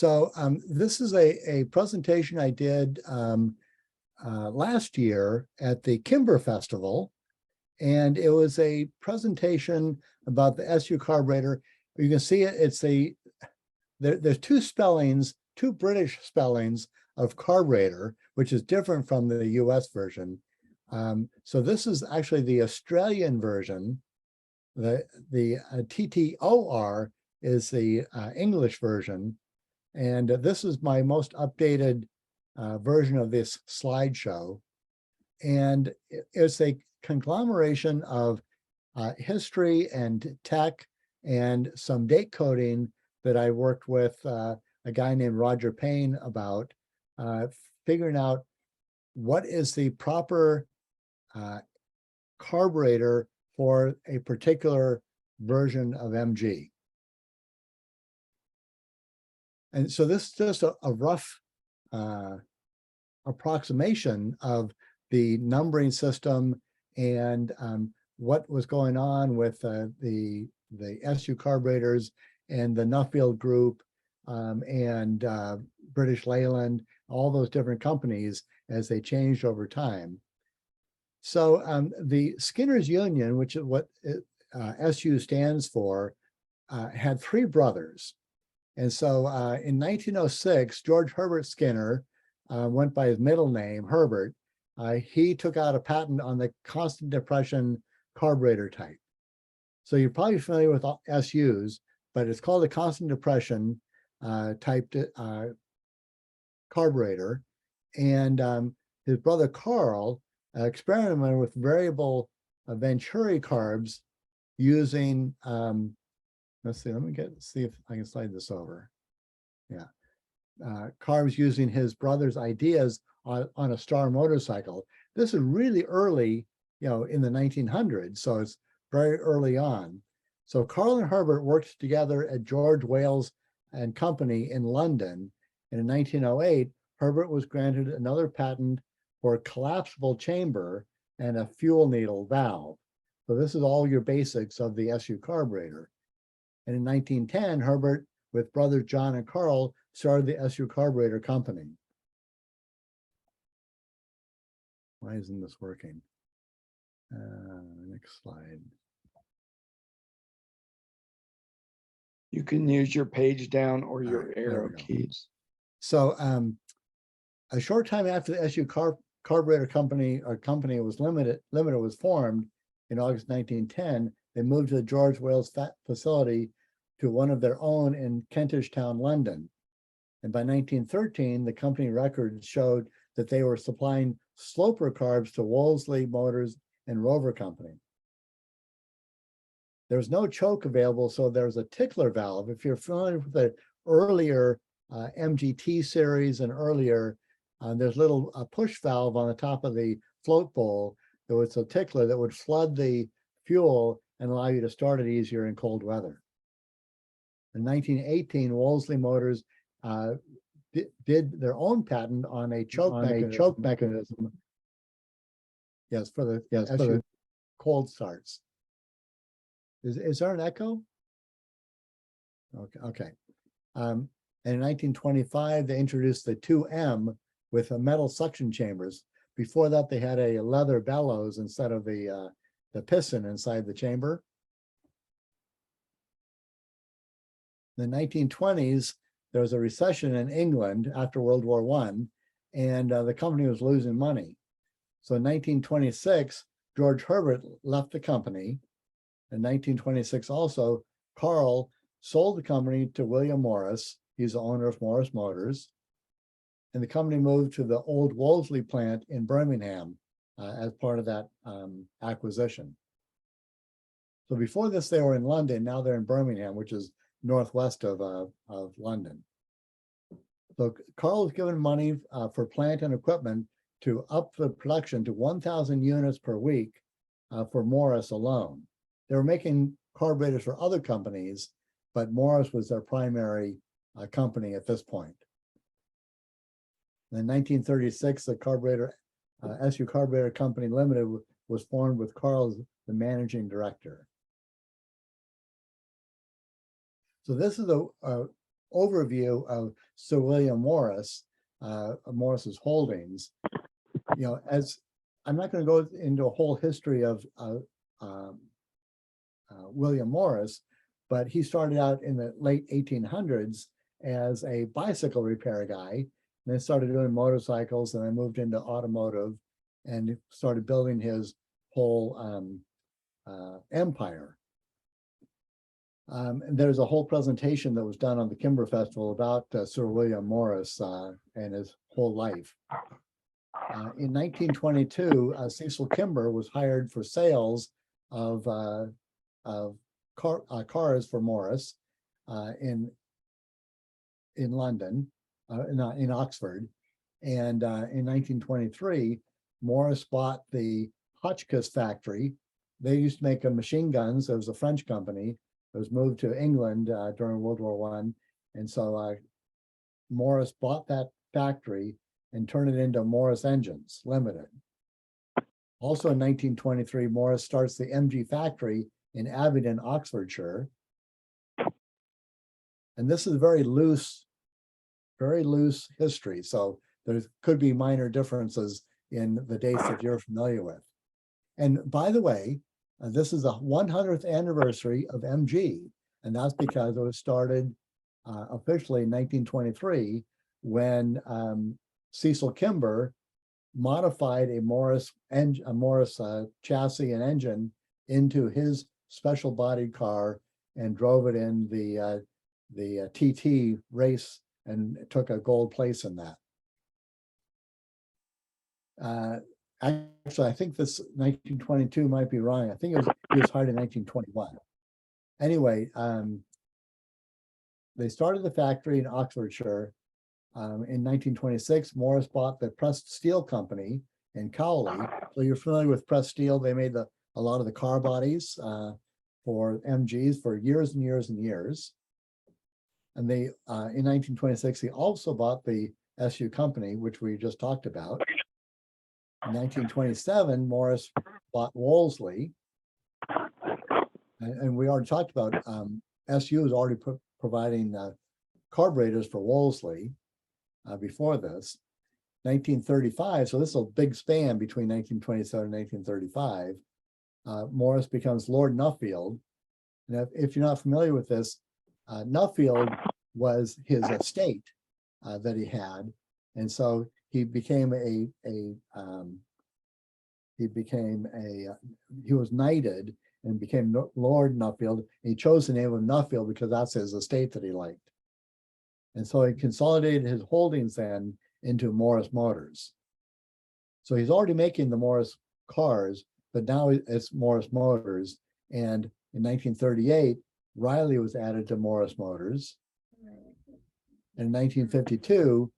So this is a presentation I did last year at the Kimber Festival, and it was a presentation about the SU carburetor. You can see it. There's two spellings, two British spellings of carburetor, which is different from the US version. So this is actually the Australian version. The TTOR is the English version. And this is my most updated version of this slideshow. And it's a conglomeration of history and tech and some date coding that I worked with a guy named Roger Payne about, figuring out what is the proper carburetor for a particular version of MG. And so this is just a rough approximation of the numbering system and what was going on with the SU carburetors and the Nuffield Group and British Leyland, all those different companies as they changed over time. So the Skinner's Union, which is what SU stands for, had three brothers. And so in 1906, George Herbert Skinner went by his middle name, Herbert. He took out a patent on the constant depression carburetor type. So you're probably familiar with SUs, but it's called a constant depression type carburetor. And his brother Carl experimented with variable Venturi carbs using, let's see, see if I can slide this over. Yeah. Carbs using his brother's ideas on a Star motorcycle. This is really early, in the 1900s, so it's very early on. So Carl and Herbert worked together at George Wales and Company in London. And in 1908, Herbert was granted another patent for a collapsible chamber and a fuel needle valve. So this is all your basics of the SU carburetor. And in 1910, Herbert, with brothers John and Carl, started the SU Carburettor Company. Why isn't this working? Next slide. You can use your page down or your arrow keys. So a short time after the SU Carburettor Company was limited was formed in August 1910, they moved to the George Wales facility to one of their own in Kentish Town, London. And by 1913, the company records showed that they were supplying sloper carbs to Wolseley Motors and Rover Company. There was no choke available, so there was a tickler valve. If you're familiar with the earlier MGT series and earlier, there's a little push valve on the top of the float bowl. There was a tickler that would flood the fuel and allow you to start it easier in cold weather. In 1918, Wolseley Motors did their own patent on a choke mechanism. Yes, for the cold starts. Is there an echo? Okay. And in 1925, they introduced the 2M with metal suction chambers. Before that, they had a leather bellows instead of the piston inside the chamber. In the 1920s, there was a recession in England after World War I, and the company was losing money. So in 1926, George Herbert left the company. In 1926 also, Carl sold the company to William Morris. He's the owner of Morris Motors. And the company moved to the old Wolseley plant in Birmingham as part of that acquisition. So before this, they were in London. Now they're in Birmingham, which is northwest of London. So Carl was given money for plant and equipment to up the production to 1,000 units per week for Morris alone. They were making carburetors for other companies, but Morris was their primary company at this point. In 1936, the SU Carburettor Company Limited was formed with Carl as the managing director. So this is overview of Sir William Morris, Morris's holdings. You know, as I'm not going to go into a whole history of William Morris, but he started out in the late 1800s as a bicycle repair guy, and then started doing motorcycles, and then moved into automotive and started building his whole empire. And there's a whole presentation that was done on the Kimber Festival about Sir William Morris and his whole life. In 1922, Cecil Kimber was hired for sales of cars for Morris in London, in Oxford. And in 1923, Morris bought the Hotchkiss factory. They used to make machine guns. It was a French company. It was moved to England during World War I. And so Morris bought that factory and turned it into Morris Engines Limited. Also in 1923, Morris starts the MG factory in Abingdon, Oxfordshire. And this is very loose history. So there could be minor differences in the dates that you're familiar with. And by the way, this is the 100th anniversary of MG, and that's because it was started officially in 1923 when Cecil Kimber modified a Morris chassis and engine into his special bodied car and drove it in the TT race and took a gold place in that. Actually, I think this 1922 might be wrong. I think he was hired in 1921. Anyway, they started the factory in Oxfordshire. In 1926, Morris bought the Pressed Steel Company in Cowley. So you're familiar with Pressed Steel. They made a lot of the car bodies for MGs for years and years and years. And they, in 1926, he also bought the SU Company, which we just talked about. In 1927, Morris bought Wolseley. And we already talked about SU is already providing carburetors for Wolseley before this. 1935, so this is a big span between 1927 and 1935. Morris becomes Lord Nuffield. And if you're not familiar with this, Nuffield was his estate that he had. And so he became he was knighted and became Lord Nuffield. He chose the name of Nuffield because that's his estate that he liked. And so he consolidated his holdings then into Morris Motors. So he's already making the Morris cars, but now it's Morris Motors. And in 1938, Riley was added to Morris Motors. And in 1952,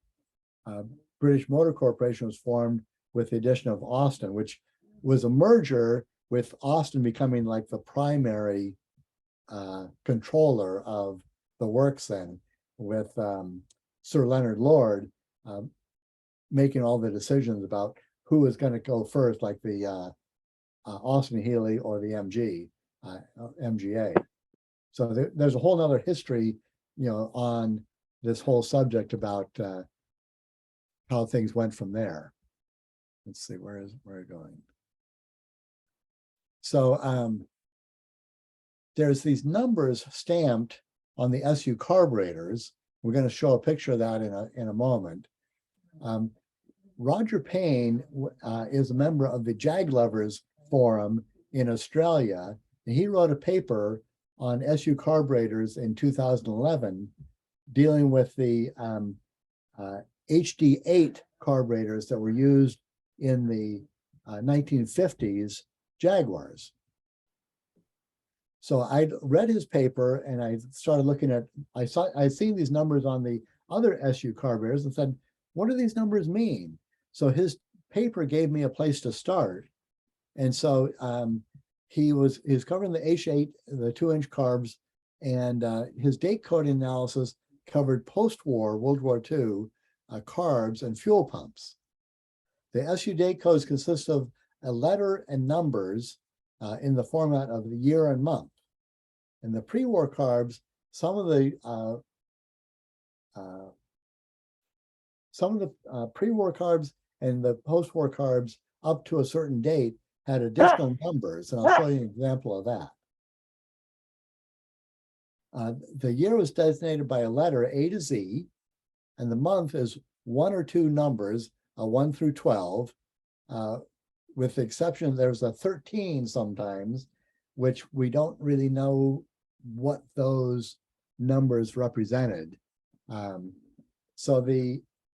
British Motor Corporation was formed with the addition of Austin, which was a merger with Austin becoming like the primary controller of the works then, with Sir Leonard Lord making all the decisions about who was going to go first, like the Austin Healey or the MGA. So there's a whole nother history, on this whole subject about how things went from there. Let's see, where is it going? So there's these numbers stamped on the SU carburetors. We're going to show a picture of that in a moment. Roger Payne is a member of the Jag Lovers Forum in Australia, and he wrote a paper on SU carburetors in 2011 dealing with the HD8 carburetors that were used in the 1950s Jaguars. So I read his paper and I started looking at, I'd seen these numbers on the other SU carburetors and said, what do these numbers mean? So his paper gave me a place to start. And so he's covering the H8, the 2-inch carbs, and his date coding analysis covered post-war, World War II, carbs and fuel pumps. The SU date codes consist of a letter and numbers in the format of the year and month. In the pre-war carbs, some of the some of the pre-war carbs and the post-war carbs up to a certain date had additional numbers, and I'll show you an example of that. The year was designated by a letter A to Z, and the month is one or two numbers, 1 through 12, with the exception there's a 13 sometimes, which we don't really know what those numbers represented. So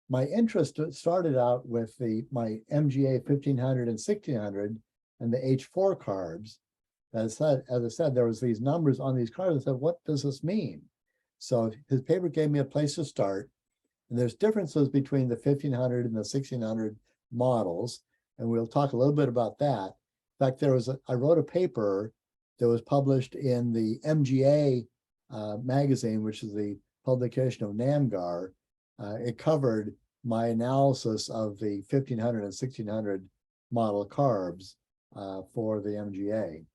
my interest started out with my MGA 1500 and 1600 and the H4 carbs. As I said, there was these numbers on these carbs. I said, what does this mean? So his paper gave me a place to start. And there's differences between the 1500 and the 1600 models. And we'll talk a little bit about that. In fact, I wrote a paper that was published in the MGA magazine, which is the publication of NAMGAR. It covered my analysis of the 1500 and 1600 model carbs for the MGA.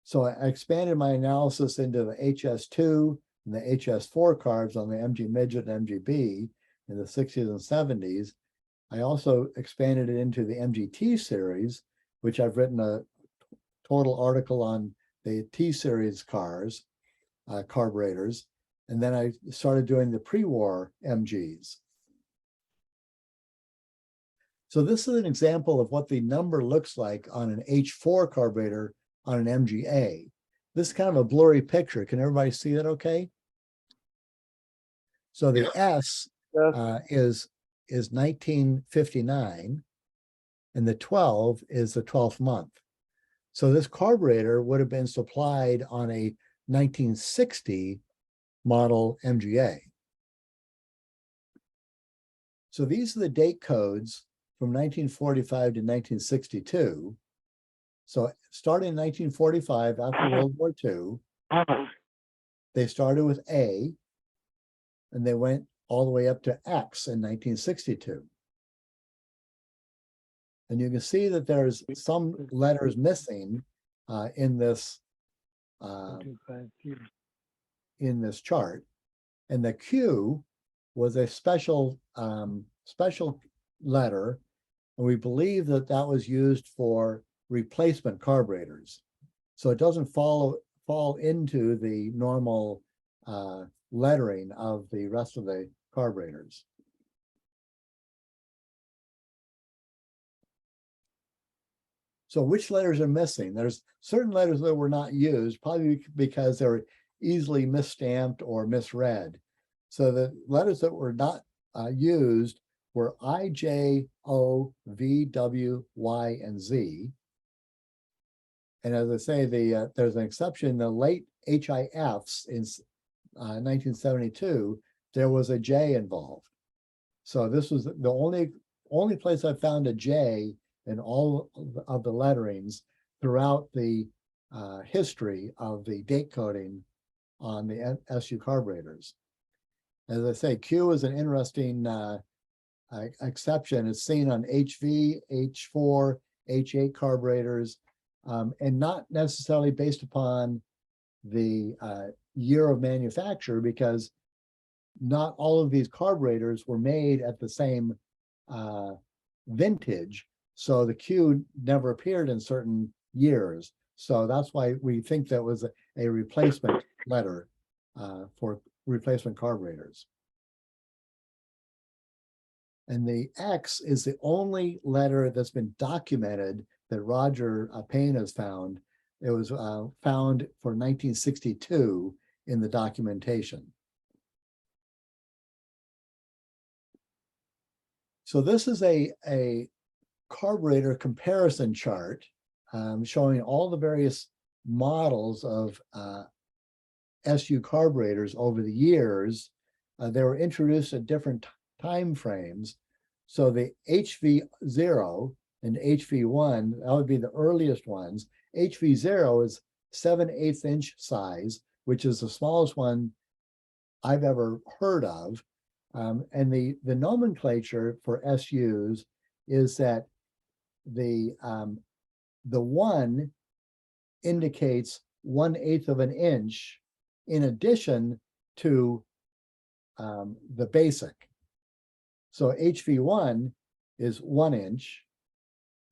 So I expanded my analysis into the HS2 and the HS4 carbs on the MG Midget and MGB in the 60s and 70s. I also expanded it into the MGT series, which I've written a total article on the T series cars, carburetors. And then I started doing the pre-war MGs. So this is an example of what the number looks like on an H4 carburetor on an MGA. This is kind of a blurry picture. Can everybody see that okay? So the S is 1959, and the 12 is the 12th month. So this carburetor would have been supplied on a 1960 model MGA. So these are the date codes from 1945 to 1962. So starting in 1945, after World War II, they started with A, and they went all the way up to X in 1962. And you can see that there's some letters missing in this chart. And the Q was a special letter, and we believe that that was used for replacement carburetors. So it doesn't fall into the normal lettering of the rest of the carburetors. So which letters are missing? There's certain letters that were not used, probably because they were easily misstamped or misread. So the letters that were not used were I, J, O, V, W, Y, and Z. And as I say, there's an exception. The late HIFs in 1972, there was a J involved. So this was the only place I found a J in all of the letterings throughout the history of the date coding on the SU carburetors. As I say, Q is an interesting exception. It's seen on HV, H4, H8 carburetors, and not necessarily based upon the year of manufacture, because not all of these carburetors were made at the same vintage. So the Q never appeared in certain years. So that's why we think that was a replacement letter for replacement carburetors. And the X is the only letter that's been documented that Roger Payne has found. It was found for 1962 in the documentation. So this is a carburetor comparison chart showing all the various models of SU carburetors over the years. They were introduced at different time frames. So the HV0 and HV1, that would be the earliest ones. HV0 is 7/8 inch size, which is the smallest one I've ever heard of. And the nomenclature for SUs is that the 1 indicates 1/8 of an inch in addition to the basic. So HV1 is 1 inch,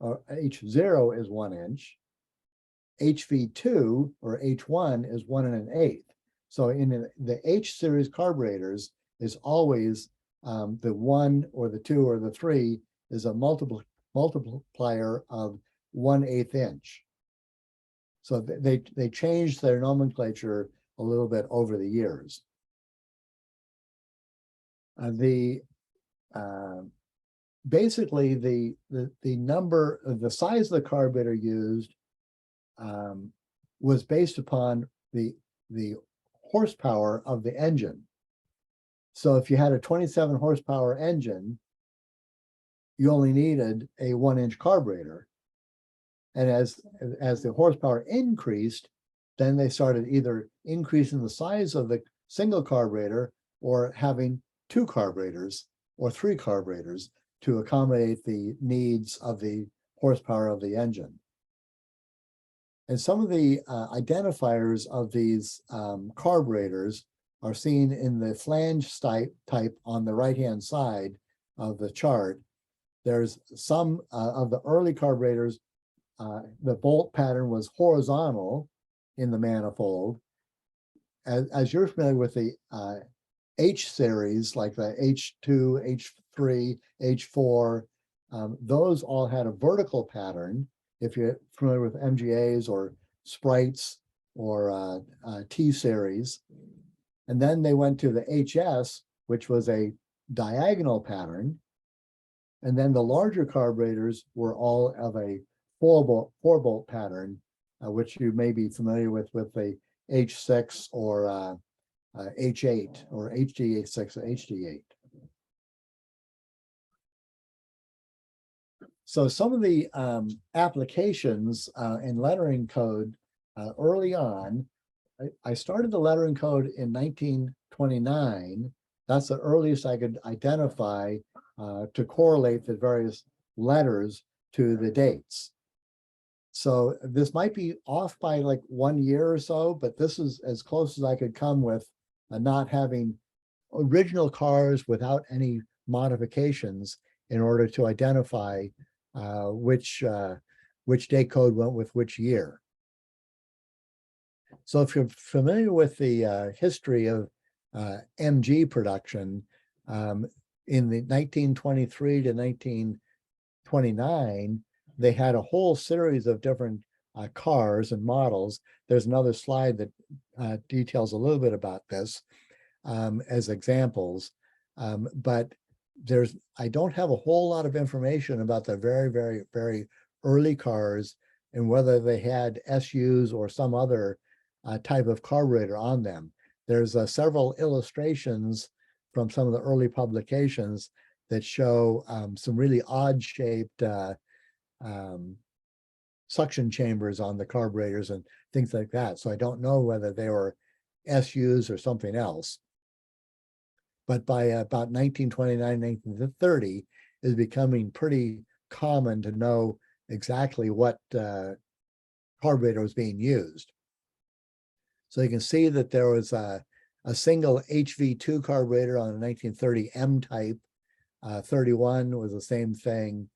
or H0 is 1 inch. HV2 or H1 is 1 1/8. So in the H series carburetors is always the 1 or the 2 or the 3 is a multiplier of 1/8 inch. So they changed their nomenclature a little bit over the years. Basically the size of the carburetor used was based upon the horsepower of the engine. So if you had a 27 horsepower engine, you only needed a 1 inch carburetor. And as the horsepower increased, then they started either increasing the size of the single carburetor or having 2 carburetors or 3 carburetors to accommodate the needs of the horsepower of the engine. And some of the identifiers of these carburetors are seen in the flange type on the right-hand side of the chart. There's some of the early carburetors, the bolt pattern was horizontal in the manifold. As you're familiar with the H series, like the H2, H3, H4, those all had a vertical pattern. If you're familiar with MGAs or Sprites or T series. And then they went to the HS, which was a diagonal pattern. And then the larger carburetors were all of a four bolt pattern, which you may be familiar with the H6 or H8 or HD6 or HD8. So some of the applications in lettering code early on, I started the lettering code in 1929. That's the earliest I could identify to correlate the various letters to the dates. So this might be off by like 1 year or so, but this is as close as I could come with not having original cars without any modifications in order to identify which date code went with which year. So if you're familiar with the history of MG production, in the 1923 to 1929, they had a whole series of different cars and models. There's another slide that details a little bit about this as examples, but I don't have a whole lot of information about the very, very, very early cars and whether they had SUs or some other type of carburetor on them. There's several illustrations from some of the early publications that show some really odd shaped suction chambers on the carburetors and things like that. So I don't know whether they were SUs or something else. But by about 1929, 1930, is becoming pretty common to know exactly what carburetor was being used. So you can see that there was a single HV2 carburetor on a 1930 M type. 31 was the same thing.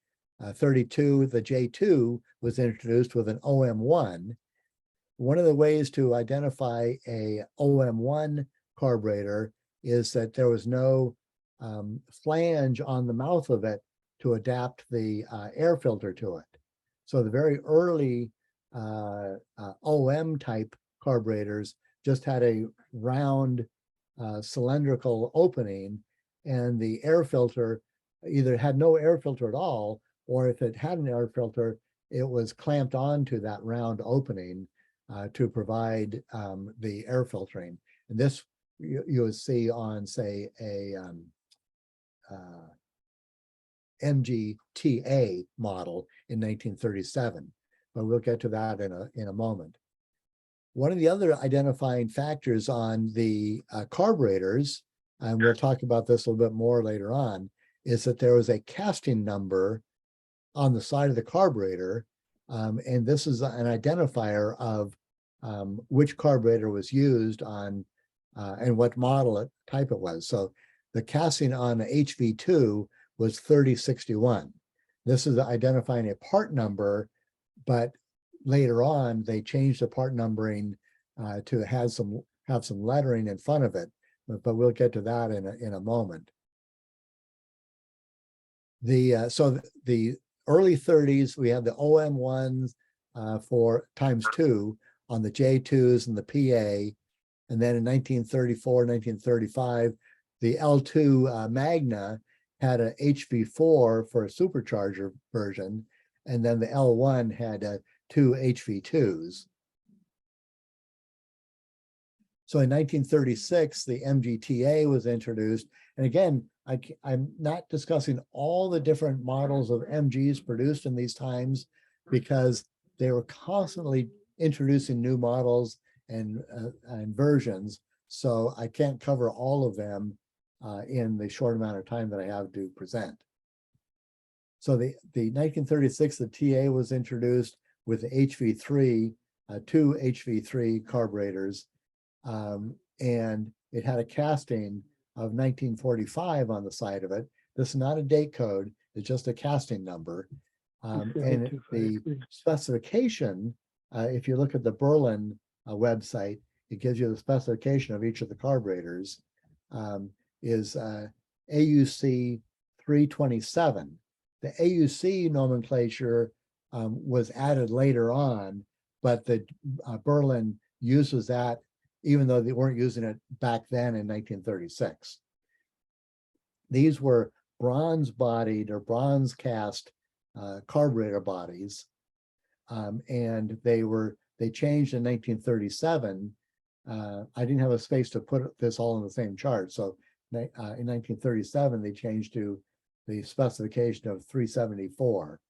32, the J2 was introduced with an OM1. One of the ways to identify a OM1 carburetor is that there was no flange on the mouth of it to adapt the air filter to it. So the very early OM type carburetors just had a round cylindrical opening, and the air filter either had no air filter at all, or if it had an air filter, it was clamped onto that round opening to provide the air filtering. And this you would see on, say, a MGTA model in 1937, but we'll get to that in a moment. One of the other identifying factors on the carburetors, and we'll talk about this a little bit more later on, is that there was a casting number on the side of the carburetor, and this is an identifier of which carburetor was used on and what type it was. So the casting on the HV2 was 3061. This is identifying a part number, but later on they changed the part numbering to have some lettering in front of it. But we'll get to that in a moment. So the early 30s, we have the OM1s for ×2 on the J2s and the PA. And then in 1934, 1935, the L2 Magna had a HV4 for a supercharger version. And then the L1 had two HV2s. So in 1936, the MGTA was introduced. And again, I'm not discussing all the different models of MGs produced in these times because they were constantly introducing new models and versions. So I can't cover all of them in the short amount of time that I have to present. So the 1936, the TA was introduced with the HV3, two HV3 carburetors. And it had a casting of 1945 on the side of it. This is not a date code, it's just a casting number. And the specification, if you look at the Berlin website, it gives you the specification of each of the carburetors, is AUC 327. The AUC nomenclature was added later on, but the Berlin uses that even though they weren't using it back then in 1936. These were bronze bodied or bronze cast carburetor bodies. And they changed in 1937. I didn't have a space to put this all in the same chart. So in 1937, they changed to the specification of 374.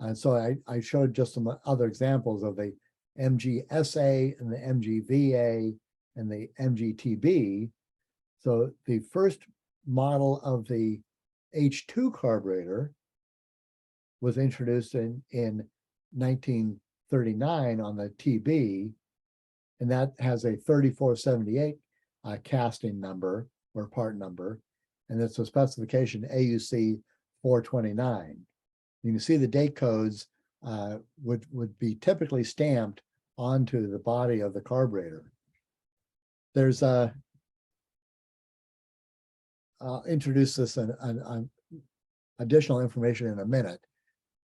And so I showed just some other examples of the MGSA and the MGVA and the MGTB. So the first model of the H2 carburetor was introduced in 1939 on the TB, and that has a 3478 casting number or part number, and it's a specification AUC 429. You can see the date codes would be typically stamped onto the body of the carburetor. There's I'll introduce this additional information in a minute,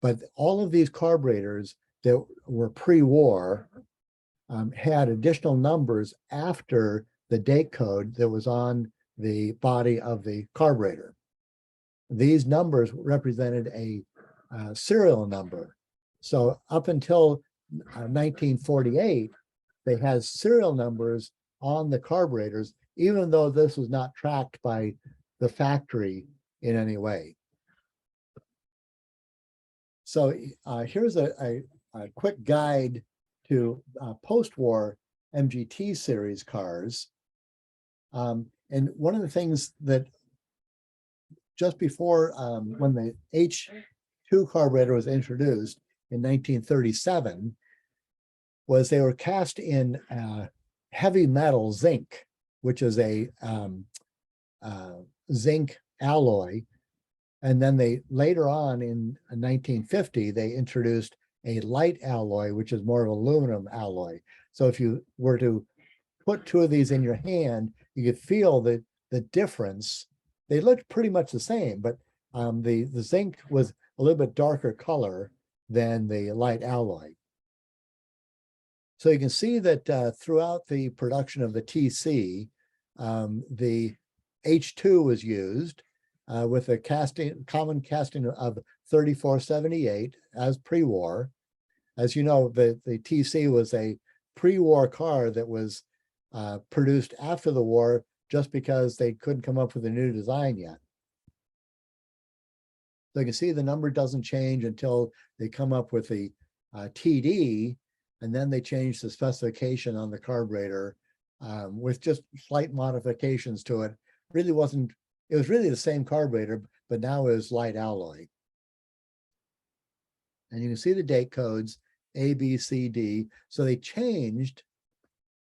but all of these carburetors that were pre-war had additional numbers after the date code that was on the body of the carburetor. These numbers represented a serial number. So up until 1948, they had serial numbers on the carburetors, even though this was not tracked by the factory in any way. So here's a quick guide to post-war MGT series cars. And one of the things that just before when the H2 carburetor was introduced in 1937 was they were cast in heavy metal zinc, which is a zinc alloy. And then they later on in 1950, they introduced a light alloy, which is more of aluminum alloy. So if you were to put two of these in your hand, you could feel the difference. They looked pretty much the same, but the zinc was a little bit darker color than the light alloy. So you can see that throughout the production of the TC, the H2 was used with a common casting of 3478 as pre-war. As you know, the TC was a pre-war car that was produced after the war just because they couldn't come up with a new design yet. So you can see the number doesn't change until they come up with the TD, and then they change the specification on the carburetor with just slight modifications to it. It was really the same carburetor, but now it was light alloy. And you can see the date codes A, B, C, D. So they changed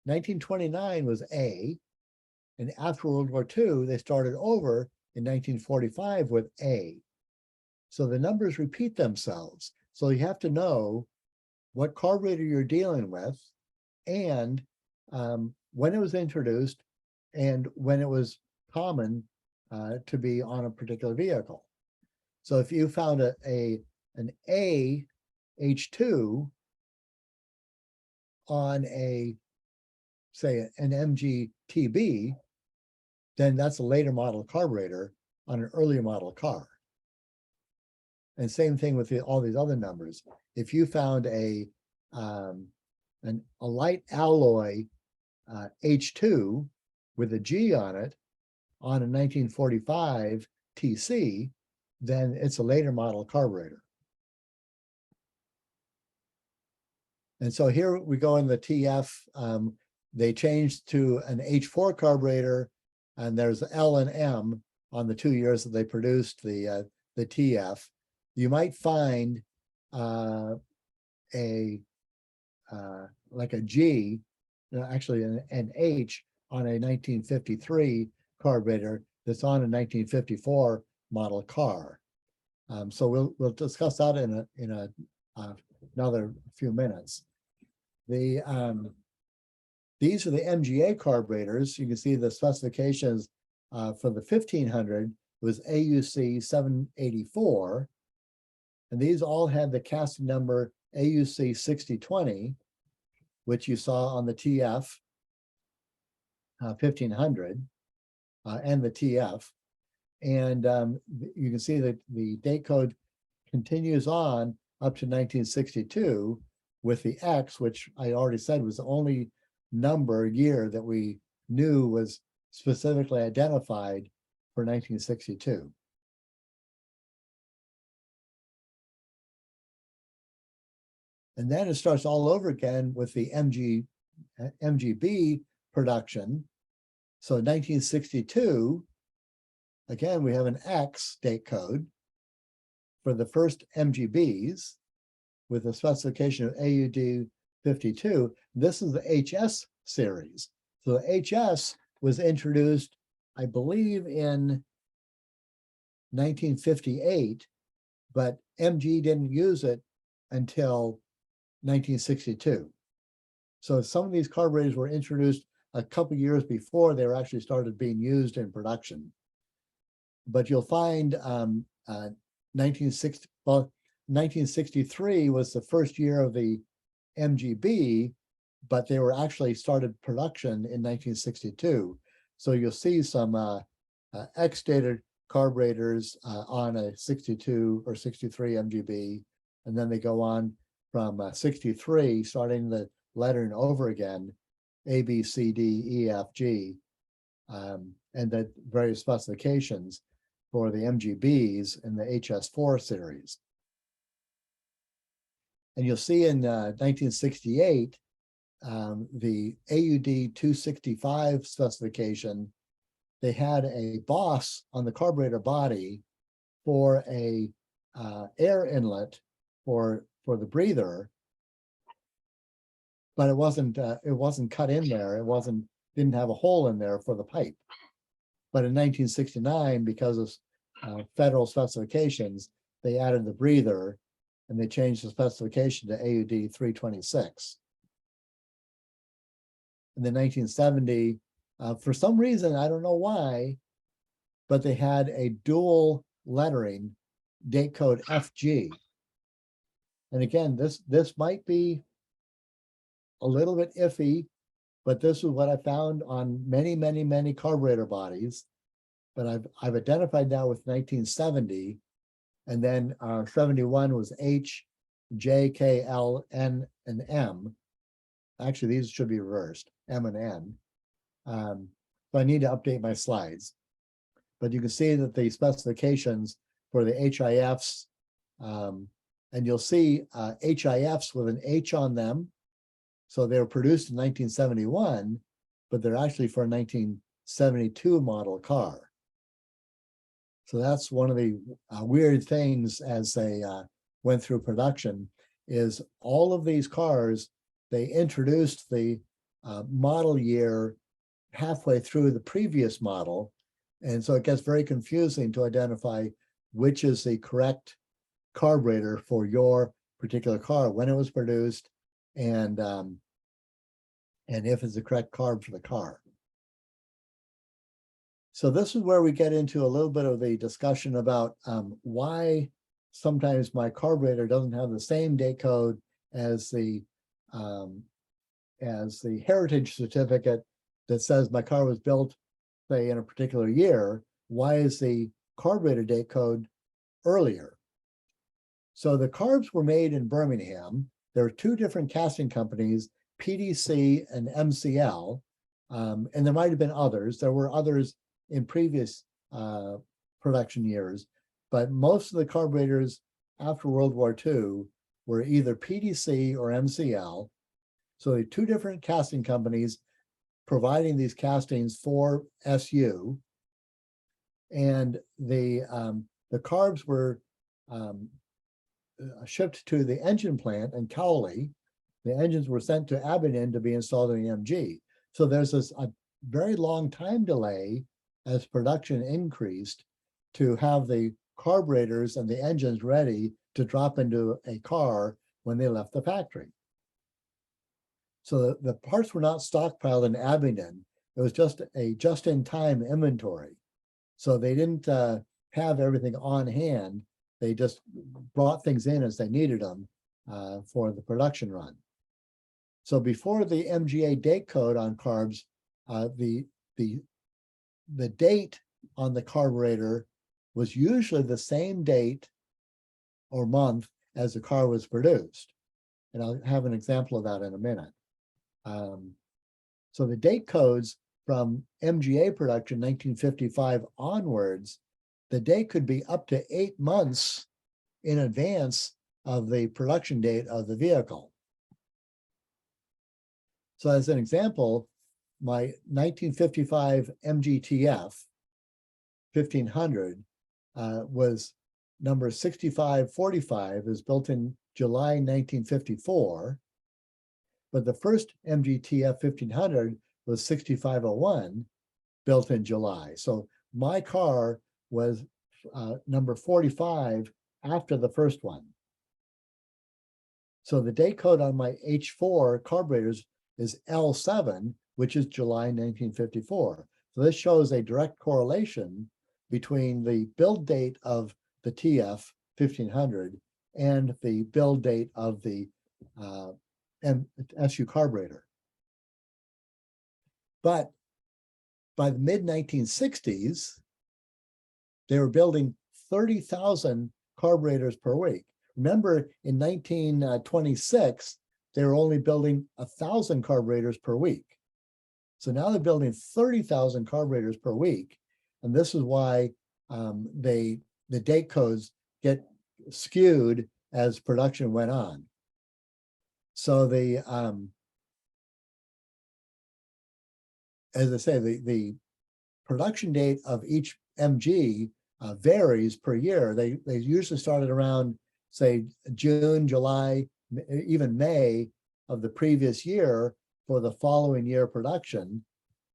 1929 was A, and after World War II, they started over in 1945 with A. So the numbers repeat themselves. So you have to know what carburetor you're dealing with and when it was introduced and when it was common to be on a particular vehicle. So if you found an A H2 on say an MGTB, then that's a later model carburetor on an earlier model car. And same thing with all these other numbers. If you found a light alloy H2 with a G on it on a 1945 TC, then it's a later model carburetor. And so here we go in the TF. They changed to an H4 carburetor, and there's L and M on the 2 years that they produced the TF. You might find like a G, actually an H on a 1953 carburetor that's on a 1954 model car. So we'll discuss that in another few minutes. These are the MGA carburetors. You can see the specifications for the 1500 was AUC 784. And these all had the casting number AUC 6020, which you saw on the TF 1500 and the TF. And you can see that the date code continues on up to 1962 with the X, which I already said was the only year that we knew was specifically identified for 1962. And then it starts all over again with the MGB production. So 1962, again, we have an X date code for the first MGBs with a specification of AUD 52. This is the HS series. So the HS was introduced, I believe, in 1958, but MG didn't use it until 1962. So some of these carburetors were introduced a couple years before they were actually started being used in production. But you'll find 1963 was the first year of the MGB, but they were actually started production in 1962. So you'll see some X-dated carburetors on a 62 or 63 MGB, and then they go on from 63, starting the lettering over again, A, B, C, D, E, F, G, and the various specifications for the MGBs in the HS4 series. And you'll see in 1968, the AUD 265 specification, they had a boss on the carburetor body for a air inlet for the breather, but it wasn't cut in there. Didn't have a hole in there for the pipe. But in 1969, because of federal specifications, they added the breather and they changed the specification to AUD 326. In the 1970, for some reason, I don't know why, but they had a dual lettering date code FG. And again, this might be a little bit iffy, but this is what I found on many, many, many carburetor bodies. But I've identified now with 1970, and then 71 was H, J, K, L, N, and M. Actually, these should be reversed, M and N. So I need to update my slides. But you can see that the specifications for the HIFs, and you'll see HIFs with an H on them. So they were produced in 1971, but they're actually for a 1972 model car. So that's one of the weird things as they went through production is all of these cars, they introduced the model year halfway through the previous model. And so it gets very confusing to identify which is the correct carburetor for your particular car, when it was produced, and if it's the correct carb for the car. So this is where we get into a little bit of the discussion about why sometimes my carburetor doesn't have the same date code as the heritage certificate that says my car was built, say, in a particular year. Why is the carburetor date code earlier? So the carbs were made in Birmingham. There are two different casting companies, PDC and MCL, and there might have been others. There were others in previous production years, but most of the carburetors after World War II were either PDC or MCL. So there are two different casting companies providing these castings for SU, and the carbs were shipped to the engine plant in Cowley. The engines were sent to Abingdon to be installed in the MG. So there's a very long time delay as production increased to have the carburetors and the engines ready to drop into a car when they left the factory. So the parts were not stockpiled in Abingdon. It was just a just-in-time inventory. So they didn't have everything on hand. They just brought things in as they needed them for the production run. So before the MGA date code on carbs, the date on the carburetor was usually the same date or month as the car was produced. And I'll have an example of that in a minute. So the date codes from MGA production 1955 onwards, the date could be up to 8 months in advance of the production date of the vehicle. So as an example, my 1955 MGTF 1500 was number 6545, is built in July 1954. But the first MGTF 1500 was 6501, built in July. So my car was number 45 after the first one. So the date code on my H4 carburetors is L7, which is July 1954. So this shows a direct correlation between the build date of the TF 1500 and the build date of the SU carburetor. But by the mid-1960s, they were building 30,000 carburetors per week. Remember, in 1926, they were only building 1,000 carburetors per week. So now they're building 30,000 carburetors per week. And this is why the date codes get skewed as production went on. So the as I say, the production date of each MG varies per year. They usually started around, say, June, July, even May of the previous year for the following year production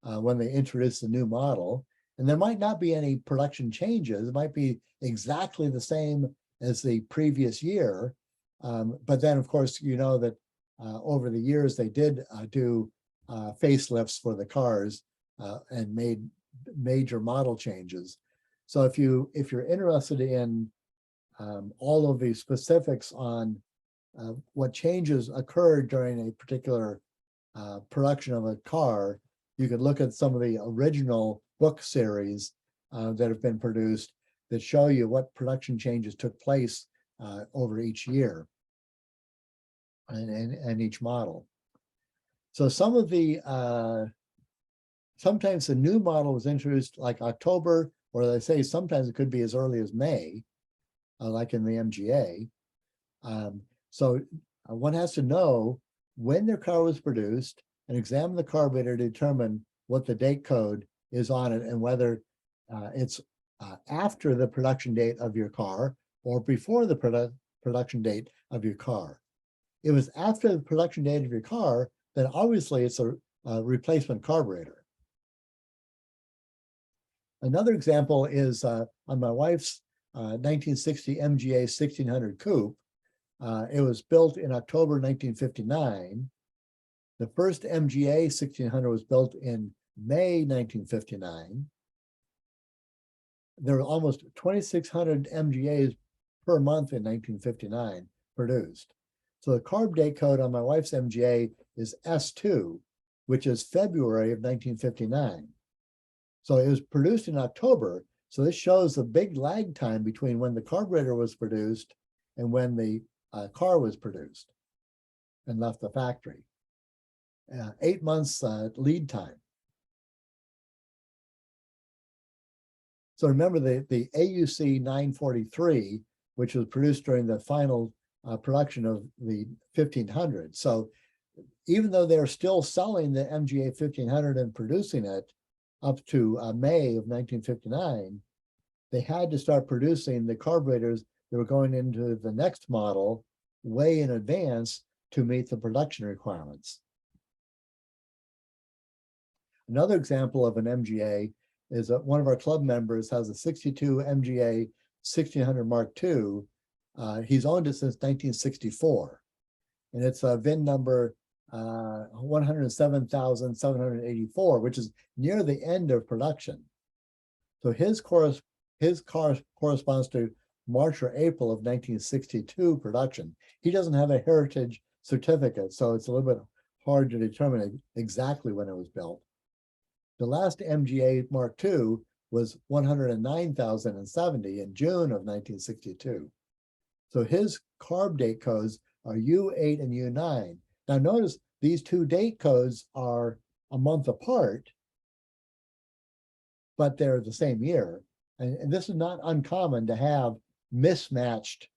when they introduced the new model. And there might not be any production changes. It might be exactly the same as the previous year. But then, of course, you know that over the years, they did do facelifts for the cars and made major model changes. So if you're interested in all of the specifics on what changes occurred during a particular production of a car, you could look at some of the original book series that have been produced that show you what production changes took place over each year and each model. So some of the sometimes the new model was introduced like October, or they say sometimes it could be as early as May, like in the MGA. So one has to know when their car was produced and examine the carburetor to determine what the date code is on it and whether it's after the production date of your car or before the production date of your car. If it's after the production date of your car, then obviously it's a replacement carburetor. Another example is on my wife's 1960 MGA 1600 coupe. It was built in October 1959. The first MGA 1600 was built in May 1959. There were almost 2,600 MGAs per month in 1959 produced. So the carb date code on my wife's MGA is S2, which is February of 1959. So it was produced in October. So this shows the big lag time between when the carburetor was produced and when the car was produced and left the factory. 8 months lead time. So remember the AUC 943, which was produced during the final production of the 1500. So even though they're still selling the MGA 1500 and producing it up to May of 1959, they had to start producing the carburetors that were going into the next model way in advance to meet the production requirements. Another example of an MGA is that one of our club members has a 62 MGA 1600 Mark II. He's owned it since 1964, and it's a VIN number 107,784, which is near the end of production. So his car corresponds to March or April of 1962 production. He doesn't have a heritage certificate, so it's a little bit hard to determine exactly when it was built. The last MGA Mark II was 109,070 in June of 1962. So his carb date codes are U8 and U9. Now notice these two date codes are a month apart, but they're the same year. And this is not uncommon to have mismatched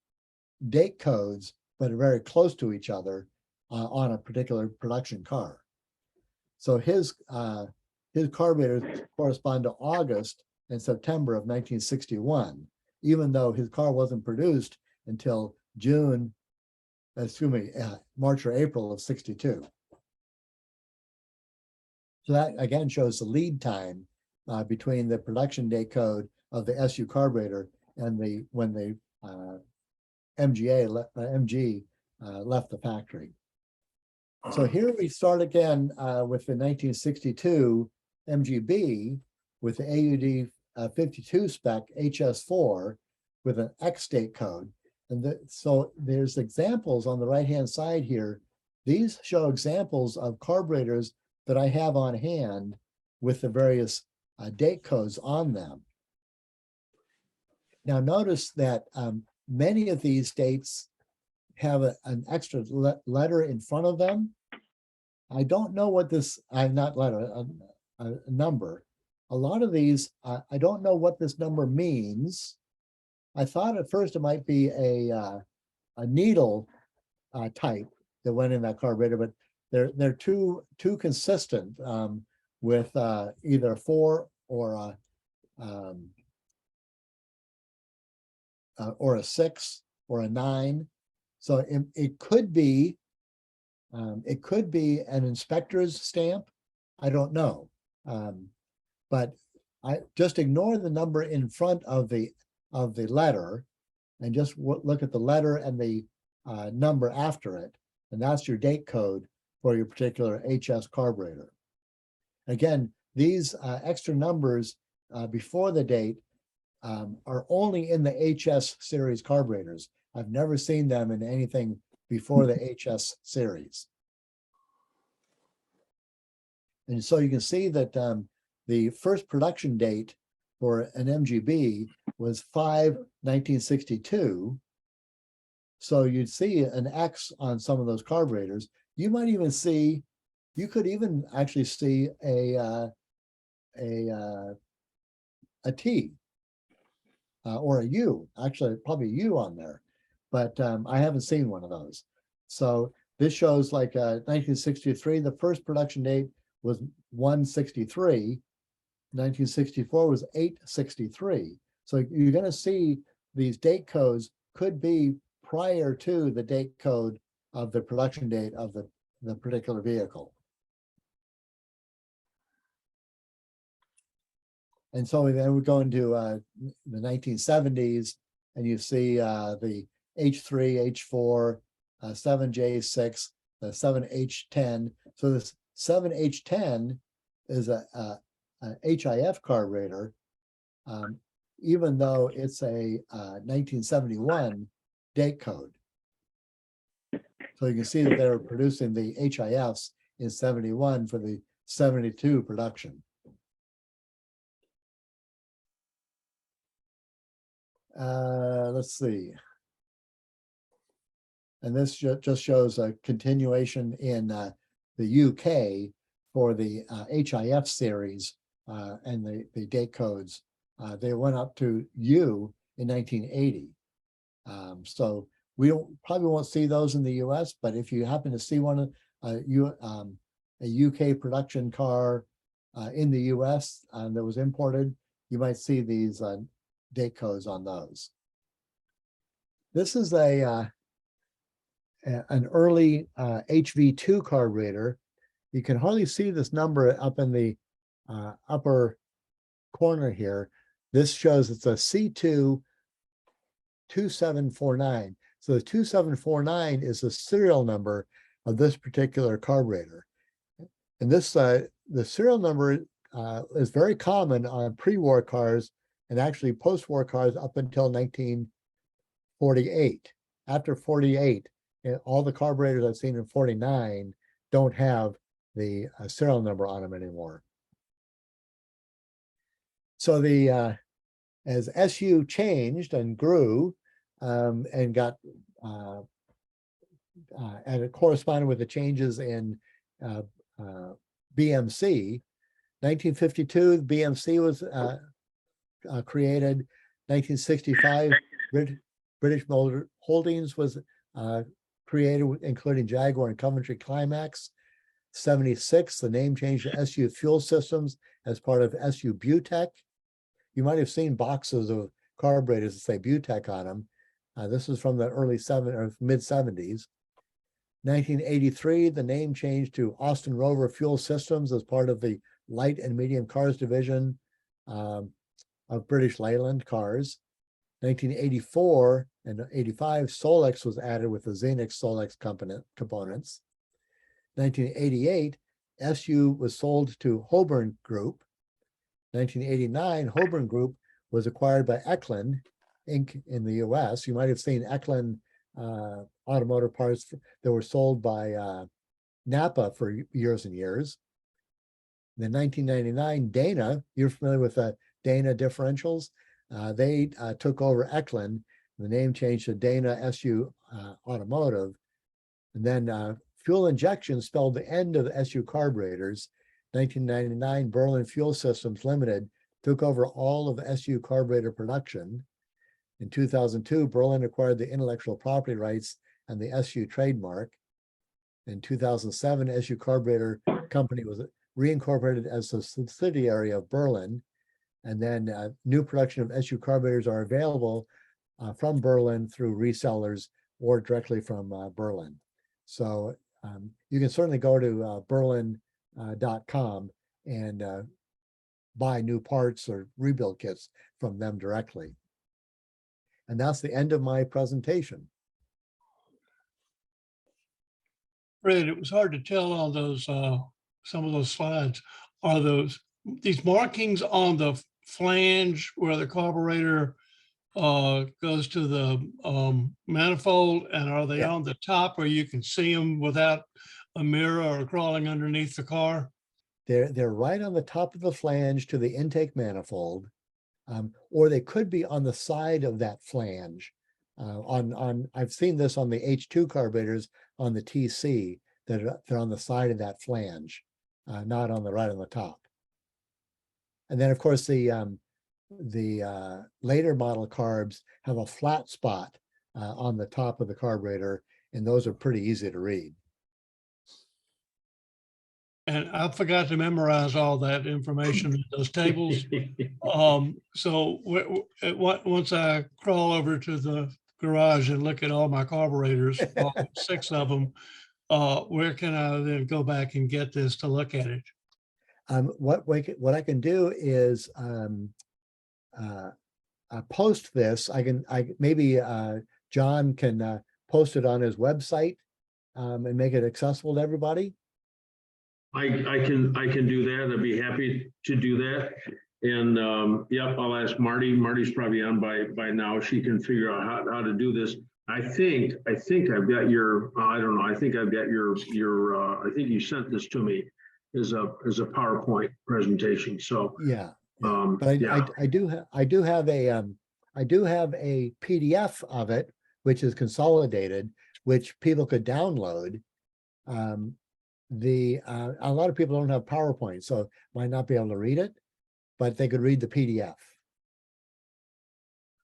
date codes, but are very close to each other on a particular production car. So his carburetors correspond to August and September of 1961, even though his car wasn't produced until March or April of 62. So that again shows the lead time between the production date code of the SU carburetor and when the MG left the factory. So here we start again with the 1962 MGB with the AUD 52 spec HS4 with an X date code. And so there's examples on the right-hand side here. These show examples of carburetors that I have on hand with the various date codes on them. Now notice that many of these dates have an extra letter in front of them. I don't know what this, not letter, a number. A lot of these, I don't know what this number means. I thought at first it might be a needle type that went in that carburetor, but they're too consistent with either a 4 or a 6 or a 9. So it could be an inspector's stamp. I don't know, but I just ignore the number in front of the letter and just look at the letter and the number after it, and that's your date code for your particular HS carburetor. Again, these extra numbers before the date are only in the HS series carburetors. I've never seen them in anything before the HS series. And so you can see that the first production date for an MGB was 5/1962. So you'd see an X on some of those carburetors. You might even see, you could even actually see a T or a U, actually probably a U on there, but I haven't seen one of those. So this shows like 1963, the first production date was 1/63. 1964 was 8/63. So you're going to see these date codes could be prior to the date code of the production date of the particular vehicle. And so then we go into the 1970s, and you see the H3, H4, 7J6, the 7H10. So this 7H10 is a HIF carburetor, even though it's a 1971 date code. So you can see that they're producing the HIFs in 71 for the 72 production. Let's see. And this just shows a continuation in the UK for the HIF series and the date codes. They went up to U in 1980. So we probably won't see those in the US, but if you happen to see one a UK production car in the US that was imported, you might see these date codes on those. This is an early HV2 carburetor. You can hardly see this number up in the upper corner here. This shows it's a C2 2749. So the 2749 is the serial number of this particular carburetor. And this the serial number is very common on pre-war cars and actually post-war cars up until 1948. After 48, all the carburetors I've seen in 49 don't have the serial number on them anymore. So the as SU changed and grew and got and it corresponded with the changes in BMC. 1952, BMC was created. 1965, British Motor Holdings was created, including Jaguar and Coventry Climax. 76, the name changed to SU Fuel Systems as part of SU Butech. You might have seen boxes of carburetors that say Butech on them. This is from the early mid 70s. 1983, the name changed to Austin Rover Fuel Systems as part of the light and medium cars division of British Leyland Cars. 1984 and 85, Solex was added with the Xenix Solex components. 1988, SU was sold to Holborn Group. 1989, Holborn Group was acquired by Eklund Inc. in the US. You might have seen Eklund automotive parts that were sold by Napa for years and years. In 1999, Dana, you're familiar with Dana differentials. They took over Eklund. The name changed to Dana SU Automotive. And then fuel injection spelled the end of the SU carburetors. 1999, Berlin Fuel Systems Limited took over all of SU carburetor production. In 2002, Berlin acquired the intellectual property rights and the SU trademark. In 2007, SU Carburettor Company was reincorporated as a subsidiary of Berlin. And then new production of SU carburetors are available from Berlin through resellers or directly from Berlin. So you can certainly go to berlin.com and buy new parts or rebuild kits from them directly. And that's the end of my presentation. Fred, it was hard to tell on those some of those slides. Are these markings on the flange where the carburetor goes to the manifold, and are they on the top where you can see them without a mirror or crawling underneath the car? They're right on the top of the flange to the intake manifold, or they could be on the side of that flange. I've seen this on the H2 carburetors on the TC, that they're on the side of that flange, not on the right on the top. And then of course the later model carbs have a flat spot on the top of the carburetor, and those are pretty easy to read. And I forgot to memorize all that information in those tables. So once I crawl over to the garage and look at all my carburetors, all 6 of them, where can I then go back and get this to look at it? What I can do is post this. Maybe John can post it on his website and make it accessible to everybody. I can do that. I'd be happy to do that. And yep, I'll ask Marty. Marty's probably on by now. She can figure out how to do this. I think I've got your, I don't know, I think I've got your I think you sent this to me as a PowerPoint presentation. So Yeah. but I do have a PDF of it, which is consolidated, which people could download. A lot of people don't have PowerPoint, so might not be able to read it, but they could read the PDF.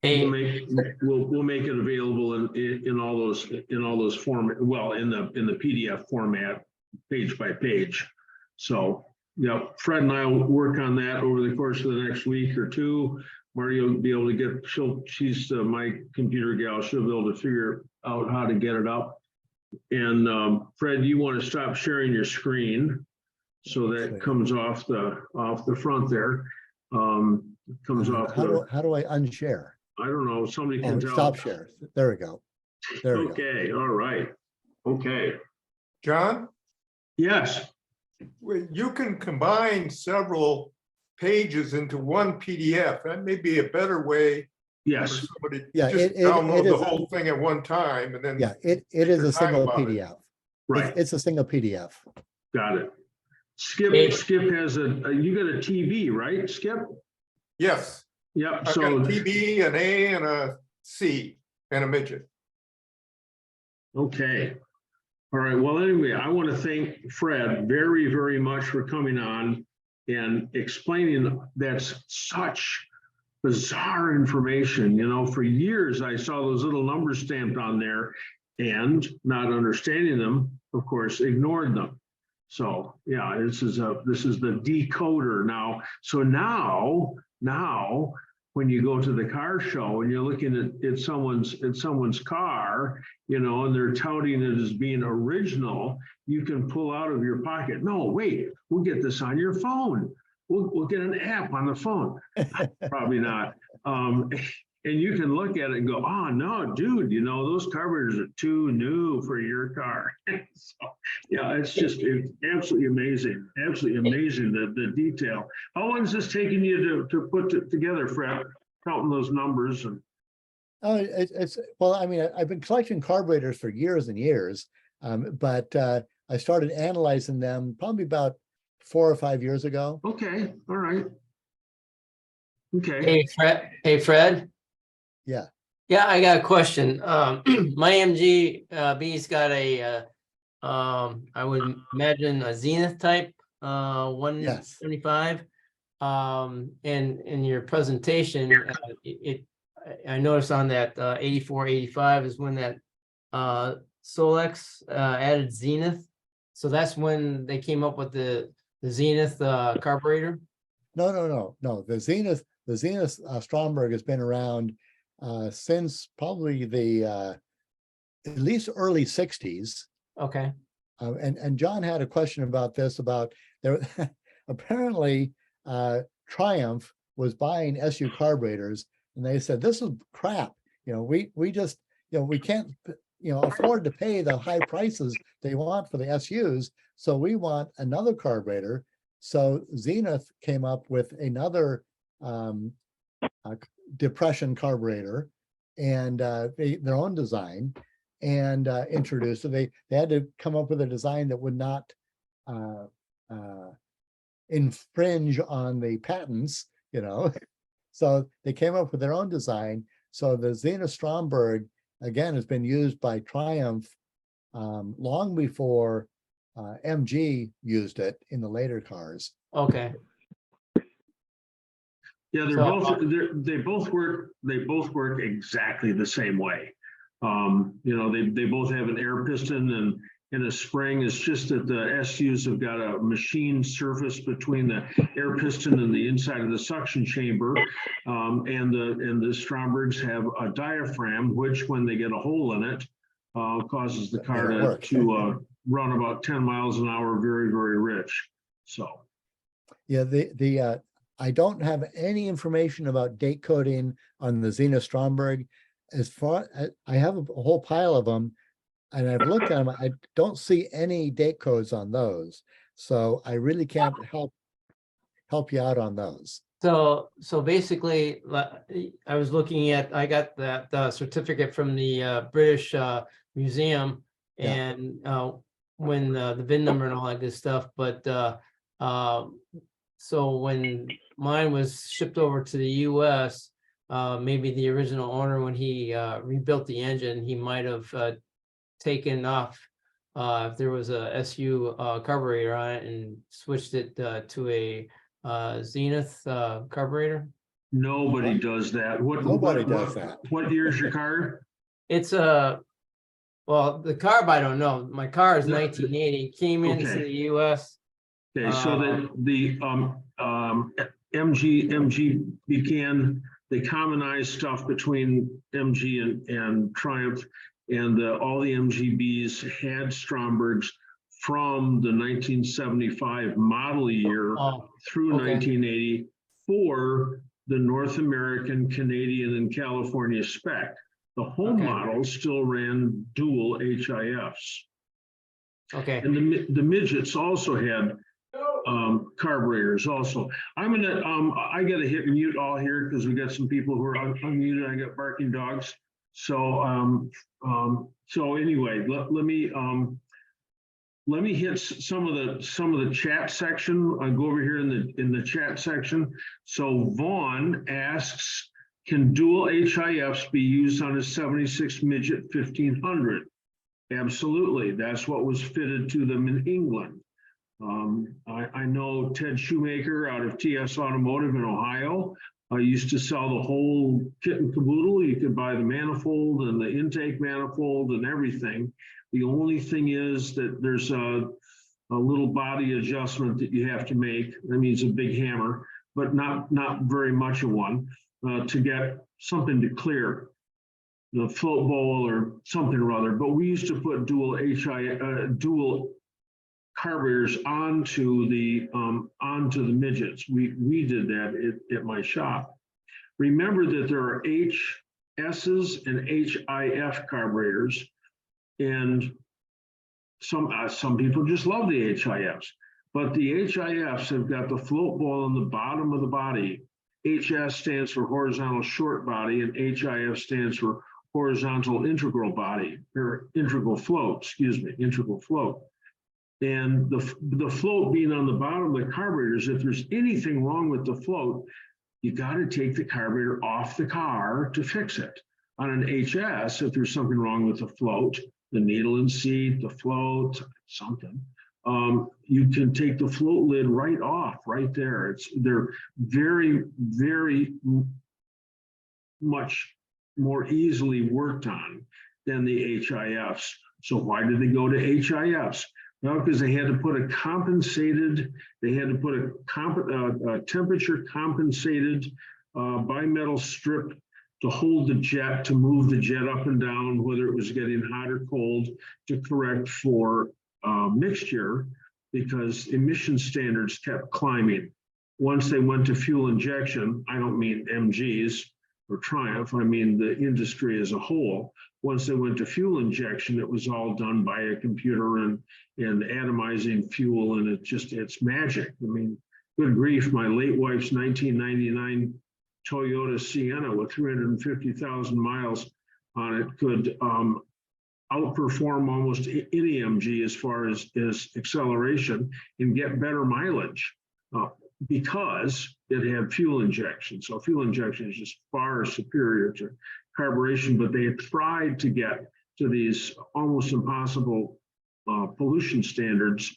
we'll make it available in all those format, well, in the PDF format, page by page. So yeah, Fred and I will work on that over the course of the next week or two. Marty will be able to get, she's my computer gal, she'll be able to figure out how to get it up. And Fred, you want to stop sharing your screen, so that comes off the front there. Comes off. How do I unshare? I don't know. Somebody can tell. Stop share. There we go. There we go. Okay. All right. Okay. John, Yes. you can combine several pages into one PDF. That may be a better way for Yes. somebody to Yeah, just it download the is- whole thing at one time and then. Yeah, it is a single about it. PDF. Right. It's a single PDF. Got it. Skip has you got a TV, right? Skip. Yes, Yep. I've got So a TB, an A, and a C, and a midget. okay. All right. Well, anyway, I want to thank Fred very, very much for coming on and explaining that's such bizarre information. You know, for years I saw those little numbers stamped on there and not understanding them, of course, ignored them. So yeah, this is the decoder now. So now when you go to the car show and you're looking at someone's car, you know, and they're touting it as being original, you can pull out of your pocket. No, wait, we'll get this on your phone. We'll get an app on the phone. Probably not. And you can look at it and go, oh no, dude, you know, those carburetors are too new for your car. So, yeah, it's absolutely amazing. Absolutely amazing, the detail. How long is this taking you to put it together, Fred? Counting those numbers and Oh, well, I mean, I've been collecting carburetors for years and years, but I started analyzing them probably about 4 or 5 years ago. okay, all right. Okay. Hey, Fred. Yeah. Yeah, I got a question. My MG B's got a I would imagine a Zenith type 175. And in your presentation, I noticed on that 84, 85 is when that Solex added Zenith. So that's when they came up with the Zenith carburetor. No. The Zenith Stromberg has been around since probably the at least early 60s. Okay. And John had a question about this, about there apparently Triumph was buying SU carburetors, and they said, this is crap. You know, we just, you know, we can't, you know, afford to pay the high prices they want for the SUs. So we want another carburetor. So Zenith came up with another depression carburetor and their own design, and introduced it. They had to come up with a design that would not infringe on the patents, you know. So they came up with their own design. So the Zenith Stromberg, again, has been used by Triumph long before MG used it in the later cars. Okay. Yeah, they both work exactly the same way. You know, they both have an air piston and a spring. It's just that the SUs have got a machine surface between the air piston and the inside of the suction chamber. And the Strombergs have a diaphragm, which when they get a hole in it, causes the car to run about 10 miles an hour, very, very rich. So. Yeah, I don't have any information about date coding on the Zenith Stromberg. As far, I have a whole pile of them, and I've looked at them. I don't see any date codes on those. So I really can't help you out on those. So basically, I was looking at, I got that certificate from the British Museum, Yeah. and when the VIN number and all that good stuff, but so when mine was shipped over to the US, maybe the original owner, when he rebuilt the engine, he might have taken off if there was a SU carburetor on it and switched it to a Zenith carburetor. Nobody does that. Nobody does that. What year's your car? It's well, the carb, I don't know. My car is Yeah. 1980, came into Okay. the US. Okay, so the MG began, they commonized stuff between MG and Triumph, and all the MGBs had Strombergs from the 1975 model year Oh, through okay. 1980 for the North American, Canadian, and California spec. The home Okay. model still ran dual HIFs. Okay. And the midgets also had carburetors also. I'm gonna, I gotta hit mute all here because we got some people who are unmuted. I got barking dogs. So, so anyway, let me hit some of the chat section. I go over here in the chat section. So Vaughn asks, can dual HIFs be used on a 76 midget 1500? Absolutely. That's what was fitted to them in England. I know Ted Shoemaker out of TS Automotive in Ohio used to sell the whole kit and caboodle. You could buy the manifold and the intake manifold and everything. The only thing is that there's a little body adjustment that you have to make. That means a big hammer, but not very much of one, to get something to clear the float bowl or something or other. But we used to put dual carburetors onto the midgets. We did that at my shop. Remember that there are HSs and HIF carburetors, and some people just love the HIFs. But the HIFs have got the float ball on the bottom of the body. HS stands for horizontal short body, and HIF stands for horizontal integral body, or integral float, integral float. And the float being on the bottom of the carburetors, if there's anything wrong with the float, you got to take the carburetor off the car to fix it. On an HS, if there's something wrong with the float, the needle and seat, the float, something, you can take the float lid right off, right there. They're very, very much more easily worked on than the HIFs. So why did they go to HIFs? Well, because they had to put a temperature compensated bimetal strip to hold the jet, to move the jet up and down, whether it was getting hot or cold, to correct for mixture, because emission standards kept climbing. Once they went to fuel injection, I don't mean MGs or Triumph, I mean the industry as a whole. Once they went to fuel injection, it was all done by a computer and atomizing fuel, and it's magic. I mean, good grief, my late wife's 1999 Toyota Sienna with 350,000 miles on it could outperform almost any MG as far as acceleration and get better mileage because it had fuel injection. So fuel injection is just far superior to carburation, but they had tried to get to these almost impossible pollution standards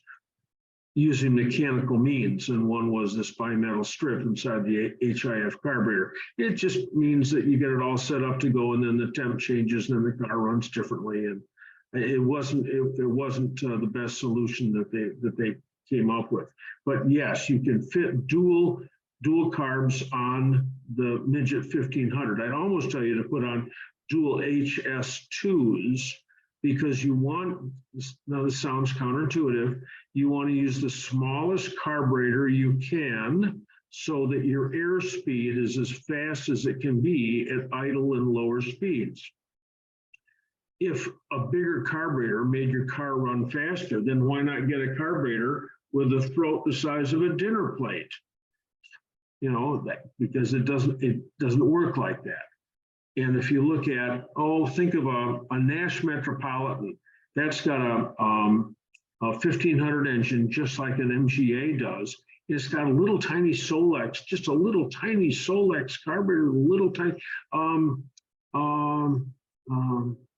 using mechanical means, and one was this bimetal strip inside the HIF carburetor. It just means that you get it all set up to go, and then the temp changes, and then the car runs differently. And it wasn't the best solution that they came up with. But yes, you can fit dual carbs on the midget 1500. I'd almost tell you to put on dual HS2s because you want, now this sounds counterintuitive, you want to use the smallest carburetor you can so that your airspeed is as fast as it can be at idle and lower speeds. If a bigger carburetor made your car run faster, then why not get a carburetor with a throat the size of a dinner plate? You know, that, because it doesn't work like that. And if you look at, think of a Nash Metropolitan, that's got a 1500 engine, just like an MGA does. It's got a little tiny Solex, just a little tiny Solex carburetor, little tiny,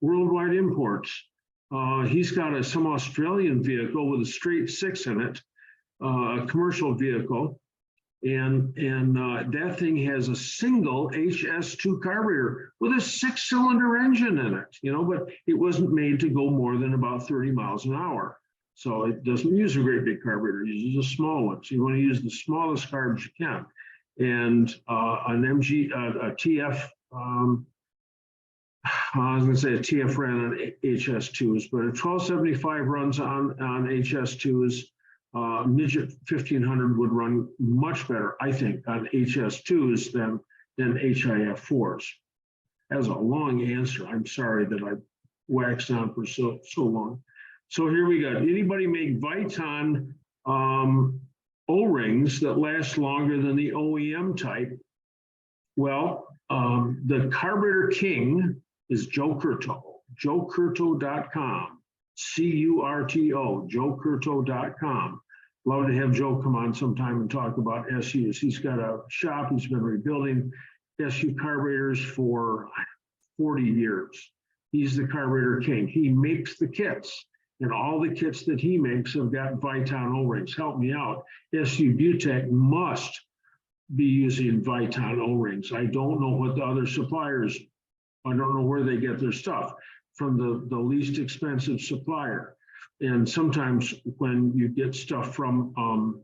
Worldwide Imports. He's got some Australian vehicle with a straight 6 in it, a commercial vehicle. And that thing has a single HS2 carburetor with a 6-cylinder engine in it, you know, but it wasn't made to go more than about 30 miles an hour. So it doesn't use a great big carburetor, it uses a small one. So you want to use the smallest carbs you can. And an MG, a TF, I was going to say a TF ran on HS2s, but a 1275 runs on HS2s. Midget 1500 would run much better, I think, on HS2s than HIF4s. That was a long answer. I'm sorry that I waxed on for so long. So here we go. Anybody make Viton O-rings that last longer than the OEM type? Well, the carburetor king is Joe Curto, joecurto.com, CURTO, joecurto.com. Love to have Joe come on sometime and talk about SUs. He's got a shop. He's been rebuilding SU carburetors for 40 years. He's the carburetor king. He makes the kits, and all the kits that he makes have got Viton O-rings. Help me out. SU Butech must be using Viton O-rings. I don't know what the other suppliers, I don't know where they get their stuff from the least expensive supplier. And sometimes when you get stuff from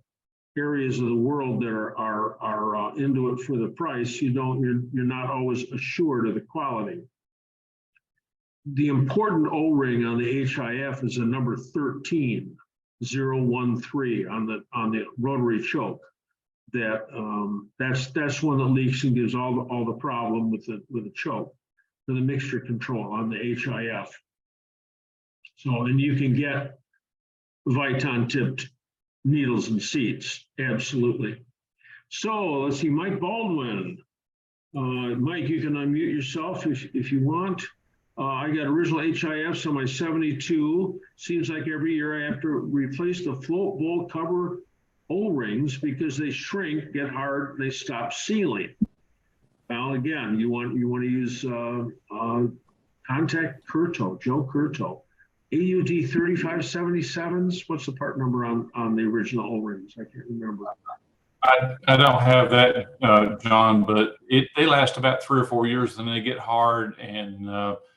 areas of the world that are into it for the price, you're not always assured of the quality. The important O-ring on the HIF is a number 13, 013 on the rotary choke. That's one that leaks and gives all the problem with the choke, for the mixture control on the HIF. So, and you can get Viton tipped needles and seats, absolutely. So let's see, Mike Baldwin. Mike, you can unmute yourself if you want. I got original HIFs on my 72. Seems like every year I have to replace the float bowl cover O-rings because they shrink, get hard, they stop sealing. Well, again, you want to use contact Curto, Joe Curto. AUD 3577s. What's the part number on the original O-rings? I can't remember. I don't have that, John, but they last about 3 or 4 years, and they get hard, and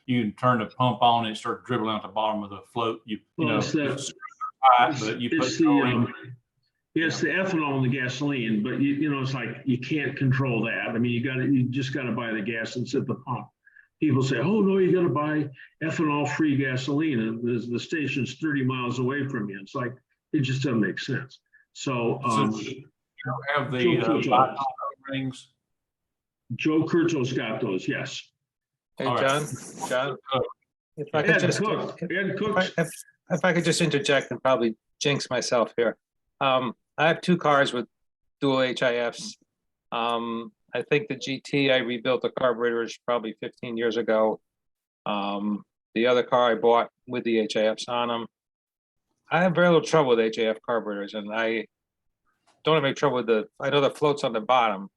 you can turn the pump on and it starts dribbling out the bottom of the float. It's the ethanol in the gasoline, but it's like you can't control that. I mean, you just got to buy the gas and sit the pump. People say, "Oh no, you got to buy ethanol-free gasoline," and the station's 30 miles away from you. It's like it just doesn't make sense. So you don't have the rings. Joe Curto's got those, yes. Hey, All John, right. John, if I could just, if I could just interject and probably jinx myself here. I have 2 cars with dual HIFs. I think the GT, I rebuilt the carburetors probably 15 years ago. The other car I bought with the HIFs on them. I have very little trouble with HIF carburetors, and I don't have any trouble with I know the float's on the bottom,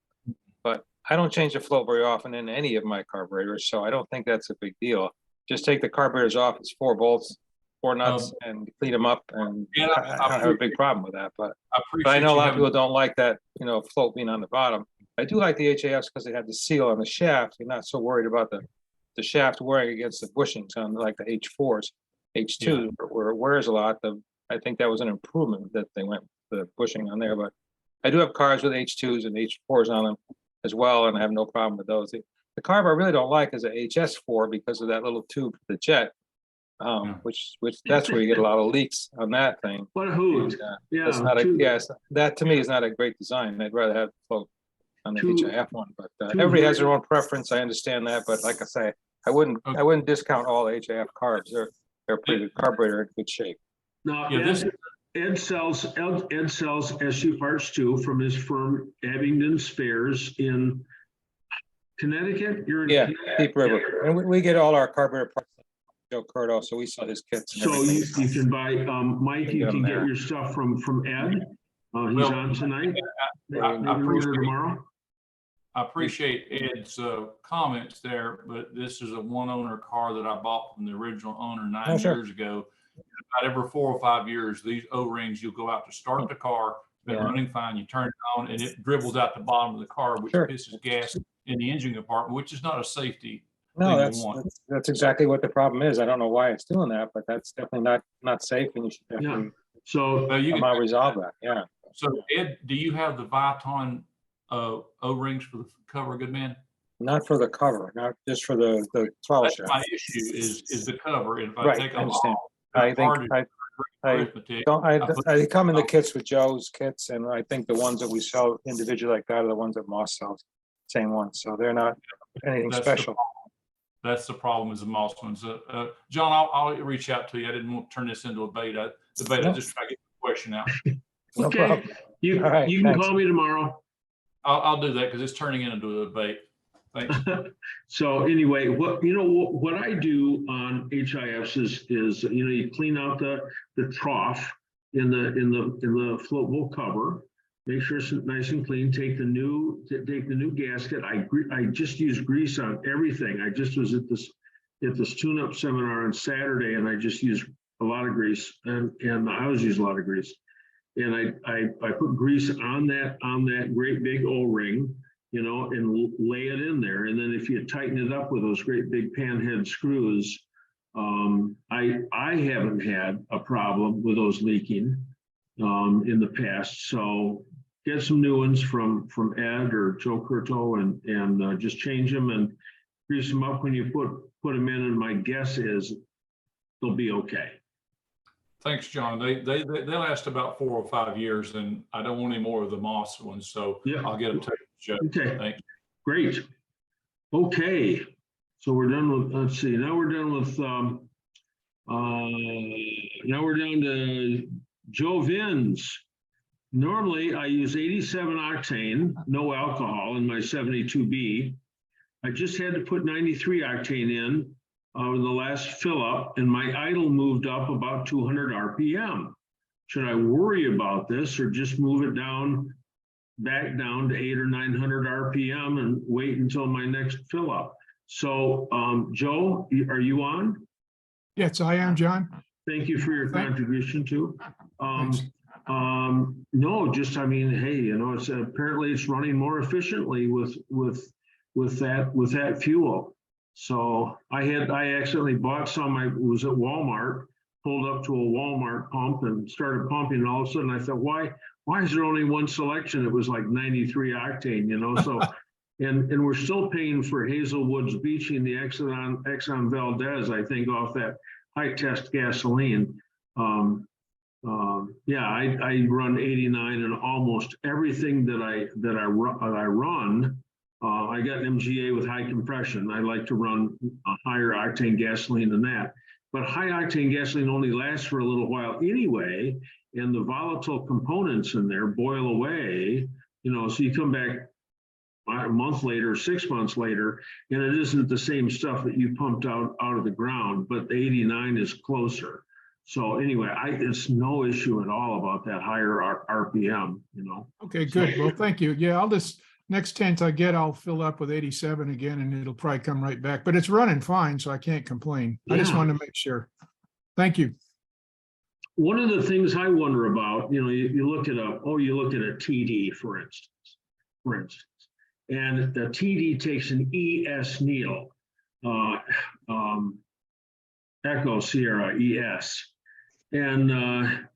but I don't change the float very often in any of my carburetors, so I don't think that's a big deal. Just take the carburetors off, it's 4 bolts, 4 nuts, and clean them up, and I don't have a big problem with that. But I know a lot of people don't like that, float being on the bottom. I do like the HIFs because they have the seal on the shaft. You're not so worried about the shaft wearing against the bushings on like the H4s, H2, where it wears a lot. I think that was an improvement that they went with the bushing on there. But I do have cars with H2s and H4s on them as well, and I have no problem with those. The carb I really don't like is a HS4 because of that little tube, the jet. which that's where you get a lot of leaks on that thing. What a hoot. And, Yeah. It's not a, two- yes, that to me is not a great design. I'd rather have the float on the Two- HIF one, but two everybody has very- their own preference. I understand that, but like I say, I Okay. wouldn't discount all HIF carbs. They're a pretty good carburetor in good shape. Now, Yeah, this- Ed sells SU parts too from his firm Abingdon Spares in Connecticut. You're in Yeah, Connecticut? Deep River. And we get all our carburetor parts from Joe Curto, so we sell his kits and So you everything. can buy, Mike, you Get 'em can get there. your stuff from Ed. He's Well, on tonight. I They can order appreciate- tomorrow. I appreciate Ed's comments there, but this is a one-owner car that I bought from the original owner 9 sure. years ago. About every 4 or 5 years, these O-rings, you'll go out to start the car, it's been Yeah. running fine, you turn it on, and it dribbles out the bottom of the car, which Sure. pisses gas in the engine compartment, which is not a safety. No, thing you that's, want. that's exactly what the problem is. I don't know why it's doing that, but that's definitely not safe, and you should definitely So Well, you somehow can, resolve that. Yeah. so Ed, do you have the Viton O-rings for the cover, good man? Not for the cover, not just for the throttle That's shaft. my issue is the cover. And if I Right, take I them understand. off, I it's think, hard to I arithmetic. don't, put- I come in the kits with Joe's kits, and I think the ones that we sell individually like that are the ones that Moss sells, same ones, so they're not anything That's the special. That's the problem is the Moss ones. John, I'll reach out to you. I didn't want to turn this into a debate. I No. just try to get the question out. No okay, problem. you All right, you can thanks. call me tomorrow. I'll do that because it's turning into a debate. Thanks. So anyway, what I do on HIFs is you clean out the trough in the floatable cover, make sure it's nice and clean. Take the new gasket. I just use grease on everything. I just was at this tune-up seminar on Saturday, and I just used a lot of grease, and I always use a lot of grease. And I put grease on that great big O-ring, and lay it in there. And then if you tighten it up with those great big panhead screws, I haven't had a problem with those leaking in the past. So get some new ones from Ed or Joe Curto and just change them and grease them up when you put them in. And my guess is they'll be okay. Thanks, John. They last about 4 or 5 years, and I don't want any more of the Moss ones, so Yeah. I'll get them to Joe. Okay. Thanks. Great. Okay, so we're done with, let's see, now we're done with, now we're down to Joe Vins. Normally I use 87 octane, no alcohol in my 72B. I just had to put 93 octane in the last fill up, and my idle moved up about 200 RPM. Should I worry about this or just move it back down to 800 or 900 RPM and wait until my next fill up? So Joe, are you on? Yes, I am, John. Thank you for your contribution too. Thanks. No, just, I mean, hey, it's apparently it's running more efficiently with that fuel. So I accidentally bought some. I was at Walmart, pulled up to a Walmart pump and started pumping, and all of a sudden I thought, why is there only one selection? It was like 93 octane, so and we're still paying for Hazelwood's Beaching, the Exxon Valdez, I think, off that high test gasoline. Yeah, I run 89 and almost everything that I run. I got an MGA with high compression. I like to run a higher octane gasoline than that. But high octane gasoline only lasts for a little while anyway, and the volatile components in there boil away, so you come back a month later, 6 months later, and it isn't the same stuff that you pumped out of the ground, but the 89 is closer. So anyway, it's no issue at all about that higher RPM, Okay, good. Well, thank you. Yeah, next tank I get, I'll fill up with 87 again, and it'll probably come right back. But it's running fine, so I can't complain. I just Yeah. wanted to make sure. Thank you. One of the things I wonder about, you look at a TD, for instance, and the TD takes an ES needle, Echo Sierra ES. And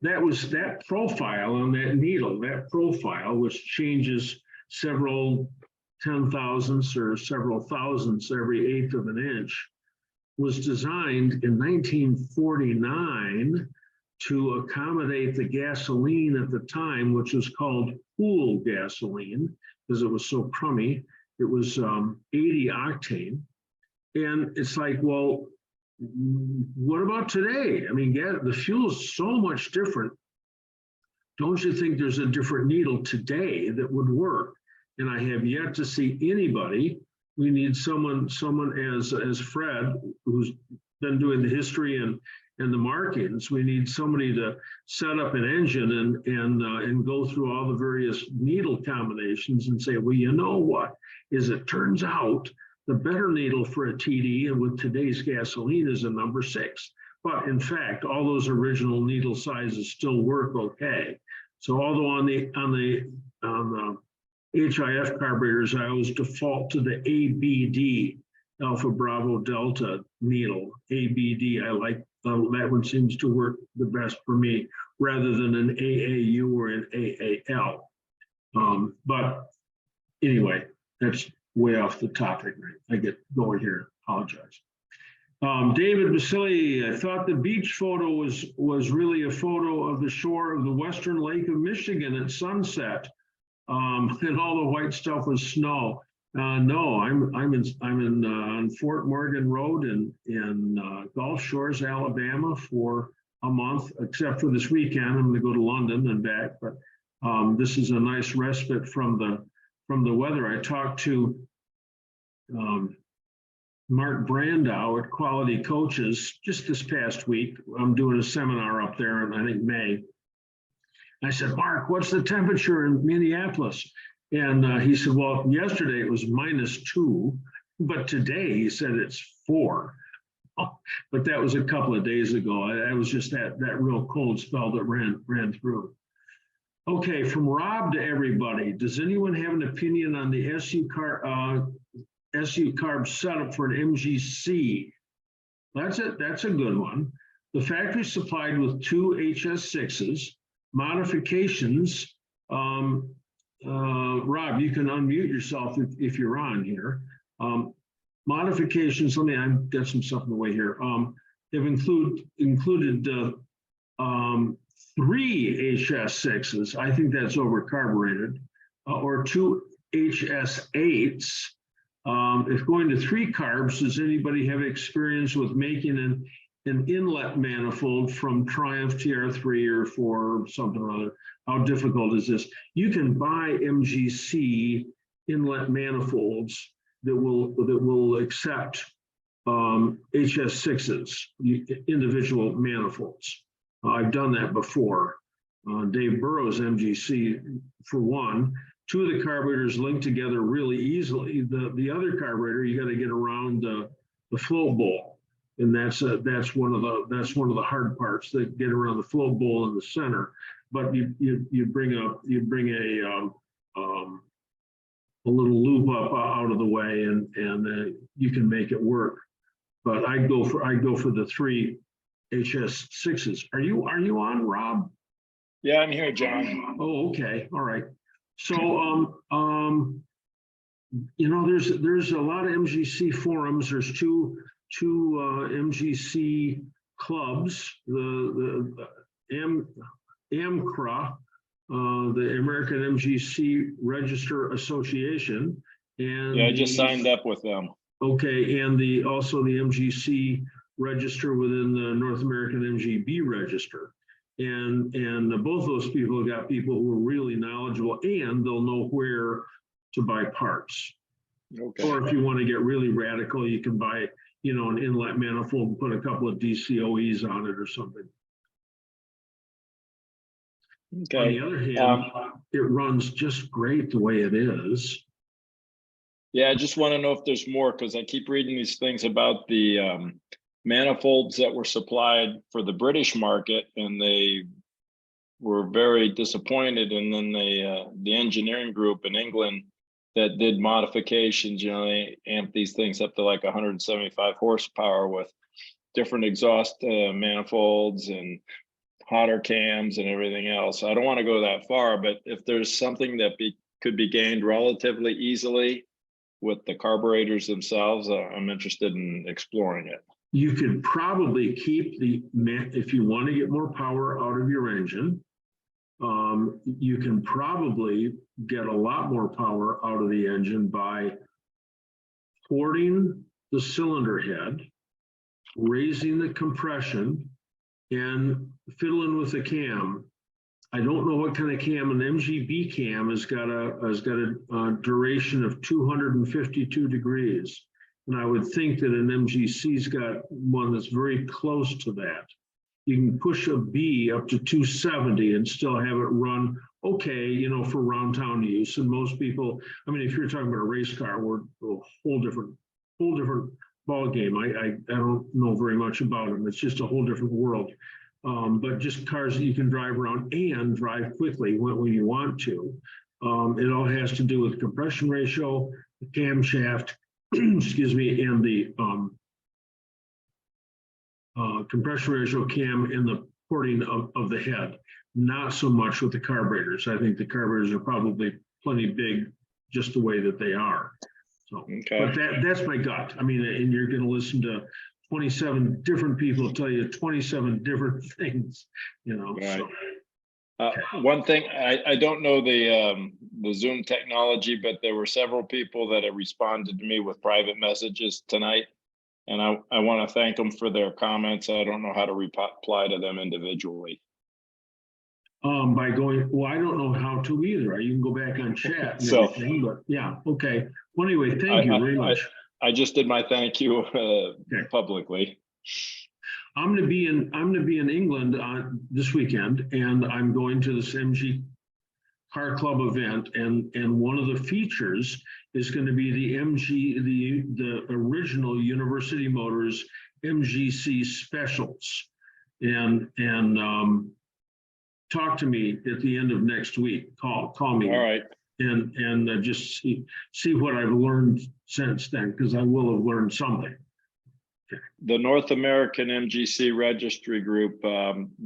that profile on that needle, which changes several 10 thousandths or several thousandths every 1/8 of an inch, was designed in 1949 to accommodate the gasoline at the time, which was called pool gasoline, because it was so crummy. It was 80 octane. And it's like, well, what about today? I mean, the fuel is so much different. Don't you think there's a different needle today that would work? And I have yet to see anybody. We need someone as Fred, who's been doing the history and the markings. We need somebody to set up an engine and go through all the various needle combinations and say, well, you know what? Is it turns out the better needle for a TD and with today's gasoline is a number 6. But in fact, all those original needle sizes still work okay. So although on the HIF carburetors, I always default to the ABD, Alpha Bravo Delta needle. ABD, I like that one, seems to work the best for me rather than an AAU or an AAL. But anyway, that's way off the topic. I get going here, apologize. David Vasily, I thought the beach photo was really a photo of the shore of the western lake of Michigan at sunset, and all the white stuff was snow. No, I'm in on Fort Morgan Road in Gulf Shores, Alabama for a month, except for this weekend. I'm going to go to London and back, but this is a nice respite from the weather. I talked to Mark Brandow at Quality Coaches just this past week. I'm doing a seminar up there in, I think, May. I said, Mark, what's the temperature in Minneapolis? And he said, well, yesterday it was -2, but today he said it's 4. But that was a couple of days ago. That was just that real cold spell that ran through. Okay, from Rob to everybody, does anyone have an opinion on the SU carb setup for an MGC? That's a good one. The factory supplied with 2 HS6s, modifications. Rob, you can unmute yourself if you're on here. Modifications, I've got some stuff in the way here. Have included 3 HS6s. I think that's over-carbureted, or 2 HS8s. If going to 3 carbs, does anybody have experience with making an inlet manifold from Triumph TR3 or 4 or something or other? How difficult is this? You can buy MGC inlet manifolds that will accept HS6s, individual manifolds. I've done that before. Dave Burrow's MGC for one. 2 of the carburetors link together really easily. The other carburetor, you got to get around the float bowl, and that's one of the hard parts, that get around the float bowl in the center. But you bring a little loop up out of the way, and you can make it work. But I go for the 3 HS6s. Are you on, Rob? Yeah, I'm here, John. Oh, okay, all right. So there's a lot of MGC forums. There's two MGC clubs, the AMCRA, the American MGC Register Association, and Yeah, I just signed up with them. Okay, and also the MGC Register within the North American MGB Register. And both those people have got people who are really knowledgeable, and they'll know where to buy parts. Okay. Or if you want to get really radical, you can buy, an inlet manifold and put a couple of DCOEs on it or something. Okay. On the other hand, it runs just great the way it is. Yeah, I just want to know if there's more, because I keep reading these things about the manifolds that were supplied for the British market, and they were very disappointed. And then the engineering group in England that did modifications, they amped these things up to like 175 horsepower with different exhaust manifolds and hotter cams and everything else. I don't want to go that far, but if there's something that could be gained relatively easily with the carburetors themselves, I'm interested in exploring it. You could probably keep if you want to get more power out of your engine, you can probably get a lot more power out of the engine by porting the cylinder head, raising the compression, and fiddling with the cam. I don't know what kind of cam. An MGB cam has got a duration of 252 degrees. And I would think that an MGC's got one that's very close to that. You can push a B up to 270 and still have it run okay, you know, for round town use. And most people, I mean, if you're talking about a race car, we're a whole different ball game. I don't know very much about them. It's just a whole different world. But just cars that you can drive around and drive quickly when you want to. It all has to do with compression ratio, the camshaft, excuse me, and the compression ratio cam and the porting of the head. Not so much with the carburetors. I think the carburetors are probably plenty big just the way that they are. So, Okay. but that's my gut. I mean, and you're going to listen to 27 different people tell you 27 different things, you know. Right. So. One thing, I don't know the Zoom technology, but there were several people that have responded to me with private messages tonight. And I want to thank them for their comments. I don't know how to reply to them individually. By going, well, I don't know how to either. You can go back on chat and So, everything, but yeah, okay. Well, anyway, thank you very much. I just did my thank you publicly. I'm going to be in England this weekend, and I'm going to this MG Car Club event, and one of the features is going to be the original University Motors MGC specials, and talk to me at the end of next week. Call me. All right. And just see what I've learned since then, because I will have learned something. The North American MGC Registry Group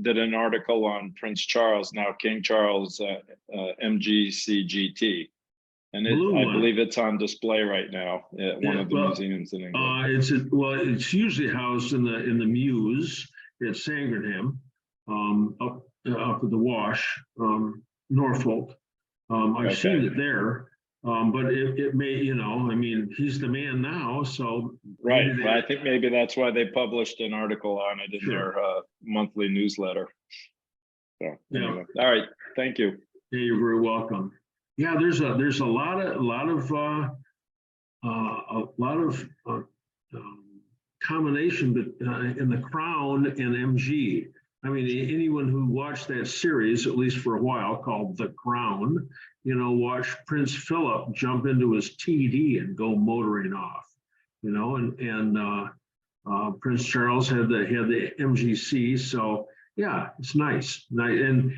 did an article on Prince Charles, now King Charles MGC GT. And I believe it's on display right now at one of the museums in England. It's usually housed in the Mews at Sandringham, up at the Wash, Norfolk. I've seen it there, but it may, you know, I mean, he's the man now, so. Right, well, I think maybe that's why they published an article on it in their monthly newsletter. So, anyway. All right, thank you. Yeah, you're very welcome. Yeah, there's a lot of combination in the Crown and MG. I mean, anyone who watched that series, at least for a while, called The Crown, you know, watched Prince Philip jump into his TD and go motoring off, you know, and Prince Charles had the MGC. So yeah, it's nice. And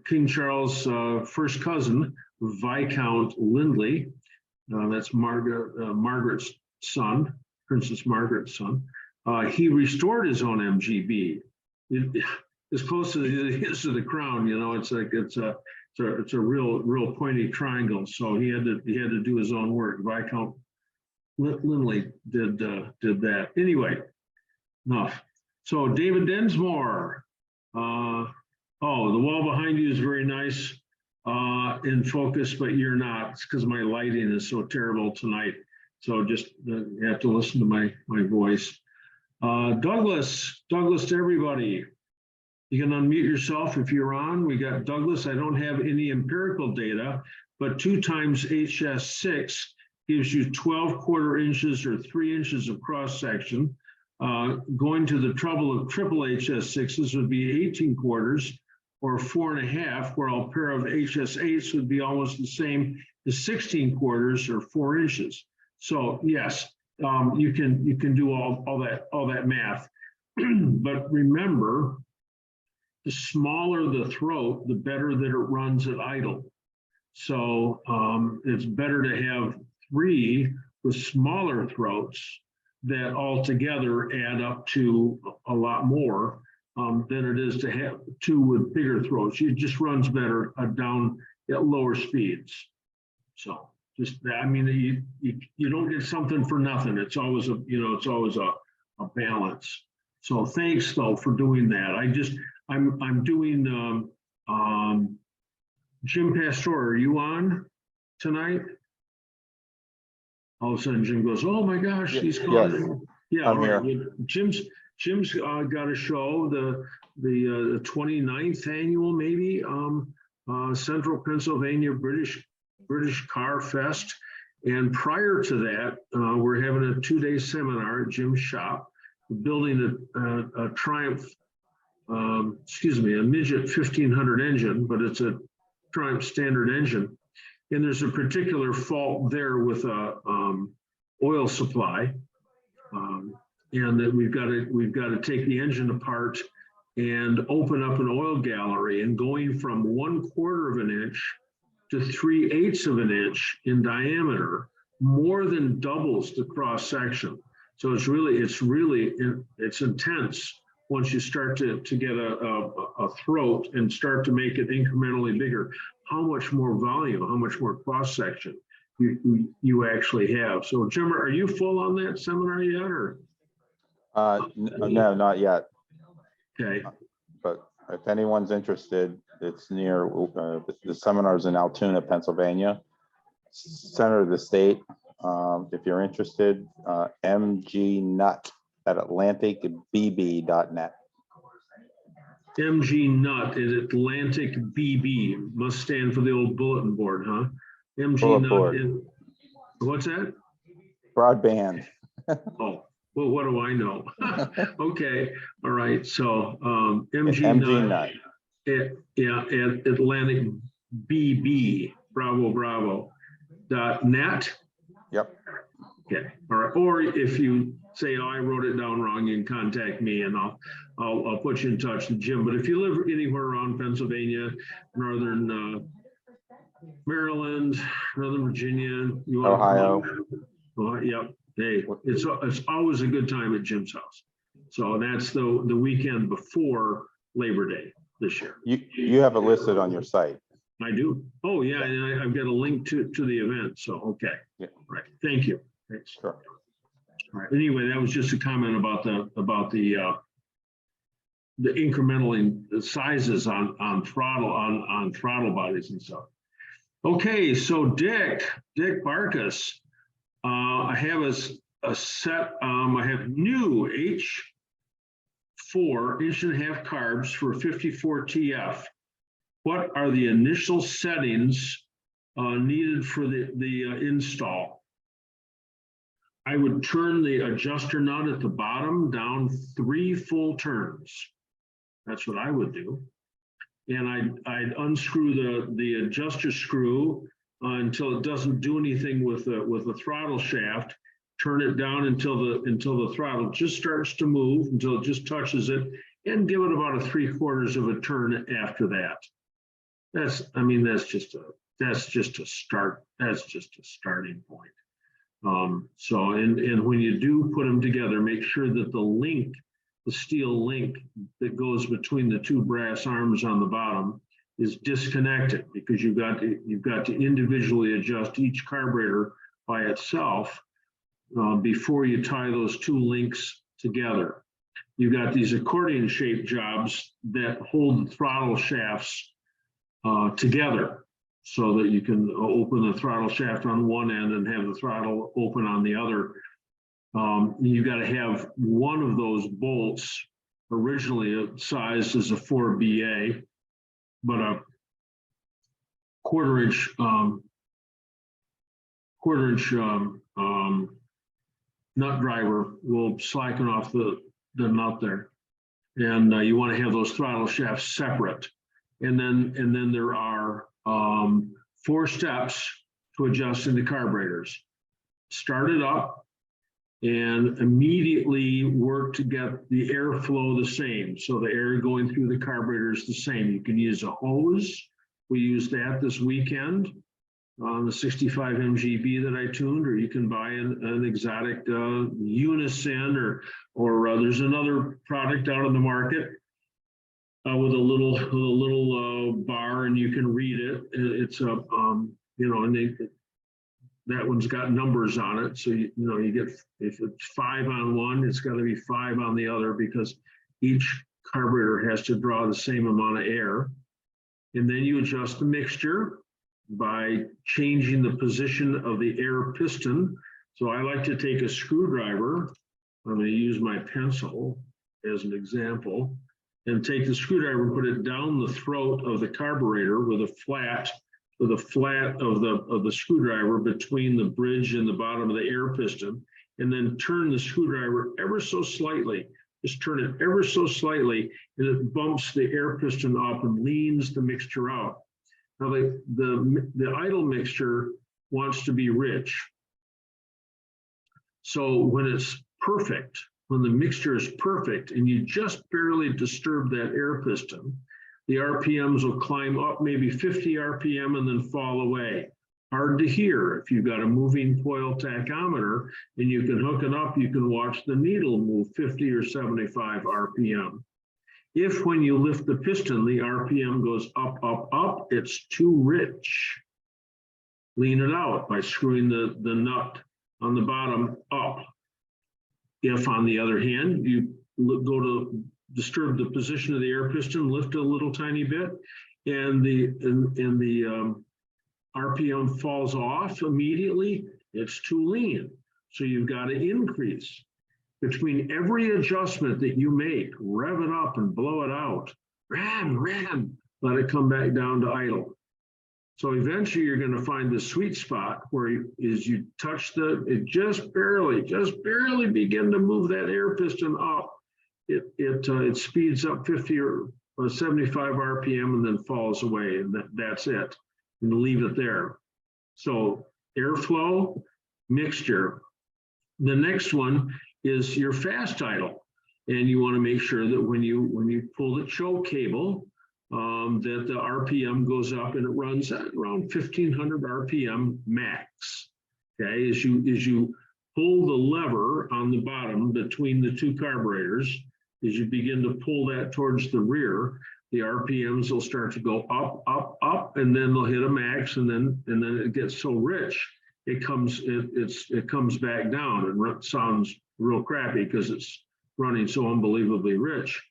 King Charles' first cousin, Viscount Lindley, that's Margaret's son, Princess Margaret's son. He restored his own MGB. As close as it is to the Crown, you know, it's like it's a real pointy triangle. So he had to do his own work. Viscount Lindley did that. Anyway, enough. So David Densmore. Oh, the wall behind you is very nice in focus, but you're not. It's because my lighting is so terrible tonight. So just you have to listen to my voice. Douglas to everybody. You can unmute yourself if you're on. We got Douglas. I don't have any empirical data, but 2 times HS6 gives you 12 quarter inches or 3 inches of cross section. Going to the trouble of triple HS6s would be 18 quarters or 4.5, where a pair of HS8s would be almost the same as 16 quarters or 4 inches. So yes, you can do all that math, but remember, the smaller the throat, the better that it runs at idle. So it's better to have 3 with smaller throats that altogether add up to a lot more than it is to have 2 with bigger throats. It just runs better down at lower speeds. So Just, I mean, you don't get something for nothing. It's always a balance. So thanks though for doing that. I'm doing, Jim Pastor, are you on tonight? All of a sudden Jim goes, oh my gosh, he's calling. Yeah, I'm all right. here. Well, Jim's got a show, the 29th annual maybe, Central Pennsylvania British Car Fest. And prior to that, we're having a 2-day seminar at Jim's shop, building a Triumph, a midget 1500 engine, but it's a Triumph standard engine. And there's a particular fault there with a oil supply. And that we've got to take the engine apart and open up an oil gallery, and going from 1/4 of an inch to 3/8 of an inch in diameter more than doubles the cross section. So it's intense once you start to get a throat and start to make it incrementally bigger. How much more volume, how much more cross section you actually have. So Jim, are you full on that seminar yet, or? No, not yet. Okay. But if anyone's interested, it's near, the seminar's in Altoona, Pennsylvania, center of the state. If you're interested, mgnutt@atlanticbb.net. MG Nut is Atlantic BB, must stand for the old bulletin board, huh? MG Bullet Nut board. is, what's that? Broadband. Oh, well, what do I know? Okay, all right, so MG MG Nut. Nut. At Atlantic BB, Bravo, .net. Yep. Okay, all right, or if you say, oh, I wrote it down wrong, you can contact me and I'll put you in touch with Jim. But if you live anywhere around Pennsylvania, Northern Maryland, Northern Virginia, you want Ohio. Yep. Hey, it's always a good time at Jim's house. So that's the weekend before Labor Day this year. You have it listed on your site. I do. Oh yeah, and I've got a link to the event. So okay. Yeah. Right. Thank you. Thanks. Sure. All right. Anyway, that was just a comment about the incremental the sizes on throttle bodies and stuff. Okay, so Dick Barkus, I have a set. I have new H4 1.5 carbs for 54 TF. What are the initial settings needed for the install? I would turn the adjuster nut at the bottom down 3 full turns. That's what I would do. And I'd unscrew the adjuster screw until it doesn't do anything with the throttle shaft. Turn it down until the throttle just starts to move, until it just touches it, and give it about a 3/4 of a turn after that. That's just a start. That's just a starting point. So when you do put them together, make sure that the steel link that goes between the 2 brass arms on the bottom is disconnected, because you've got to individually adjust each carburetor by itself before you tie those 2 links together. You've got these accordion shaped jobs that hold the throttle shafts together, so that you can open the throttle shaft on one end and have the throttle open on the other. You've got to have one of those bolts originally sized as a 4BA, but a quarter inch nut driver will slacken off the nut there. And you want to have those throttle shafts separate. And then there are 4 steps to adjusting the carburetors. Start it up and immediately work to get the airflow the same. So the air going through the carburetor is the same. You can use a hose. We used that this weekend on the 65 MGB that I tuned, or you can buy an exotic Unison, or there's another product out on the market with a little bar, and you can read it. It's a and that one's got numbers on it. So, you know, you get, if it's 5 on one, it's got to be 5 on the other because each carburetor has to draw the same amount of air. And then you adjust the mixture by changing the position of the air piston. So I like to take a screwdriver. I'm going to use my pencil as an example and take the screwdriver and put it down the throat of the carburetor with a flat of the screwdriver between the bridge and the bottom of the air piston, and then turn the screwdriver ever so slightly. Just turn it ever so slightly, and it bumps the air piston up and leans the mixture out. Now the idle mixture wants to be rich. So when it's perfect, when the mixture is perfect and you just barely disturb that air piston, the RPMs will climb up maybe 50 RPM and then fall away. Hard to hear. If you've got a moving coil tachometer and you can hook it up, you can watch the needle move 50 or 75 RPM. If when you lift the piston, the RPM goes up, up, up, it's too rich. Lean it out by screwing the nut on the bottom up. If, on the other hand, you go to disturb the position of the air piston, lift it a little tiny bit, and the RPM falls off immediately, it's too lean. So you've got to increase. Between every adjustment that you make, rev it up and blow it out, ram, let it come back down to idle. So eventually you're going to find the sweet spot where you touch it just barely begin to move that air piston up. It speeds up 50 or 75 RPM and then falls away, and that's it. And leave it there. So airflow, mixture. The next one is your fast idle, and you want to make sure that when you pull the choke cable, that the RPM goes up and it runs at around 1500 RPM max. Okay, as you pull the lever on the bottom between the two carburetors, as you begin to pull that towards the rear, the RPMs will start to go up, up, up, and then they'll hit a max, and then it gets so rich it comes back down and sounds real crappy because it's running so unbelievably rich.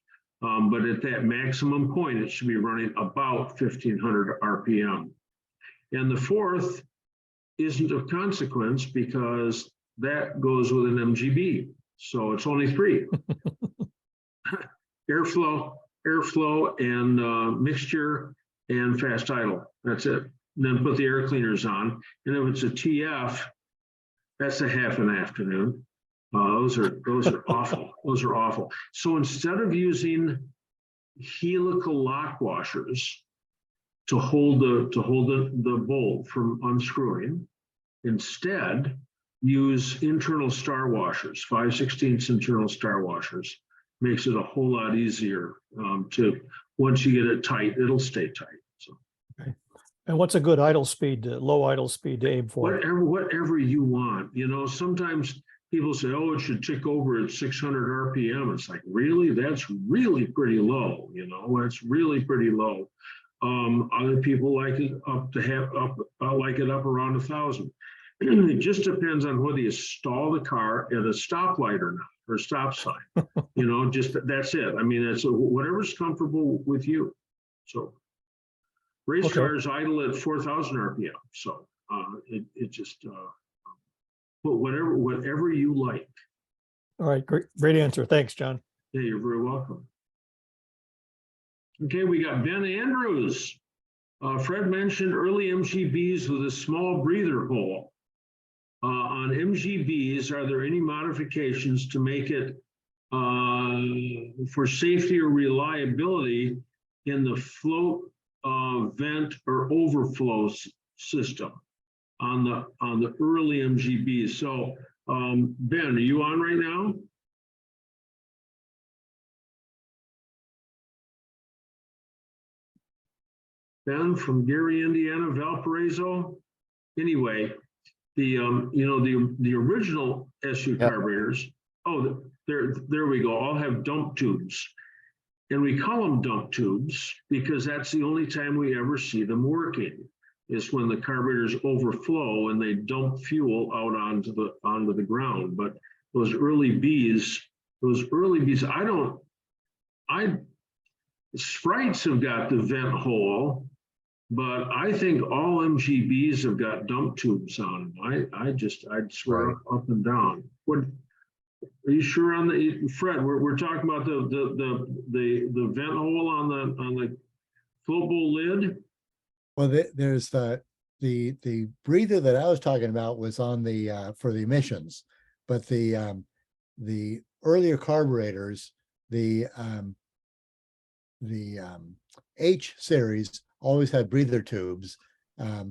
But at that maximum point, it should be running about 1500 RPM. And the fourth isn't of consequence because that goes with an MGB. So it's only 3. Airflow and mixture and fast idle. That's it. And then put the air cleaners on. And if it's a TF, that's a half an afternoon. Those are awful. Those are awful. So instead of using helical lock washers to hold the bolt from unscrewing, instead use internal star washers, 5/16 internal star washers. Makes it a whole lot easier to, once you get it tight, it'll stay tight. So. Okay. And what's a good idle speed, low idle speed to aim for? Whatever you want. You know, sometimes people say, oh, it should tick over at 600 RPM. It's like, really? That's really pretty low. You know, that's really pretty low. Other people like it like it up around 1,000. It just depends on whether you stall the car at a stoplight or not, or stop sign. You know, just that's it. I mean, it's whatever's comfortable with you. So race cars idle at 4,000 RPM. So it just but whatever you like. All right, great answer. Thanks, John. Yeah, you're very welcome. Okay, we got Ben Andrews. Fred mentioned early MGBs with a small breather hole. On MGBs, are there any modifications to make it for safety or reliability in the float, vent, or overflow system on the early MGBs? So, Ben, are you on right now? Ben from Gary, Indiana, Valparaiso. Anyway, the original SU carburetors. Oh, there we go. All have dump tubes, and we call them dump tubes because that's the only time we ever see them working. is when the carburetors overflow and they dump fuel out onto the ground. But those early Bs, Sprites have got the vent hole, but I think all MGBs have got dump tubes on them. I'd swear up and down. What, are you sure on the, Fred, we're talking about the vent hole on the float bowl lid? Well, there's the breather that I was talking about was on the for the emissions, but the earlier carburetors, the H series always had breather tubes, or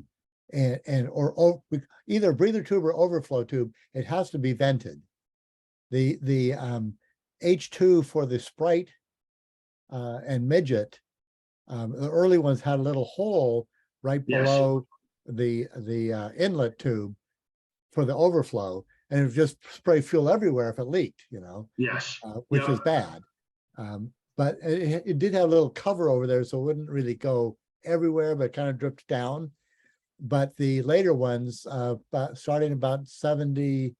either breather tube or overflow tube. It has to be vented. The H2 for the Sprite and Midget, the early ones had a little hole right below the inlet tube for the overflow, and it would just spray fuel everywhere if it leaked, Yes. Which is bad. But it did have a little cover over there, so it wouldn't really go everywhere, but kind of dripped down. But the later ones, starting about 68,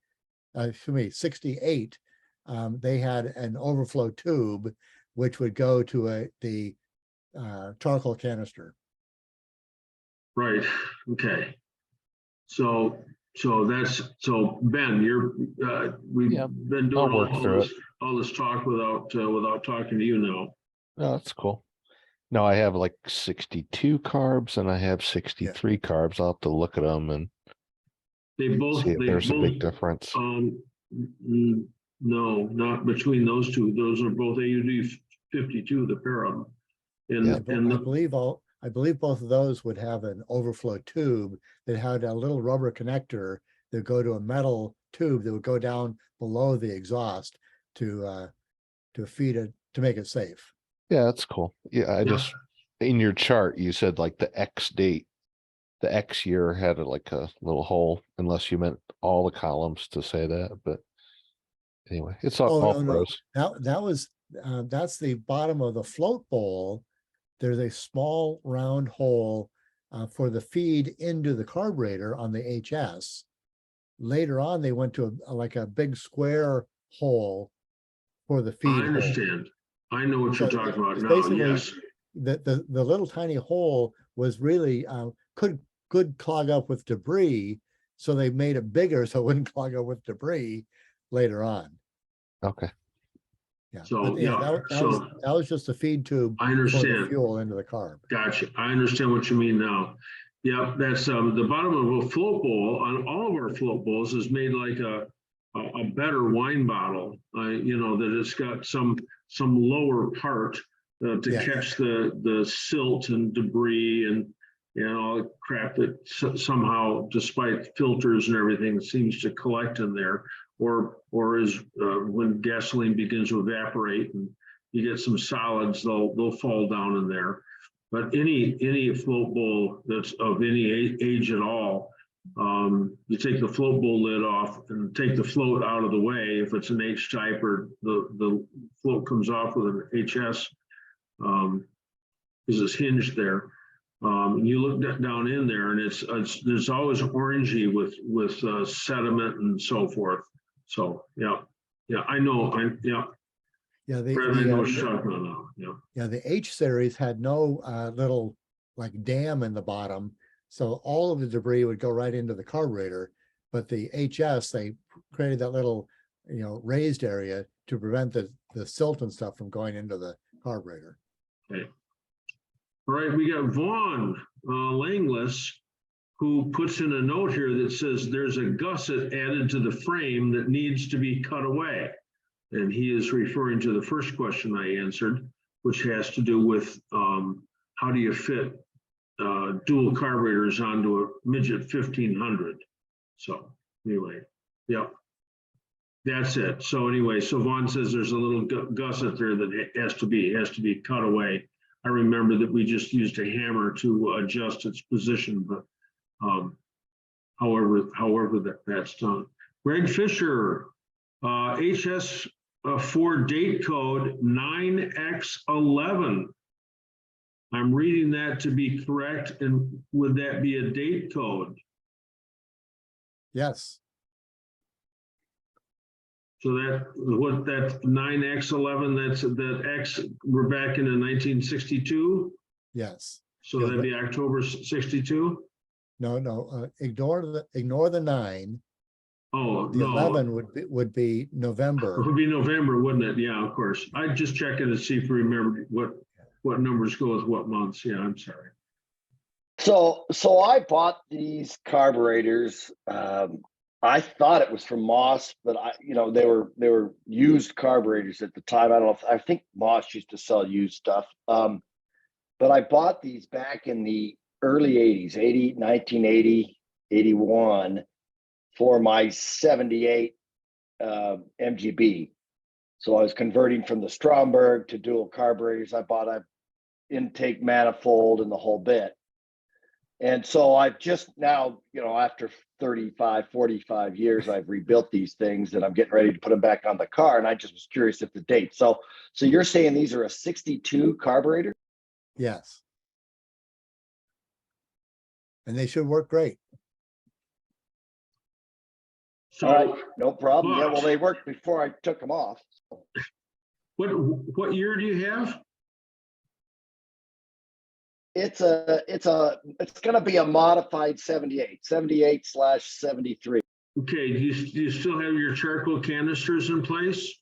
they had an overflow tube, which would go to the charcoal canister. Right. Okay. So Ben, we've been doing all this talk without talking to you now. No, that's cool. No, I have like 62 carbs and I have 63 carbs. I'll have to look at them and see if there's a big difference. No, not between those two. Those are both AUD 52, the pair of them. I believe both of those would have an overflow tube that had a little rubber connector that would go to a metal tube that would go down below the exhaust to feed it, to make it safe. Yeah, that's cool. Yeah, just in your chart you said like the X date, the X year had like a little hole, unless you meant all the columns to say that. But anyway, it's all pros. That's the bottom of the float bowl. There's a small round hole for the feed into the carburetor on the HS. Later on, they went to like a big square hole for the feed. I understand. I know what you're talking about now. Yes. The little tiny hole was really could clog up with debris, so they made it bigger so it wouldn't clog up with debris later on. Okay. Yeah. So that was just a feed tube. I understand. For the fuel into the carb. Gotcha. I understand what you mean now. Yeah, that's the bottom of a float bowl on all of our float bowls is made like a better wine bottle. That it's got some lower part to catch the silt and debris and all the crap that somehow, despite filters and everything, seems to collect in there. Or is when gasoline begins to evaporate and you get some solids, they'll fall down in there. But any float bowl that's of any age at all, you take the float bowl lid off and take the float out of the way. If it's an H type or the float comes off with an HS, because it's hinged there. You look down in there and there's always orangey with sediment and so forth. So yeah, I know. Fred, I know what you're talking about now. Yeah, the H series had no little like dam in the bottom, so all of the debris would go right into the carburetor. But the HS, they created that little raised area to prevent the silt and stuff from going into the carburetor. Okay. All right, we got Vaughn Langless, who puts in a note here that says there's a gusset added to the frame that needs to be cut away. And he is referring to the first question I answered, which has to do with how do you fit dual carburetors onto a Midget 1500. So anyway, that's it. So anyway, so Vaughn says there's a little gusset there that has to be cut away. I remember that we just used a hammer to adjust its position, but however that's done. Greg Fisher, HS 4 date code 9X11. I'm reading that to be correct, and would that be a date code? Yes, So that, what, that 9X11, that's, that X, we're back in 1962? yes. So Yeah, that'd but- be October 62? No, ignore the 9. Oh, The no. 11 would be It November. would be November, wouldn't it? Yeah, of course. I'd just check it to see if we remember what numbers go with what months. Yeah, I'm sorry. So I bought these carburetors. I thought it was from Moss, but they were used carburetors at the time. I don't know if I think Moss used to sell used stuff. But I bought these back in the early 80s, 1980, 81 for my 78 MGB. So I was converting from the Stromberg to dual carburetors. I bought a intake manifold and the whole bit. And so I've just now, after 35, 45 years, I've rebuilt these things and I'm getting ready to put them back on the car. And I just was curious at the date. So you're saying these are a 62 carburetor? Yes. And they should work great. So All right, no problem. Yeah, but- well, they worked before I took them off. what year do you have? It's going to be a modified 78/73. Okay, do you still have your charcoal canisters in place?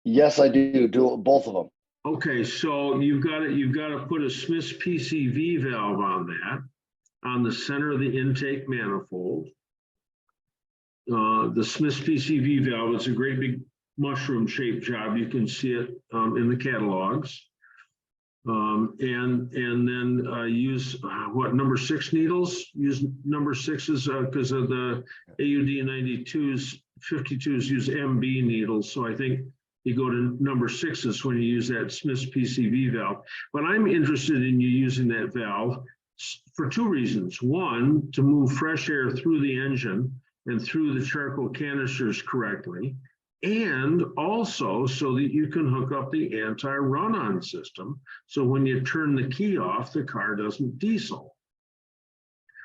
Yes, I do both of them. Okay, so you've got to put a Smith's PCV valve on that, on the center of the intake manifold. The Smith's PCV valve, it's a great big mushroom shaped job. You can see it in the catalogs. And then use number 6 needles? Use number 6s because of the AUD 92s, 52s use MB needles. So I think you go to number 6s when you use that Smith's PCV valve. But I'm interested in you using that valve for 2 reasons. One, to move fresh air through the engine and through the charcoal canisters correctly. And also so that you can hook up the anti-run-on system. So when you turn the key off, the car doesn't diesel.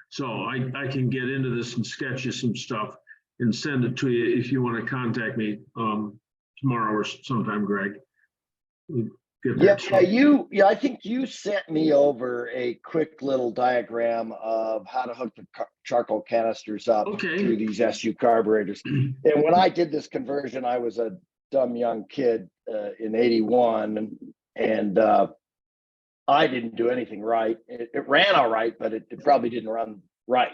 So I can get into this and sketch you some stuff and send it to you if you want to contact me tomorrow or sometime, Greg. Yeah, I think you sent me over a quick little diagram of how to hook the charcoal canisters up through these SU carburetors. And when I did this conversion, I was a dumb young kid in 81, and I didn't do anything right. It ran all right, but it probably didn't run right.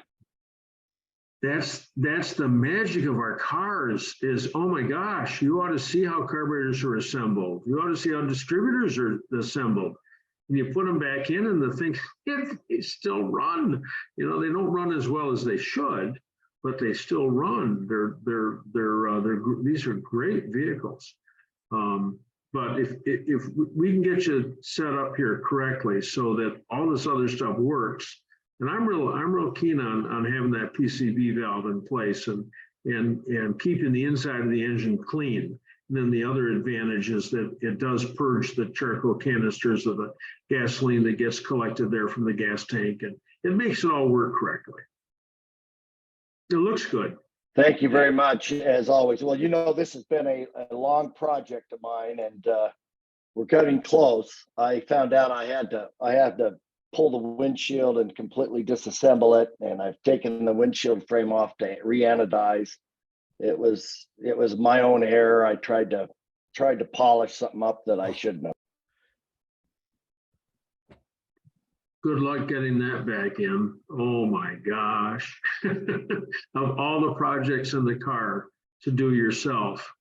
That's the magic of our cars is, oh my gosh, you ought to see how carburetors are assembled. You ought to see how distributors are assembled. And you put them back in and the thing, they still run. They don't run as well as they should, but they still run. These are great vehicles. But if we can get you set up here correctly so that all this other stuff works, and I'm real keen on having that PCV valve in place and keeping the inside of the engine clean. And then the other advantage is that it does purge the charcoal canisters of the gasoline that gets collected there from the gas tank, and it makes it all work correctly. It looks good. Thank you very much, as always. Well, this has been a long project of mine, and we're getting close. I found out I had to pull the windshield and completely disassemble it, and I've taken the windshield frame off to re-anodize. It was my own error. I tried to polish something up that I shouldn't have. Good luck getting that back in. Oh my gosh. Of all the projects in the car to do yourself,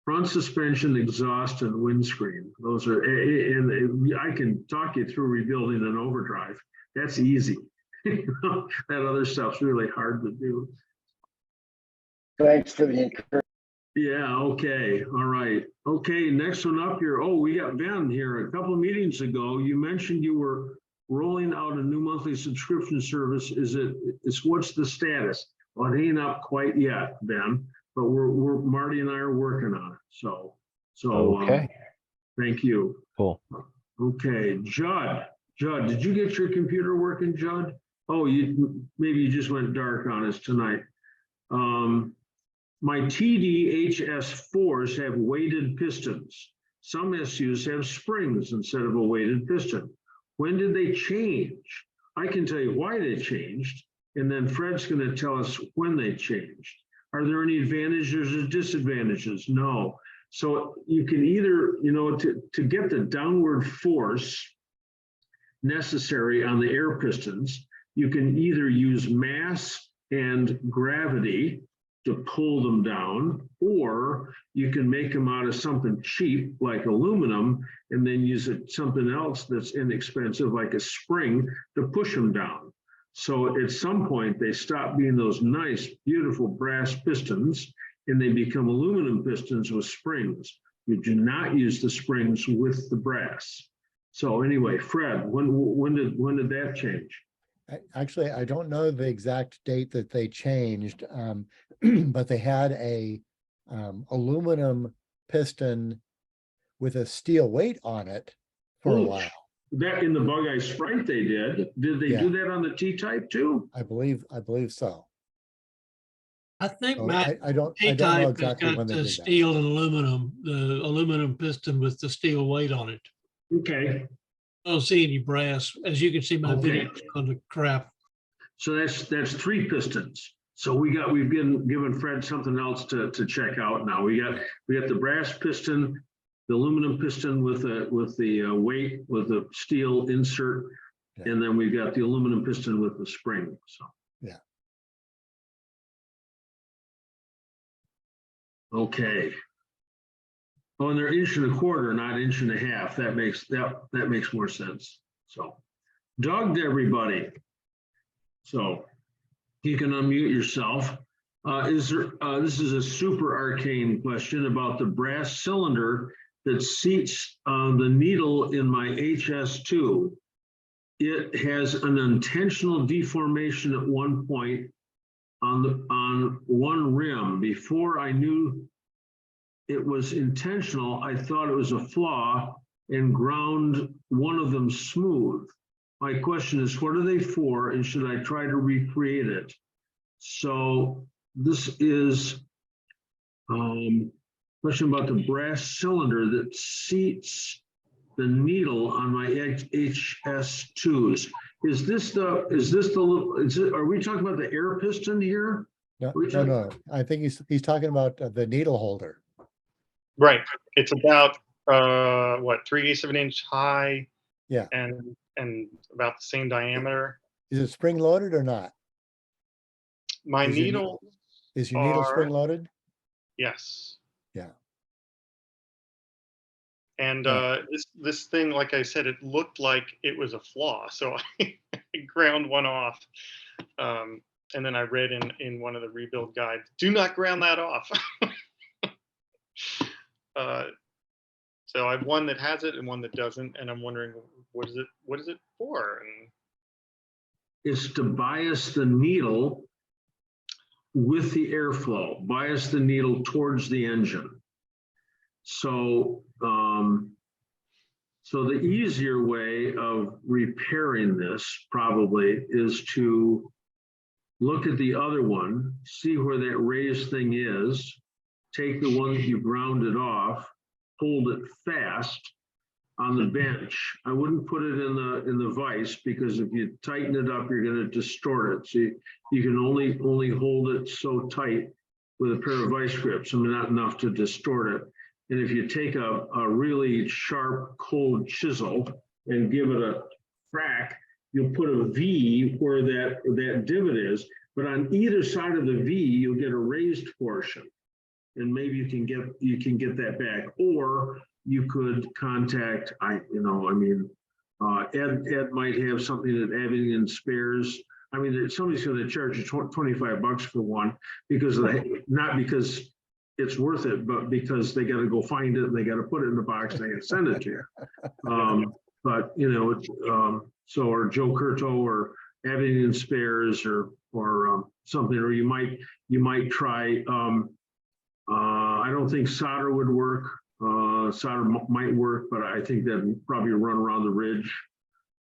front suspension, exhaust, and windscreen. Those are, and I can talk you through rebuilding an overdrive. That's easy. That other stuff's really hard to do. Thanks for the encouragement. Yeah, okay, all right. Okay, next one up here. Oh, we got Ben here. A couple of meetings ago, you mentioned you were rolling out a new monthly subscription service. What's the status? Well, it ain't up quite yet, Ben, but Marty and I are working on it. So okay. Thank you. Cool. Okay, Judd, did you get your computer working, Judd? Oh, maybe you just went dark on us tonight. My TDHS4s have weighted pistons. Some SUs have springs instead of a weighted piston. When did they change? I can tell you why they changed, and then Fred's going to tell us when they changed. Are there any advantages or disadvantages? No. So you can either, to get the downward force necessary on the air pistons, you can either use mass and gravity to pull them down, or you can make them out of something cheap like aluminum and then use something else that's inexpensive like a spring to push them down. So at some point they stop being those nice, beautiful brass pistons and they become aluminum pistons with springs. You do not use the springs with the brass. So anyway, Fred, when did that change? Actually, I don't know the exact date that they changed, but they had a aluminum piston with a steel weight on it for a while. That in the Bug-Eye Sprite they did. Did they do that on the T-Type too? I believe so. I think So my I don't know T-Type has exactly when got they the did that. steel and aluminum, the aluminum piston with the steel weight on it. Okay. I don't see any brass, as you can see my Okay. video on the crap. So that's 3 pistons. So we've been giving Fred something else to check out now. We got the brass piston, the aluminum piston with the weight with the steel insert, and then we've got the aluminum piston with the spring. So yeah. Okay. Oh, and they're 1.25 inches, not 1.5 inches. That makes more sense. So, Doug, everybody. So you can unmute yourself. This is a super arcane question about the brass cylinder that seats the needle in my HS2. It has an intentional deformation at one point on one rim. Before I knew it was intentional, I thought it was a flaw and ground one of them smooth. My question is, what are they for, and should I try to recreate it? So this is a question about the brass cylinder that seats the needle on my HS2s. Are we talking about the air piston here? No. I think he's talking about the needle holder. Right. It's about 3/8 of an inch high. Yeah. And about the same diameter. Is it spring loaded or not? My needle. Is your needle spring loaded? Yes. Yeah. And this thing, like I said, it looked like it was a flaw. So I ground one off. And then I read in one of the rebuild guides, do not ground that off. So I have one that has it and one that doesn't, and I'm wondering what is it for? And it's to bias the needle with the airflow, bias the needle towards the engine. So, so the easier way of repairing this probably is to look at the other one, see where that raised thing is, take the one that you grounded off, hold it fast on the bench. I wouldn't put it in the vise, because if you tighten it up, you're going to distort it. So you can only hold it so tight with a pair of vice grips. I mean, not enough to distort it. And if you take a really sharp, cold chisel and give it a crack, you'll put a V where that divot is. But on either side of the V, you'll get a raised portion, and maybe you can get that back. Or you could contact, Ed might have something at Abington Spares. I mean, somebody's going to charge you $25 for one, not because it's worth it, but because they got to go find it and they got to put it in the box and they got to send it to you. Or Joe Curto or Abington Spares or something, or you might try. I don't think solder would work. solder might work, but I think that'd probably run around the ridge.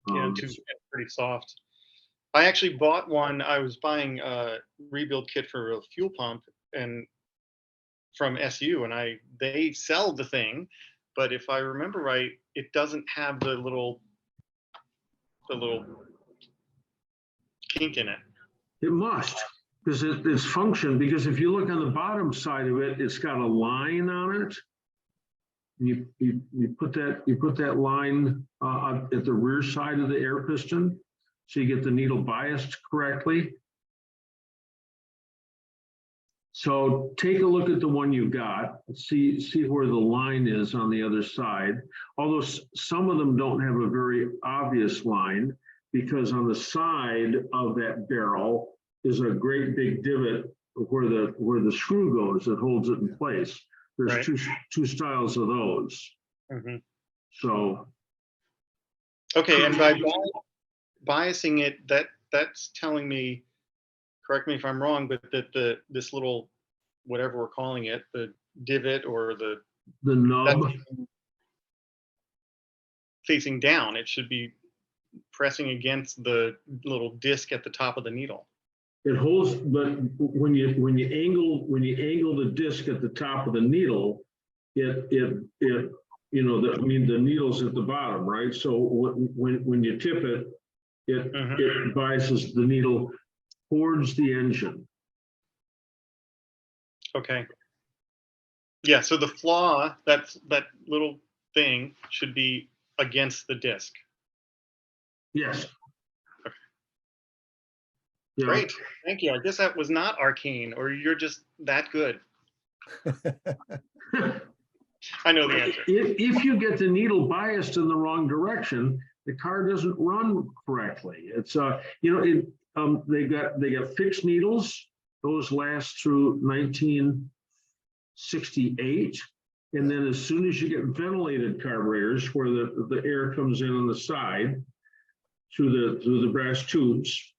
Yeah, pretty soft. I actually bought one. I was buying a rebuild kit for a fuel pump and from SU, and they sell the thing, but if I remember right, it doesn't have the little kink in it. It must, because it's function, because if you look on the bottom side of it, it's got a line on it. You put that line at the rear side of the air piston, so you get the needle biased correctly. So take a look at the one you got, see where the line is on the other side. Although some of them don't have a very obvious line, because on the side of that barrel is a great big divot where the screw goes that holds it in place. There's right. two styles of those. Mm-hmm. So. Okay, and by biasing it, that's telling me, correct me if I'm wrong, but that this little, whatever we're calling it, the divot or the nub facing down, it should be pressing against the little disc at the top of the needle. It holds, but when you angle the disc at the top of the needle, the needle's at the bottom, right? So when you tip it, it biases the needle towards the engine. Okay. Yeah, so the flaw, that little thing should be against the disc. Yes. Okay. Yeah. Great, thank you. I guess that was not arcane, or you're just that good. I know the answer. If you get the needle biased in the wrong direction, the car doesn't run correctly. It's they got fixed needles. Those last through 1968, and then as soon as you get ventilated carburetors, where the air comes in on the side through the brass tubes,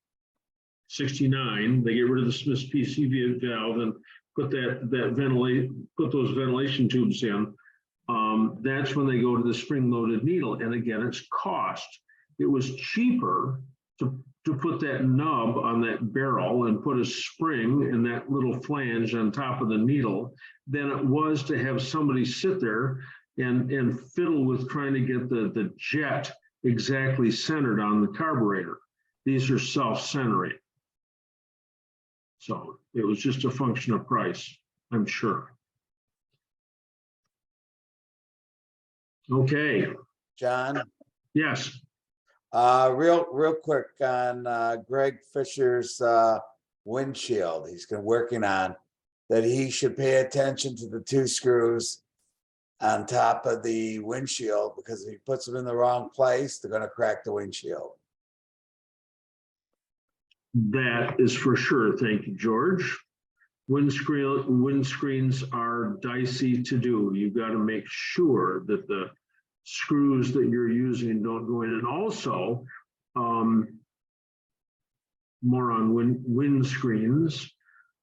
69, they get rid of the Smith's PCV valve and put those ventilation tubes in. That's when they go to the spring-loaded needle, and again, it's cost. It was cheaper to put that nub on that barrel and put a spring in that little flange on top of the needle than it was to have somebody sit there and fiddle with trying to get the jet exactly centered on the carburetor. These are self-centering. So it was just a function of price, I'm sure. Okay. John? Yes. Real quick on Greg Fisher's windshield. He's working on that. He should pay attention to the 2 screws on top of the windshield, because if he puts them in the wrong place, they're going to crack the windshield. That is for sure. Thank you, George. Windscreens are dicey to do. You've got to make sure that the screws that you're using don't go in. And also, more on windscreens,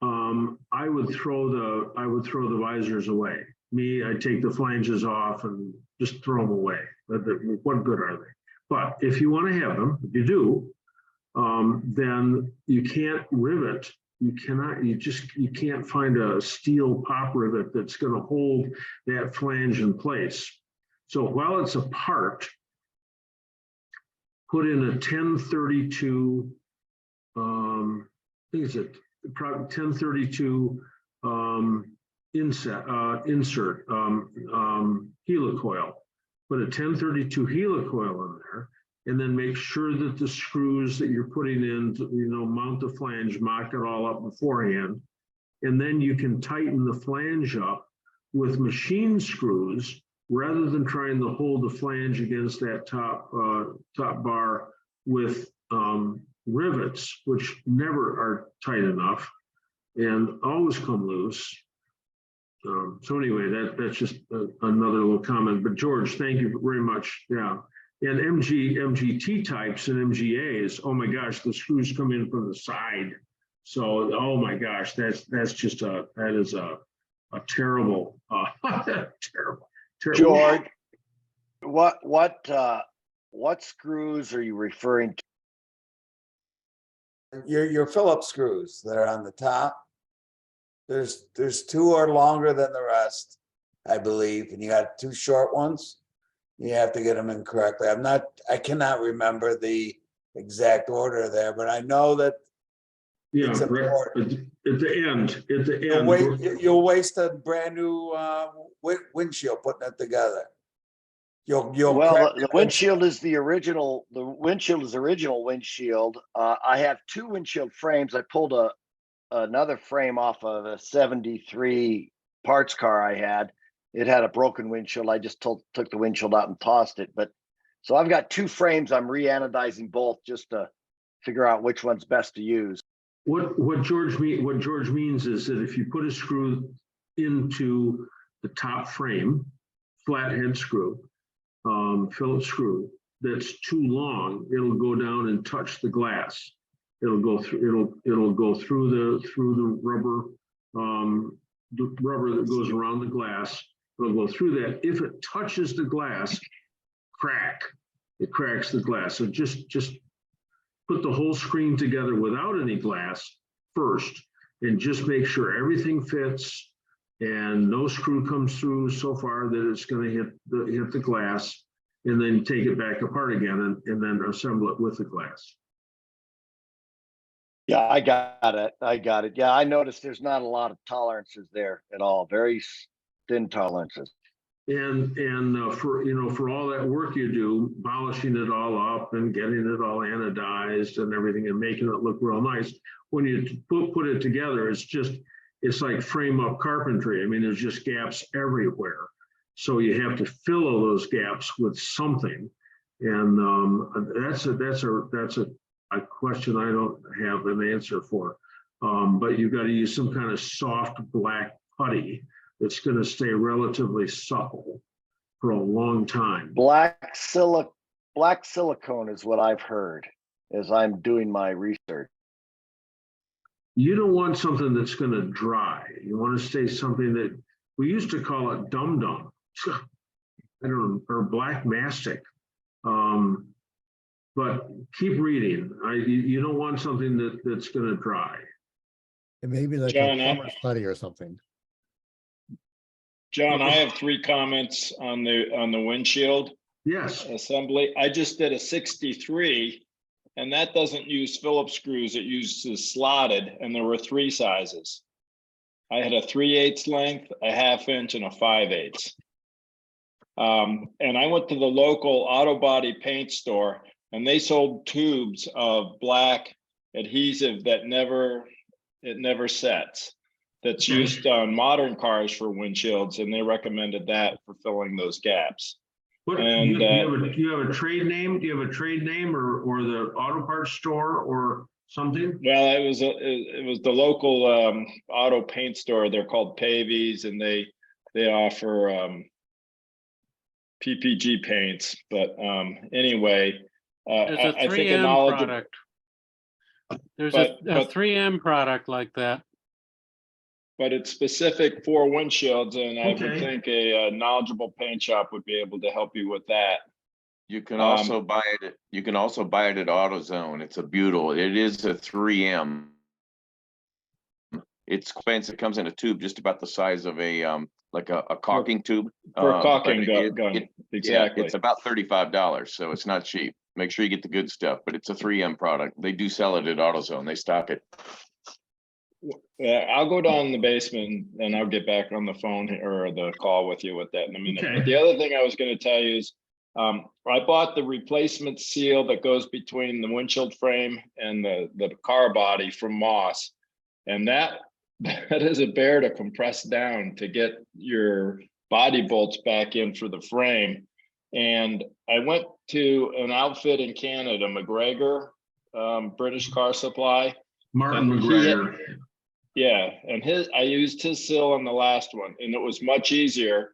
I would throw the visors away. I take the flanges off and just throw them away. What good are they? But if you want to have them, if you do, then you can't rivet. You can't find a steel pop rivet that's going to hold that flange in place. So while it's apart, put in a 1032, I think it's a 1032 insert helicoil. Put a 1032 helicoil in there, and then make sure that the screws that you're putting in, mount the flange, mock it all up beforehand, and then you can tighten the flange up with machine screws, rather than trying to hold the flange against that top bar with rivets, which never are tight enough and always come loose. So anyway, that's just another little comment. But George, thank you very much. Yeah, and MGT types and MGAs. Oh my gosh, the screws come in from the side. So oh my gosh, that is a terrible terrible. George, what screws are you referring to? Your Phillips screws that are on the top. There's two are longer than the rest, I believe, and you got two short ones. You have to get them in correctly. I cannot remember the exact order there, but I know that Yeah, it's important. at the end, You'll waste a brand new windshield putting it together. You'll Well, crack the windshield is the original. The windshield is original windshield. I have two windshield frames. I pulled another frame off of a '73 parts car I had. It had a broken windshield. I just took the windshield out and tossed it. But so I've got two frames. I'm re-anodizing both just to figure out which one's best to use. what George means is that if you put a screw into the top frame, flathead screw, Phillips screw, that's too long, it'll go down and touch the glass. It'll go through the rubber, the rubber that goes around the glass. It'll go through that. If it touches the glass, it cracks the glass. So just put the whole screen together without any glass first, and just make sure everything fits and no screw comes through so far that it's going to hit the glass, and then take it back apart again and then assemble it with the glass. Yeah, I got it. Yeah, I noticed there's not a lot of tolerances there at all. Very thin tolerances. And for all that work you do, polishing it all up and getting it all anodized and everything and making it look real nice, when you put it together, it's like frame up carpentry. I mean, there's just gaps everywhere. So you have to fill all those gaps with something. And that's a question I don't have an answer for. But you've got to use some kind of soft black putty that's going to stay relatively supple for a long time. Black silicone is what I've heard as I'm doing my research. You don't want something that's going to dry. You want to stay something that we used to call it dum-dum, I don't know, or black mastic. But keep reading. You don't want something that's going to dry. It may be like John, a plumber's putty or something. John, I have 3 comments on the windshield. Yes. Assembly. I just did a 63, and that doesn't use Phillips screws. It uses slotted, and there were 3 sizes. I had a 3/8 length, a 1/2 inch, and a 5/8. And I went to the local auto body paint store, and they sold tubes of black adhesive that never sets. That's used on modern cars for windshields, and they recommended that for filling those gaps. What, And do you have a trade name? Do you have a trade name or the auto parts store or something? Well, it was the local auto paint store. They're called Pavies, and they offer PPG paints. But anyway, there's a 3M I think a knowledgeable product. There's a 3M product like that. But it's specific for windshields, and I would Okay. think a knowledgeable paint shop would be able to help you with that. You can also buy it. You can also buy it at AutoZone. It's a Butyl. It is a 3M. It's expensive. It comes in a tube just about the size of a like a caulking tube. For a caulking but gun, exactly. Yeah, it's about $35, so it's not cheap. Make sure you get the good stuff, but it's a 3M product. They do sell it at AutoZone. They stock it. Yeah, I'll go down in the basement and I'll get back on the phone or the call with you with that in a minute. Okay. But the other thing I was going to tell you is I bought the replacement seal that goes between the windshield frame and the car body from Moss. And that is a bear to compress down to get your body bolts back in for the frame. And I went to an outfit in Canada, McGregor, British Car Supply. Martin McGregor. Yeah, and I used his seal on the last one, and it was much easier.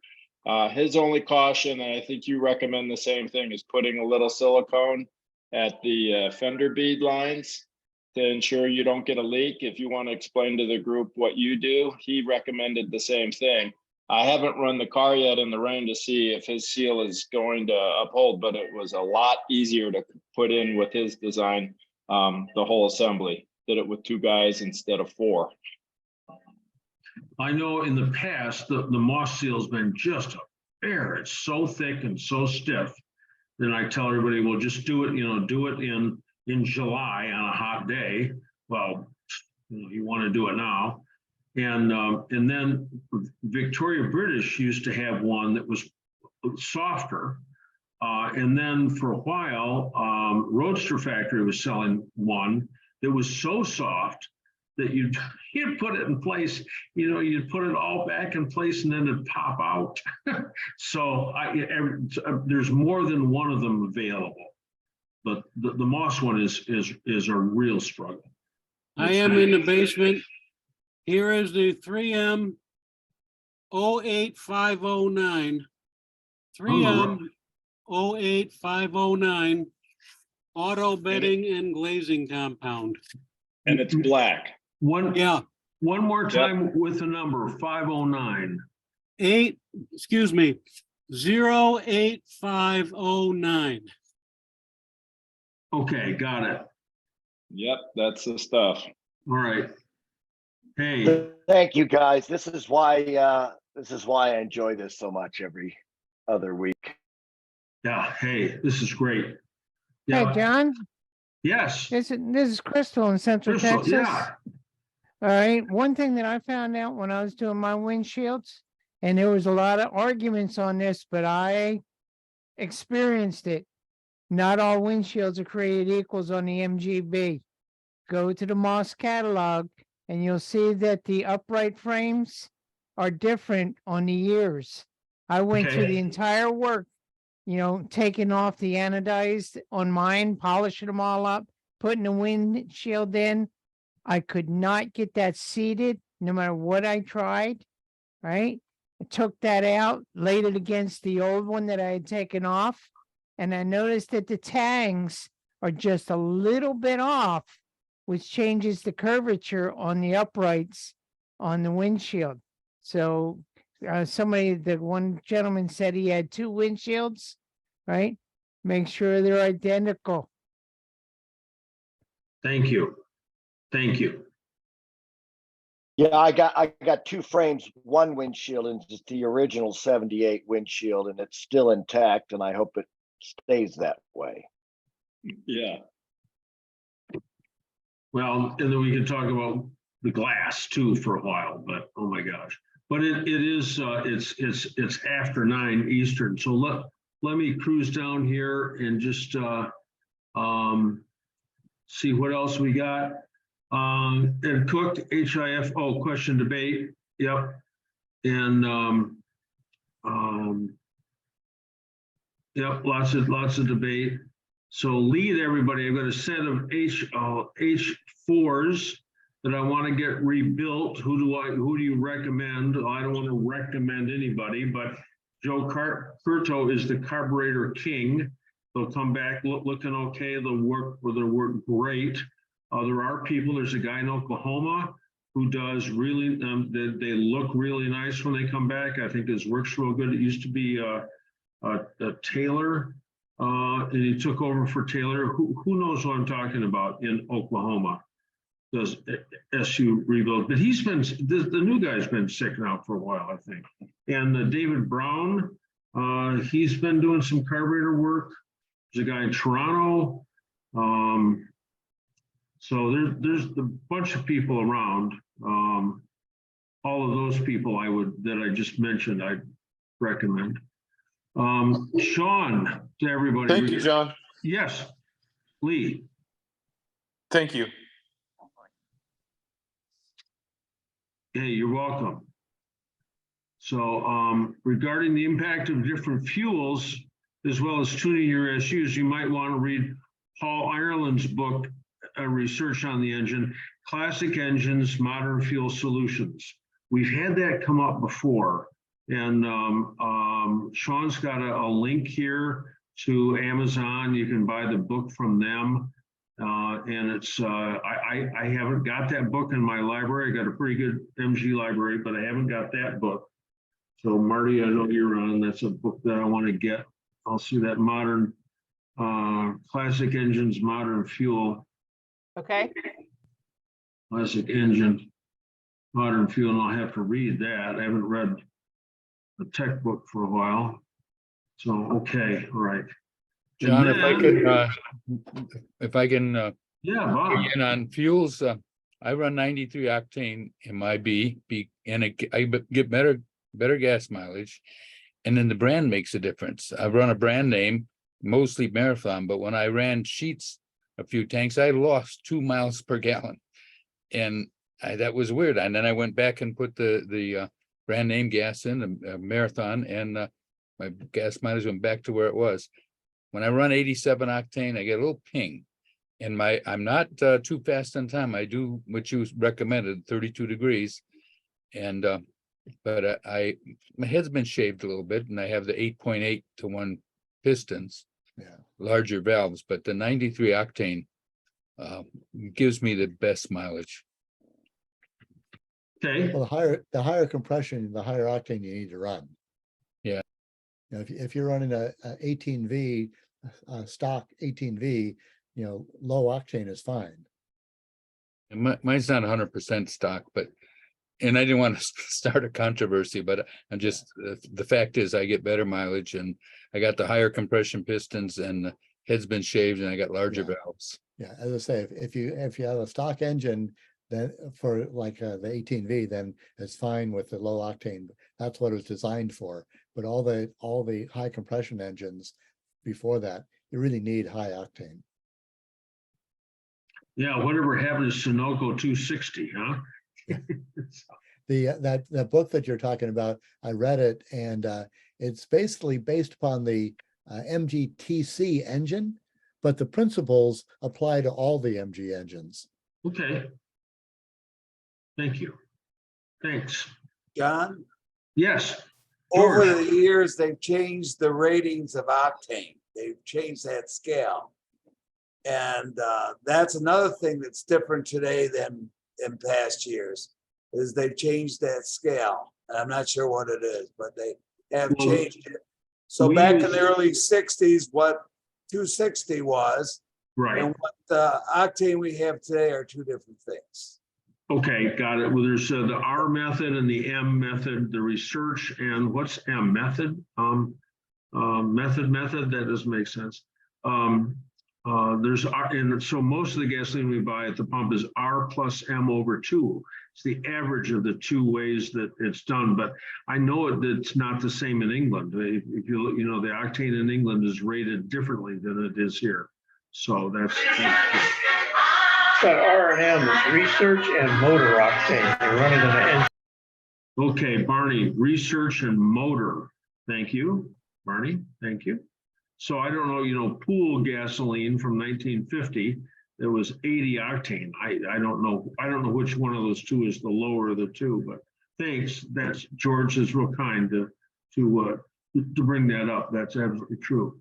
His only caution, and I think you recommend the same thing, is putting a little silicone at the fender bead lines to ensure you don't get a leak. If you want to explain to the group what you do, he recommended the same thing. I haven't run the car yet in the rain to see if his seal is going to uphold, but it was a lot easier to put in with his design. The whole assembly did it with 2 guys instead of 4. I know in the past, the moss seal's been just a bear. It's so thick and so stiff. Then I tell everybody, well, just do it, do it in July on a hot day. Well, you want to do it now. And then Victoria British used to have one that was softer. And then for a while, Roadster Factory was selling one that was so soft that you'd put it in place, you'd put it all back in place and then it'd pop out. So there's more than one of them available, but the moss one is a real struggle. I am in the basement. Here is the 3M 08509. 3M 08509 auto bedding and glazing compound. And it's black. One more time. Yep. With the number 509. 08509. Okay, got it. Yep, that's the stuff. All right. Hey, Thank you, guys. This is why I enjoy this so much every other week. yeah, hey, this is great. Hey, John, Yes. this is Crystal in Central Crystal, Texas. yeah. All right, one thing that I found out when I was doing my windshields, and there was a lot of arguments on this, but I experienced it. Not all windshields are created equals on the MGB. Go to the Moss catalog and you'll see that the upright frames are different on the ears. I went through the entire work, taking off the anodized on mine, polishing them all up, putting the windshield in. I could not get that seated no matter what I tried, right? I took that out, laid it against the old one that I had taken off, and I noticed that the tangs are just a little bit off, which changes the curvature on the uprights on the windshield. So the one gentleman said he had 2 windshields, right? Make sure they're identical. Thank you. Thank you. Yeah, I got 2 frames, one windshield, and just the original 78 windshield, and it's still intact, and I hope it stays that way. Yeah. Well, and then we can talk about the glass too for a while, but oh my gosh. But it's after 9 Eastern. So let me cruise down here and just see what else we got. And cooked HIF, question debate. Yep. And yep, lots of debate. So lead everybody. I've got a set of H4s that I want to get rebuilt. Who do you recommend? I don't want to recommend anybody, but Joe Curto is the carburetor king. They'll come back looking okay. They'll work great. There are people, there's a guy in Oklahoma who does really, they look really nice when they come back. I think this works real good. It used to be a Taylor, and he took over for Taylor. Who knows what I'm talking about in Oklahoma? Does SU rebuild, but he's been, the new guy's been sick now for a while, I think. And David Brown, he's been doing some carburetor work. There's a guy in Toronto. So there's a bunch of people around. All of those people that I just mentioned, I'd recommend. Sean, to everybody. Thank you, John. Yes, Lee. Thank you. Hey, you're welcome. So regarding the impact of different fuels, as well as tuning your SUs, you might want to read Paul Ireland's book, Research on the Engine, Classic Engines, Modern Fuel Solutions. We've had that come up before. And Sean's got a link here to Amazon. You can buy the book from them. And it's, I haven't got that book in my library. I got a pretty good MG library, but I haven't got that book. So Marty, I know you're on, that's a book that I want to get. I'll see that modern, classic engines, modern fuel, Okay. classic engine, modern fuel, and I'll have to read that. I haven't read the tech book for a while. So, okay, all right. John, And if I can, yeah, Bob. again on fuels, I run 93 octane MIB, and I get better gas mileage. And then the brand makes a difference. I run a brand name, mostly Marathon, but when I ran Sheets, a few tanks, I lost 2 miles per gallon. And that was weird. And then I went back and put the brand name gas in, Marathon, and my gas mileage went back to where it was. When I run 87 octane, I get a little ping. And I'm not too fast on time. I do what you recommended, 32 degrees. And but my head's been shaved a little bit, and I have the 8.8 to 1 pistons, larger valves, but the 93 octane gives me the best mileage. Okay. Well, the higher compression, the higher octane you need to run. Yeah. You know, if you're running a 18V, stock 18V, you know, low octane is fine. And mine's not 100% stock, but, and I didn't want to start a controversy, but I'm just, the fact is I get better mileage, and I got the higher compression pistons, and the head's been shaved, and I got larger valves. Yeah, as I say, if you have a stock engine, then for like the 18V, then it's fine with the low octane. That's what it was designed for. But all the high compression engines before that, you really need high octane. Yeah, whatever happened to Sunoco 260, huh? That book that you're talking about, I read it, and it's basically based upon the MGTC engine, but the principles apply to all the MG engines. Okay. Thank you. Thanks. John? Yes. Over George. the years, they've changed the ratings of octane. They've changed that scale. And that's another thing that's different today than in past years, is they've changed that scale. And I'm not sure what it is, but they have changed it. So back in the early 60s, what 260 was, right, and what the octane we have today are two different things. Okay, got it. Well, there's the R method and the M method, the research, and what's M method? Method, that doesn't make sense. There's R, and so most of the gasoline we buy at the pump is R plus M over 2. It's the average of the two ways that it's done, but I know it's not the same in England. If you look, you know, the octane in England is rated differently than it is here. So that's That R&M is research and motor octane. They run it in the engine. okay, Barney, research and motor. Thank you, Barney. Thank you. So I don't know, you know, pool gasoline from 1950, there was 80 octane. I don't know. I don't know which one of those two is the lower of the two, but thanks. That's George is real kind to bring that up. That's absolutely true.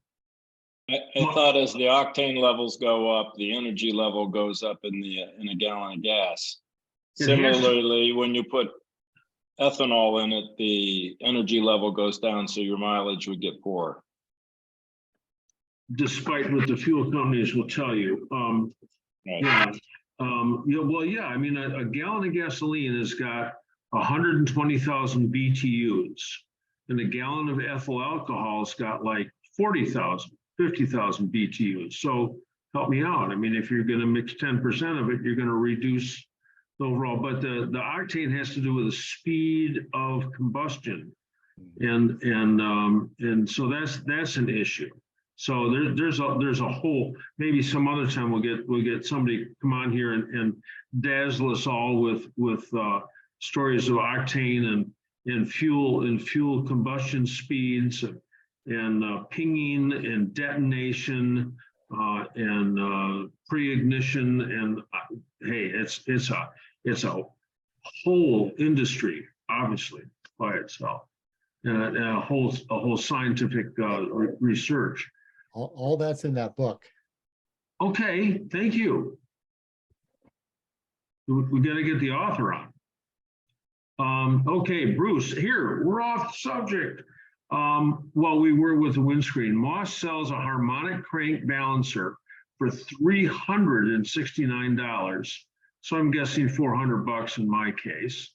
I thought as the octane levels go up, the energy level goes up in a gallon of gas. Similarly, when you put ethanol in it, the energy level goes down, so your mileage would get poor. Despite what the fuel companies will tell you. Yeah. Well, yeah, I mean, a gallon of gasoline has got 120,000 BTUs, and a gallon of ethyl alcohol's got like 40,000, 50,000 BTUs. So help me out. I mean, if you're going to mix 10% of it, you're going to reduce the overall, but the octane has to do with the speed of combustion. And so that's an issue. So there's a whole, maybe some other time we'll get somebody come on here and dazzle us all with stories of octane and fuel combustion speeds and pinging and detonation and pre-ignition, and hey, it's a whole industry, obviously, by itself, and a whole scientific research. All that's in that book. Okay, thank you. We got to get the author Okay, Bruce, here, we're off subject. Well, we were with the windscreen. Moss sells a harmonic crank balancer for $369. So I'm guessing $400 in my case.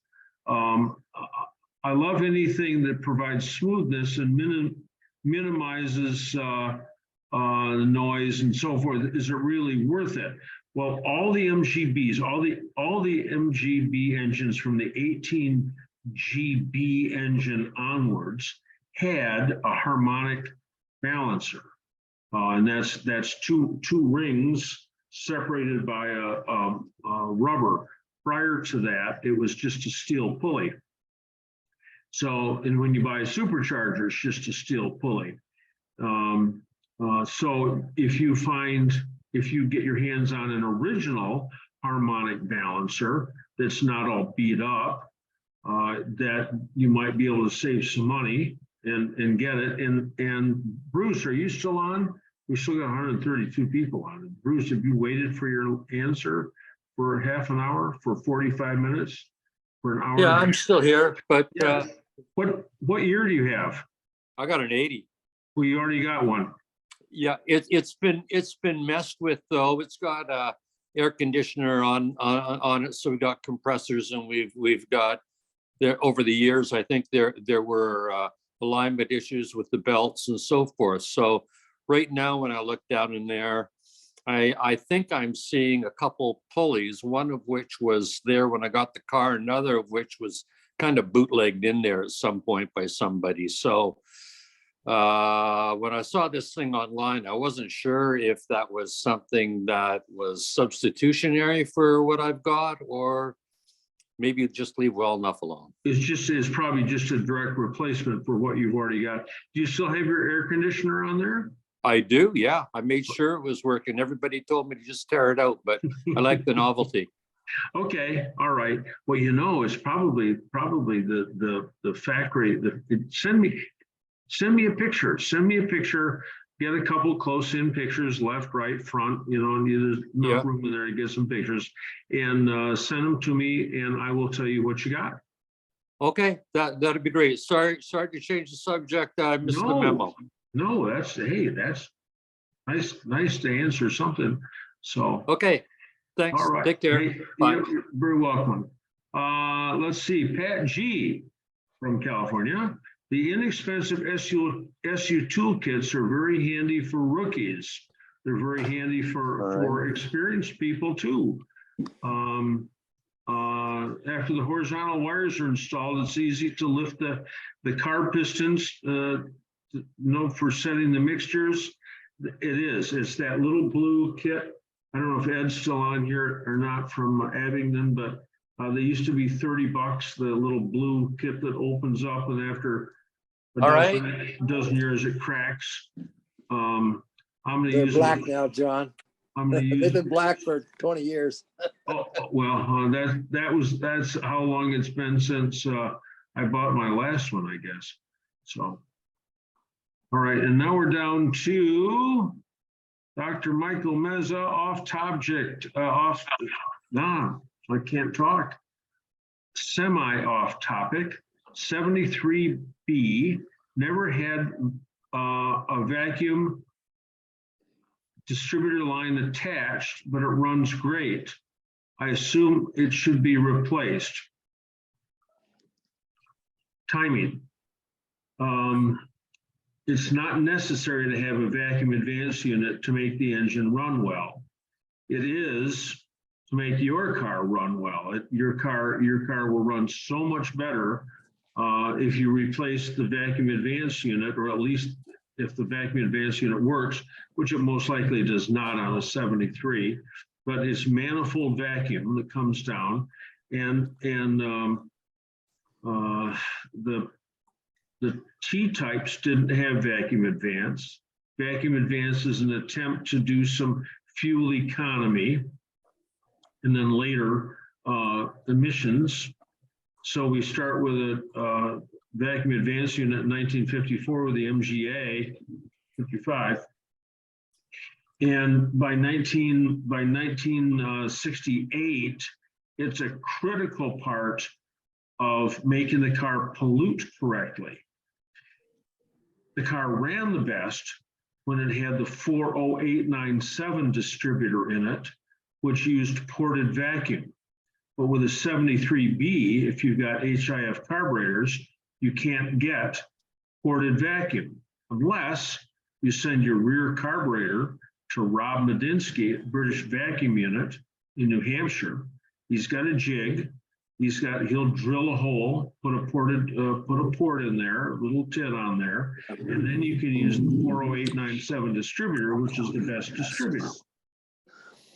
I love anything that provides smoothness and minimizes the noise and so forth. Is it really worth it? Well, all the MGBs, all the MGB engines from the 18 GB engine onwards had a harmonic balancer, and that's two rings separated by a rubber. Prior to that, it was just a steel pulley. So, and when you buy a supercharger, it's just a steel pulley. So if you get your hands on an original harmonic balancer that's not all beat up, that you might be able to save some money and get it. And Bruce, are you still on? We still got 132 people on it. Bruce, have you waited for your answer for half an hour, for 45 minutes, for an hour? Yeah, I'm still here, but what year do you have? I got an 80. Well, you already got one. Yeah, it's been messed with though. It's got a air conditioner on it, so we got compressors, and we've got there over the years. I think there were alignment issues with the belts and so forth. So right now, when I look down in there, I think I'm seeing a couple pulleys, one of which was there when I got the car, another of which was kind of bootlegged in there at some point by somebody. So when I saw this thing online, I wasn't sure if that was something that was substitutionary for what I've got, or maybe just leave well enough alone. It's probably just a direct replacement for what you've already got. Do you still have your air conditioner on there? I do, yeah. I made sure it was working. Everybody told me to just tear it out, but I like the novelty. Okay, all right. Well, you know, it's probably the factory. Send me a picture. Send me a picture. Get a couple close-in pictures, left, right, front. You know, and there's enough room in there to get some pictures, and send them to me, and I will tell you what you got. Okay, that'd be great. Sorry to change the subject. I missed the memo. No, that's nice to answer something. So okay, thanks. All right. Take care. Hey, Bye. you're very welcome. Let's see, Pat G from California. The inexpensive SU toolkits are very handy for rookies. They're very handy for experienced people too. After the horizontal wires are installed, it's easy to lift the carb pistons, for setting the mixtures. It's that little blue kit. I don't know if Ed's still on here or not from Abingdon, but they used to be $30, the little blue kit that opens up, and after a dozen years it cracks. I'm gonna They're use black now, John. I'm gonna use They've been black for 20 years. That's how long it's been since I bought my last one, I guess. So, all right, and now we're down to Dr. Michael Meza, I can't talk. Semi-off topic. 73B, never had a vacuum distributor line attached, but it runs great. I assume it should be replaced. Timing. It's not necessary to have a vacuum advance unit to make the engine run well. It is to make your car run well. Your car will run so much better if you replace the vacuum advance unit, or at least if the vacuum advance unit works, which it most likely does not on a 73, but it's manifold vacuum that comes down, and the T-types didn't have vacuum advance. Vacuum advance is an attempt to do some fuel economy, and then later emissions. So we start with a vacuum advance unit in 1954 with the MGA 55. And by 1968, it's a critical part of making the car pollute correctly. The car ran the best when it had the 40897 distributor in it, which used ported vacuum. But with a 73B, if you've got HIF carburetors, you can't get ported vacuum unless you send your rear carburetor to Rob Medinsky at British Vacuum Unit in New Hampshire. He's got a jig. He'll drill a hole, put a port in there, a little tin on there, and then you can use the 40897 distributor, which is the best distributor.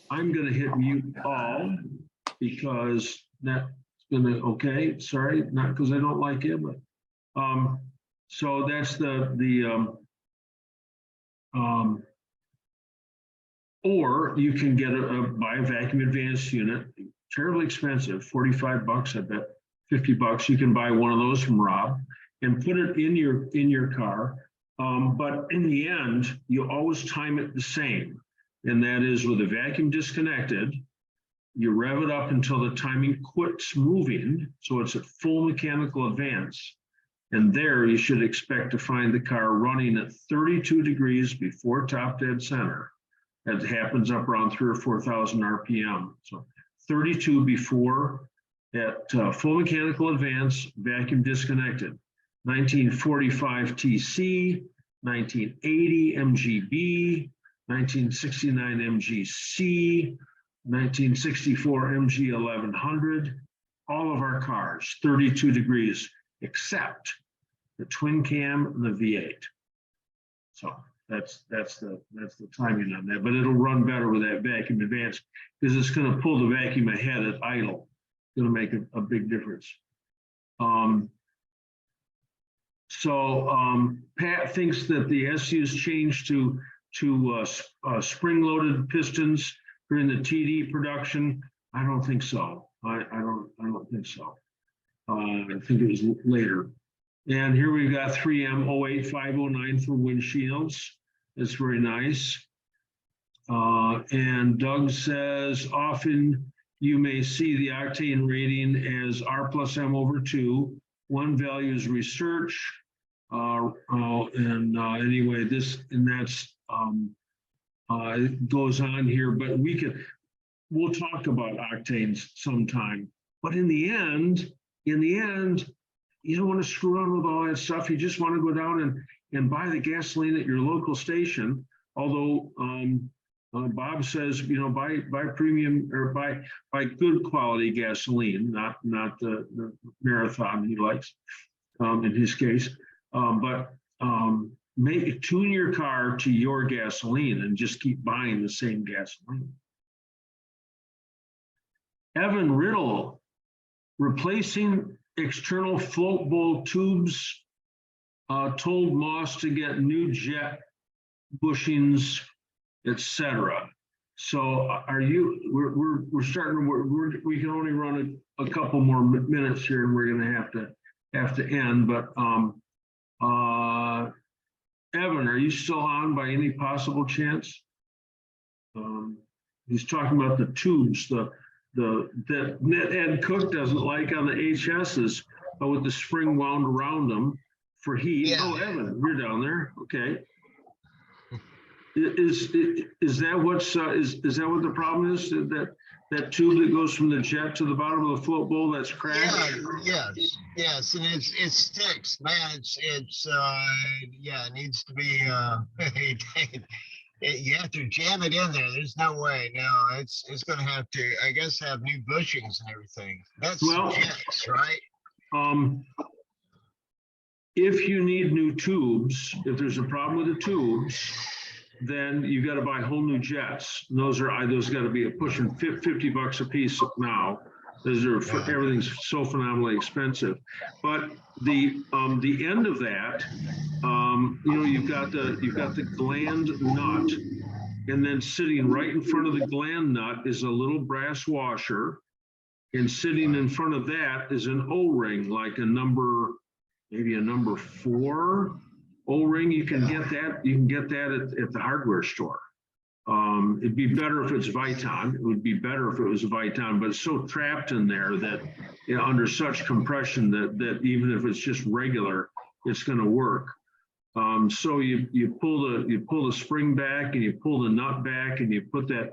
I'm going to hit mute all because that's gonna, okay, sorry, not because I don't like you, but so that's or you can get buy a vacuum advanced unit, terribly expensive, 45 bucks, I bet 50 bucks. You can buy one of those from Rob and put it in your car. But in the end, you always time it the same. And that is with the vacuum disconnected, you rev it up until the timing quits moving. So it's at full mechanical advance. And there you should expect to find the car running at 32 degrees before top dead center. That happens up around 3,000 or 4,000 RPM. So 32 before at full mechanical advance, vacuum disconnected. 1945 TC, 1980 MGB, 1969 MGC, 1964 MG 1100. All of our cars, 32 degrees, except the twin cam and the V8. So that's the timing on that, but it'll run better with that vacuum advance because it's going to pull the vacuum ahead at idle. It's going to make a big difference. Pat thinks that the SUs changed to spring-loaded pistons during the TD production. I don't think so. I don't think so. I think it was later. And here we've got 3M 08509 for windshields. That's very nice. And Doug says, often you may see the octane rating as R plus M over 2. One value is research. Anyway, that's it goes on here, but we'll talk about octanes sometime. But in the end, you don't want to screw around with all that stuff. You just want to go down and buy the gasoline at your local station. Although Bob says, buy premium or buy good quality gasoline, not the Marathon he likes in his case. But tune your car to your gasoline and just keep buying the same gasoline. Evan Riddle, replacing external float bowl tubes, told Moss to get new jet bushings, etc. So we're starting to, we can only run a couple more minutes here and we're going to have to end, but Evan, are you still on by any possible chance? He's talking about the tubes, that Ed Cook doesn't like on the HSs, but with the spring wound around them for heat. Yeah. Oh, Evan, you're down there. Okay. Is that what's is that what the problem is? That tube that goes from the jet to the bottom of the float bowl that's cracked? Yeah, yes, and it sticks, man. Yeah, it needs to be you have to jam it in there. There's no way. No, it's going to have to, I guess, have new bushings and everything. That's jets, right? If you need new tubes, if there's a problem with the tubes, then you got to buy whole new jets. And those got to be pushing 50 bucks a piece now. Everything's so phenomenally expensive. But the end of that, you've got the gland nut, and then sitting right in front of the gland nut is a little brass washer, and sitting in front of that is an O-ring, like maybe a number 4 O-ring. You can get that. You can get that at the hardware store. It'd be better if it's Viton. It would be better if it was Viton, but it's so trapped in there that, you know, under such compression that even if it's just regular, it's going to work. So you pull the spring back and you pull the nut back and you put the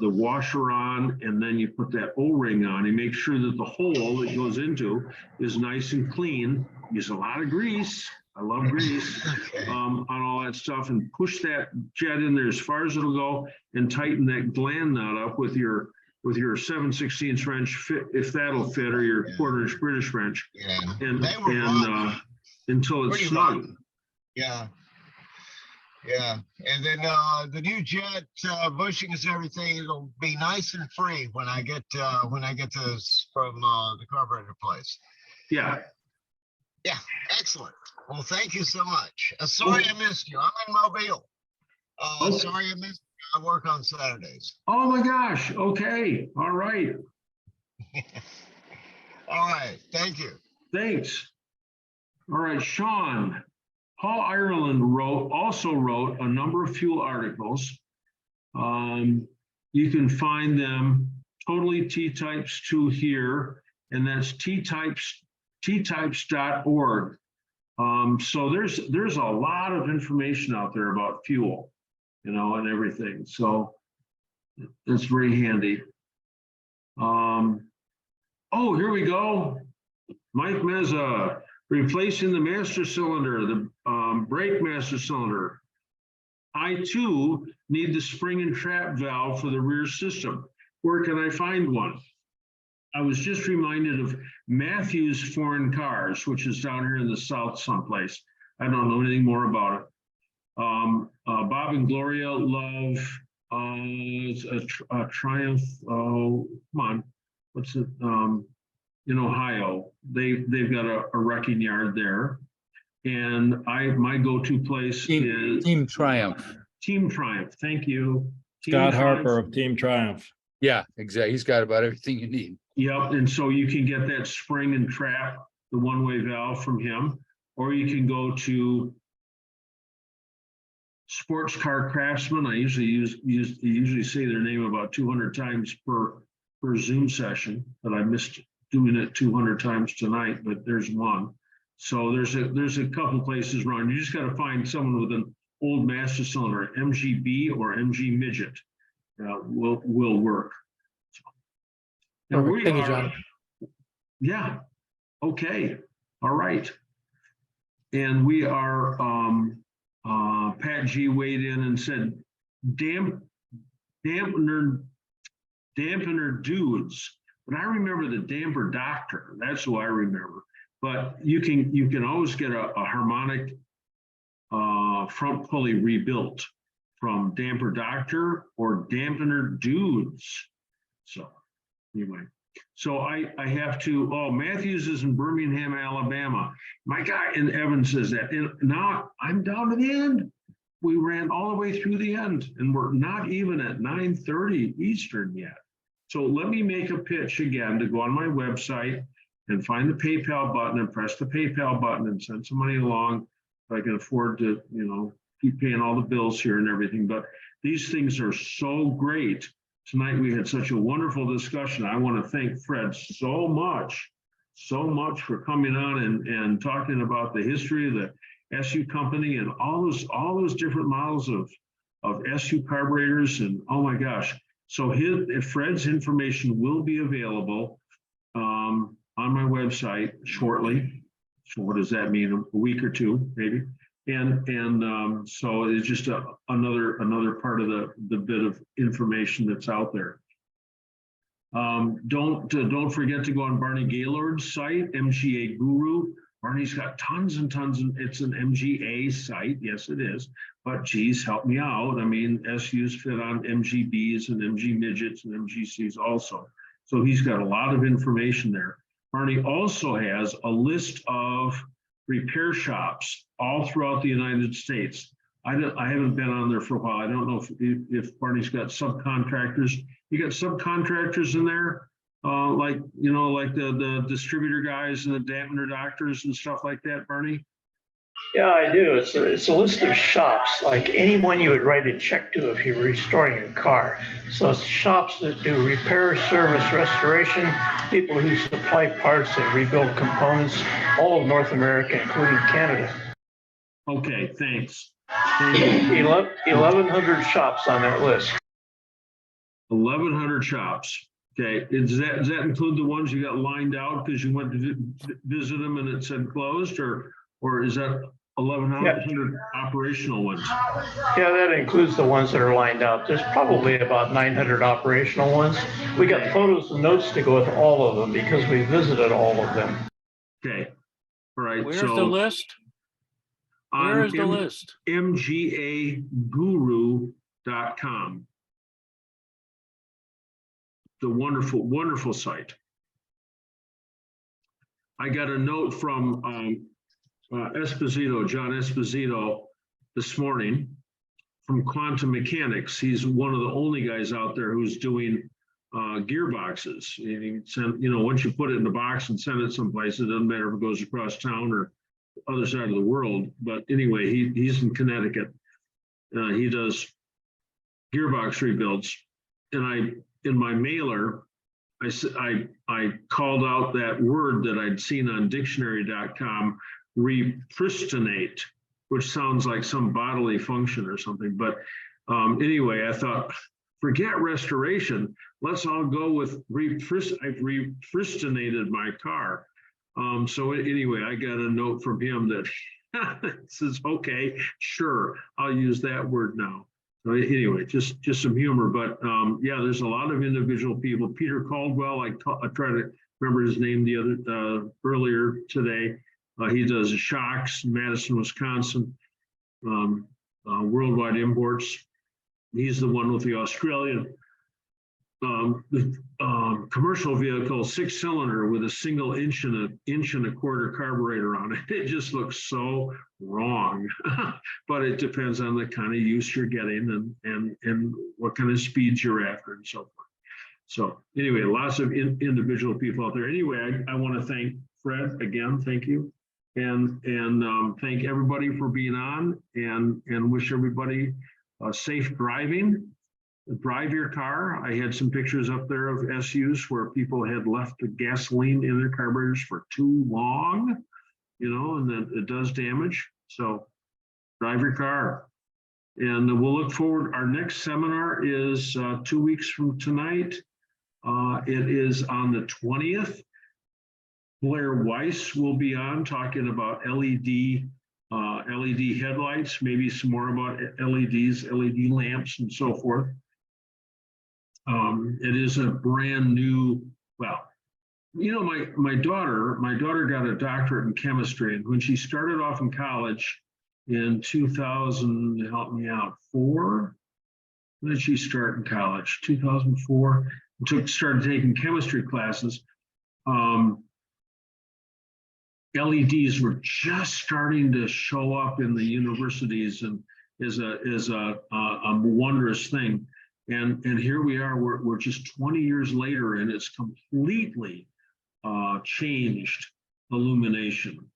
washer on, and then you put that O-ring on and make sure that the hole that goes into is nice and clean. Use a lot of grease. I love grease on all that stuff, and push that jet in there as far as it'll go, and tighten that gland nut up with your 7/16 wrench, fit, if that'll fit, or your 1/4" British wrench, and until it's snug. Yeah. Yeah, and then the new jet bushings and everything, it'll be nice and free when I get this from the carburetor place. Yeah. Yeah, excellent. Well, thank you so much. Sorry I missed you. I'm in Mobile. Sorry I missed you. I work on Saturdays. Oh my gosh. Okay. All right. All right. Thank you. Thanks. All right, Sean. Paul Ireland also wrote a number of fuel articles. You can find them totally T-types to here, and that's ttypes.org. So there's a lot of information out there about fuel, you know, and everything. So that's very handy. Oh, here we go. Mike Meza. Replacing the master cylinder, the brake master cylinder. I too need the spring and trap valve for the rear system. Where can I find one? I was just reminded of Matthews Foreign Cars, which is down here in the south someplace. I don't know anything more about it. Bob and Gloria love a Triumph. Oh, come on, what's it? In Ohio, they've got a wrecking yard there, and my go-to place is Team Triumph. Team Triumph. Thank you, Scott Harper of Team Triumph. Yeah, exactly. He's got about everything you need. Yep, and so you can get that spring and trap, the one-way valve from him, or you can go to Sports Car Craftsman. I usually say their name about 200 times per Zoom session, but I missed doing it 200 times tonight, but there's one. So there's a couple places around. You just got to find someone with an old master cylinder, MGB or MG midget, will work. So, Thank you, John. Yeah. Okay. All right. And we are. Pat G weighed in and said, dampener dudes. But I remember the damper doctor. That's who I remember. But you can always get a harmonic front pulley rebuilt from Damper Doctor or Dampener Dudes. So anyway, so I have to. Oh, Matthews is in Birmingham, Alabama. My guy in Evans says that. And now I'm down to the end. We ran all the way through the end, and we're not even at 9:30 Eastern yet. So let me make a pitch again to go on my website and find the PayPal button and press the PayPal button and send some money along. If I can afford to, you know, keep paying all the bills here and everything. But these things are so great. Tonight we had such a wonderful discussion. I want to thank Fred so much for coming on and talking about the history of the SU company and all those different models of SU carburetors. And oh my gosh. So Fred's information will be available on my website shortly. So what does that mean? A week or two, maybe. And so it's just another part of the bit of information that's out there. Don't forget to go on Barney Gaylord's site, MGA Guru. Barney's got tons and tons, and it's an MGA site. Yes, it is. But geez, help me out. I mean, SUs fit on MGBs and MG midgets and MGCs also. So he's got a lot of information there. Barney also has a list of repair shops all throughout the United States. I haven't been on there for a while. I don't know if Barney's got subcontractors. You got subcontractors in there, like the distributor guys and the dampener doctors and stuff like that, Barney? Yeah, I do. It's a list of shops, like anyone you would write a check to if you were restoring your car. So it's shops that do repair, service, restoration, people who supply parts and rebuild components, all of North America, including Canada. Okay, thanks. Thank you. 1,100 shops on that list. 1,100 shops. Okay, does that include the ones you got lined out because you went to visit them and it said closed, or is that 1,100 operational ones? Yeah, that includes the ones that are lined out. There's probably about 900 operational ones. We got photos and notes to go with all of them because we visited all of them. Okay, all right. Where's the list? Where is the list? mgaguru.com. The wonderful, wonderful site. I got a note from Esposito, John Esposito, this morning from Quantum Mechanics. He's one of the only guys out there who's doing gearboxes. And he sent, once you put it in the box and send it someplace, it doesn't matter if it goes across town or other side of the world. But anyway, he's in Connecticut. He does gearbox rebuilds, and in my mailer, I called out that word that I'd seen on dictionary.com, repristinate, which sounds like some bodily function or something. But anyway, I thought, forget restoration. Let's all go with I've repristinated my car. So anyway, I got a note from him that says, okay, sure, I'll use that word now. So anyway, just some humor, but yeah, there's a lot of individual people. Peter Caldwell, I tried to remember his name earlier today. He does shocks in Madison, Wisconsin, Worldwide Imports. He's the one with the Australian commercial vehicle, 6-cylinder with a single inch and a quarter carburetor on it. It just looks so wrong, but it depends on the kind of use you're getting and what kind of speeds you're after and so forth. So anyway, lots of individual people out there. Anyway, I want to thank Fred again. Thank you. And thank everybody for being on and wish everybody safe driving. Drive your car. I had some pictures up there of SUs where people had left the gasoline in their carburetors for too long, and then it does damage. So drive your car. And we'll look forward. Our next seminar is 2 weeks from tonight. It is on the 20th. Blair Weiss will be on talking about LED headlights, maybe some more about LEDs, LED lamps, and so forth. It is a brand new, well, my daughter got a doctorate in chemistry, and when she started off in college in 2000, help me out, 4? When did she start in college? 2004. Started taking chemistry classes. LEDs were just starting to show up in the universities and is a wondrous thing. And here we are, we're just 20 years later, and it's completely changed illumination.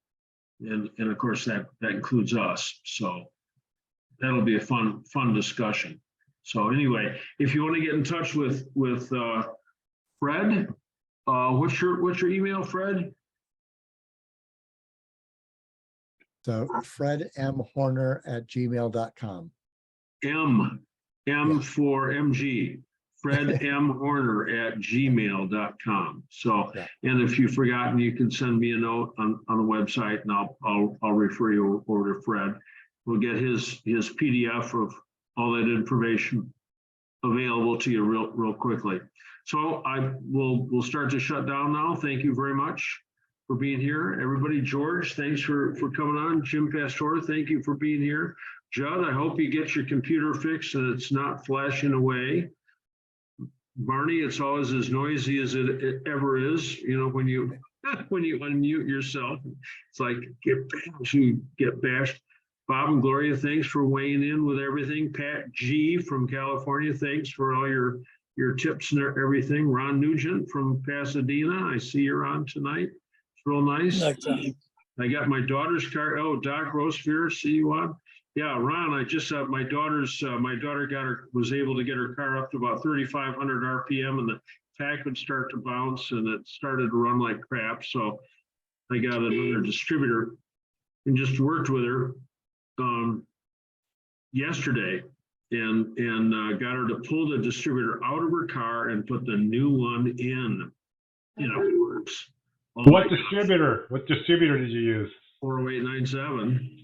And of course, that includes us. So that'll be a fun discussion. So anyway, if you want to get in touch with Fred, what's your email, Fred? So Fred M. Horner at gmail.com. M for MG, Fred M. Horner at gmail.com. So, and if you've forgotten, you can send me a note on the website, and I'll refer you over to Fred. We'll get his PDF of all that information available to you real quickly. So we'll start to shut down now. Thank you very much for being here. Everybody, George, thanks for coming on. Jim Pastor, thank you for being here. Judd, I hope you get your computer fixed and it's not flashing away. Barney, it's always as noisy as it ever is. When you unmute yourself, it's like you get bashed. Bob and Gloria, thanks for weighing in with everything. Pat G from California, thanks for all your tips and everything. Ron Nugent from Pasadena, I see you're on tonight. It's real nice. I got my daughter's car. Oh, Doc Rosefear, see you on? Yeah, Ron, I just, my daughter was able to get her car up to about 3,500 RPM and the tach would start to bounce and it started to run like crap. So I got another distributor and just worked with her yesterday and got her to pull the distributor out of her car and put the new one in. You know, it works. What distributor? What distributor did you use? 40897.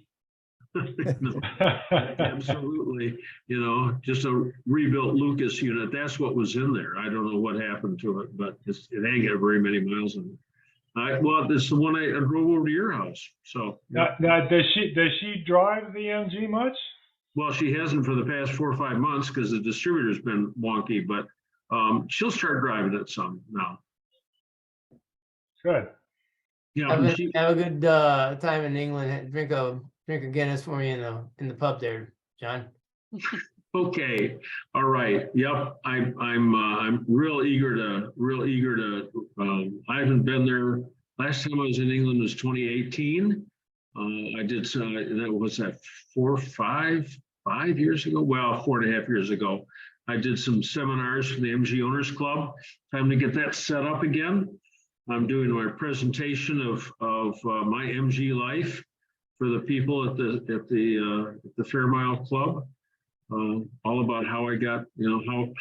No, absolutely. You know, just a rebuilt Lucas unit. That's what was in there. I don't know what happened to it, but it ain't got very many miles in it. Well, this is the one I drove over to your house. So now does she drive the MG much? Well, she hasn't for the past 4 or 5 months because the distributor's been wonky, but she'll start driving it some now. Good. Yeah. Have a good time in England. Drink a Guinness for me in the pub there, John. Okay. All right. Yep. I'm real eager to. I haven't been there. Last time I was in England was 2018. I did that was that 5 years ago. Well, 4.5 years ago. I did some seminars for the MG Owners Club. Time to get that set up again. I'm doing my presentation of my MG life for the people at the Fair Mile Club. All about how I got, how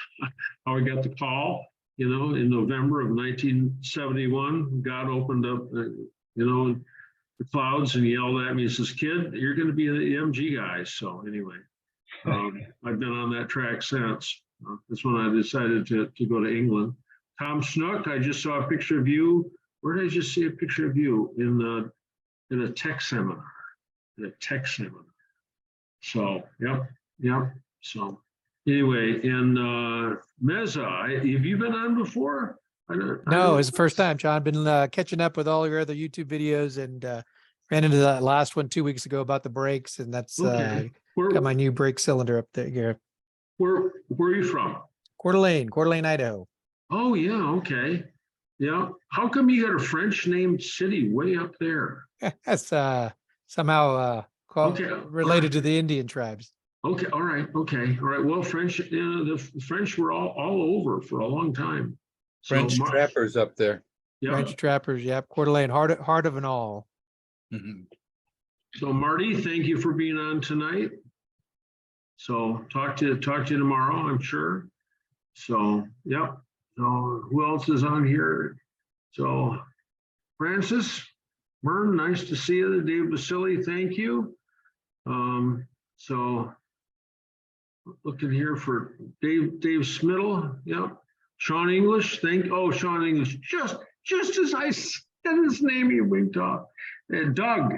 I got the call, in November of 1971. God opened up, the clouds and yelled at me and says, "Kid, you're going to be the MG guy." So anyway, I've been on that track since. That's when I decided to go to England. Tom Snook, I just saw a picture of you. Where did I just see a picture of you? In a tech seminar. So, yep. So anyway, in Meza, have you been on before? No, it's the first time, John. Been catching up with all your other YouTube videos and ran into that last one 2 weeks ago about the brakes, and that's Okay. got my new brake cylinder up there here. Where are you from? Coeur d'Alene, Idaho. Oh yeah, okay. Yeah. How come you got a French named city way up there? That's somehow related to the Indian tribes. Okay, all right, okay, all right. Well, French, the French were all over for a long time. So French trappers up there. Yeah. French trappers, yep. Coeur d'Alene, heart of an all. So Marty, thank you for being on tonight. So talk to you tomorrow, I'm sure. So, yep. So who else is on here? So Francis, Mern, nice to see you. Dave Basili, thank you. So looking here for Dave Smittle. Yep. Sean English, Sean English, just as I said his name, he winked off. And Doug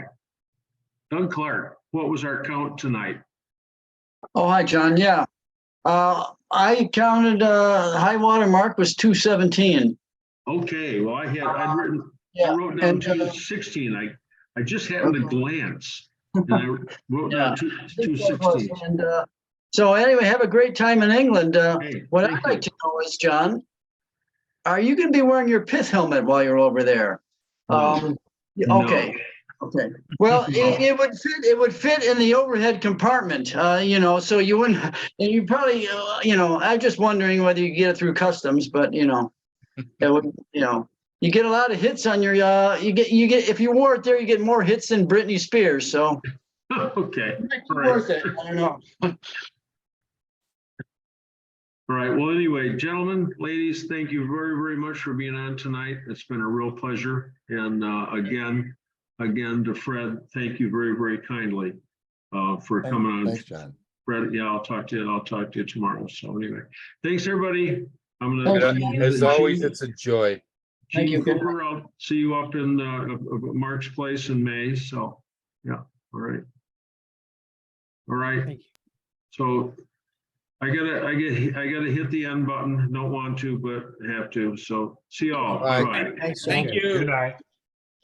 Clark, what was our count tonight? Oh, hi, John. Yeah. I counted high water mark was 217. Okay, well, I wrote down 216. I just happened to glance and I wrote down 216. And so anyway, have a great time in England. What I'd like to know is, John, are you going to be wearing your pith helmet while you're over there? Okay. Okay. Well, it would fit in the overhead compartment, so you wouldn't, and you probably, I'm just wondering whether you get it through customs, but it would, you get a lot of hits on your, you get, if you wore it there, you get more hits than Britney Spears. So. Okay. Worth it. I don't know. All right. Well, anyway, gentlemen, ladies, thank you very, very much for being on tonight. It's been a real pleasure. And again, to Fred, thank you very, very kindly for coming on. Thanks, John. Fred, yeah, I'll talk to you tomorrow. So anyway, thanks everybody. As always, it's a joy. Thank you. Cooper, I'll see you up in Mark's place in May. So yeah. All right. All right. Thank you. So I gotta hit the end button. Don't want to, but have to. So see y'all. Bye. Bye. Thanks, Thank you. Good night.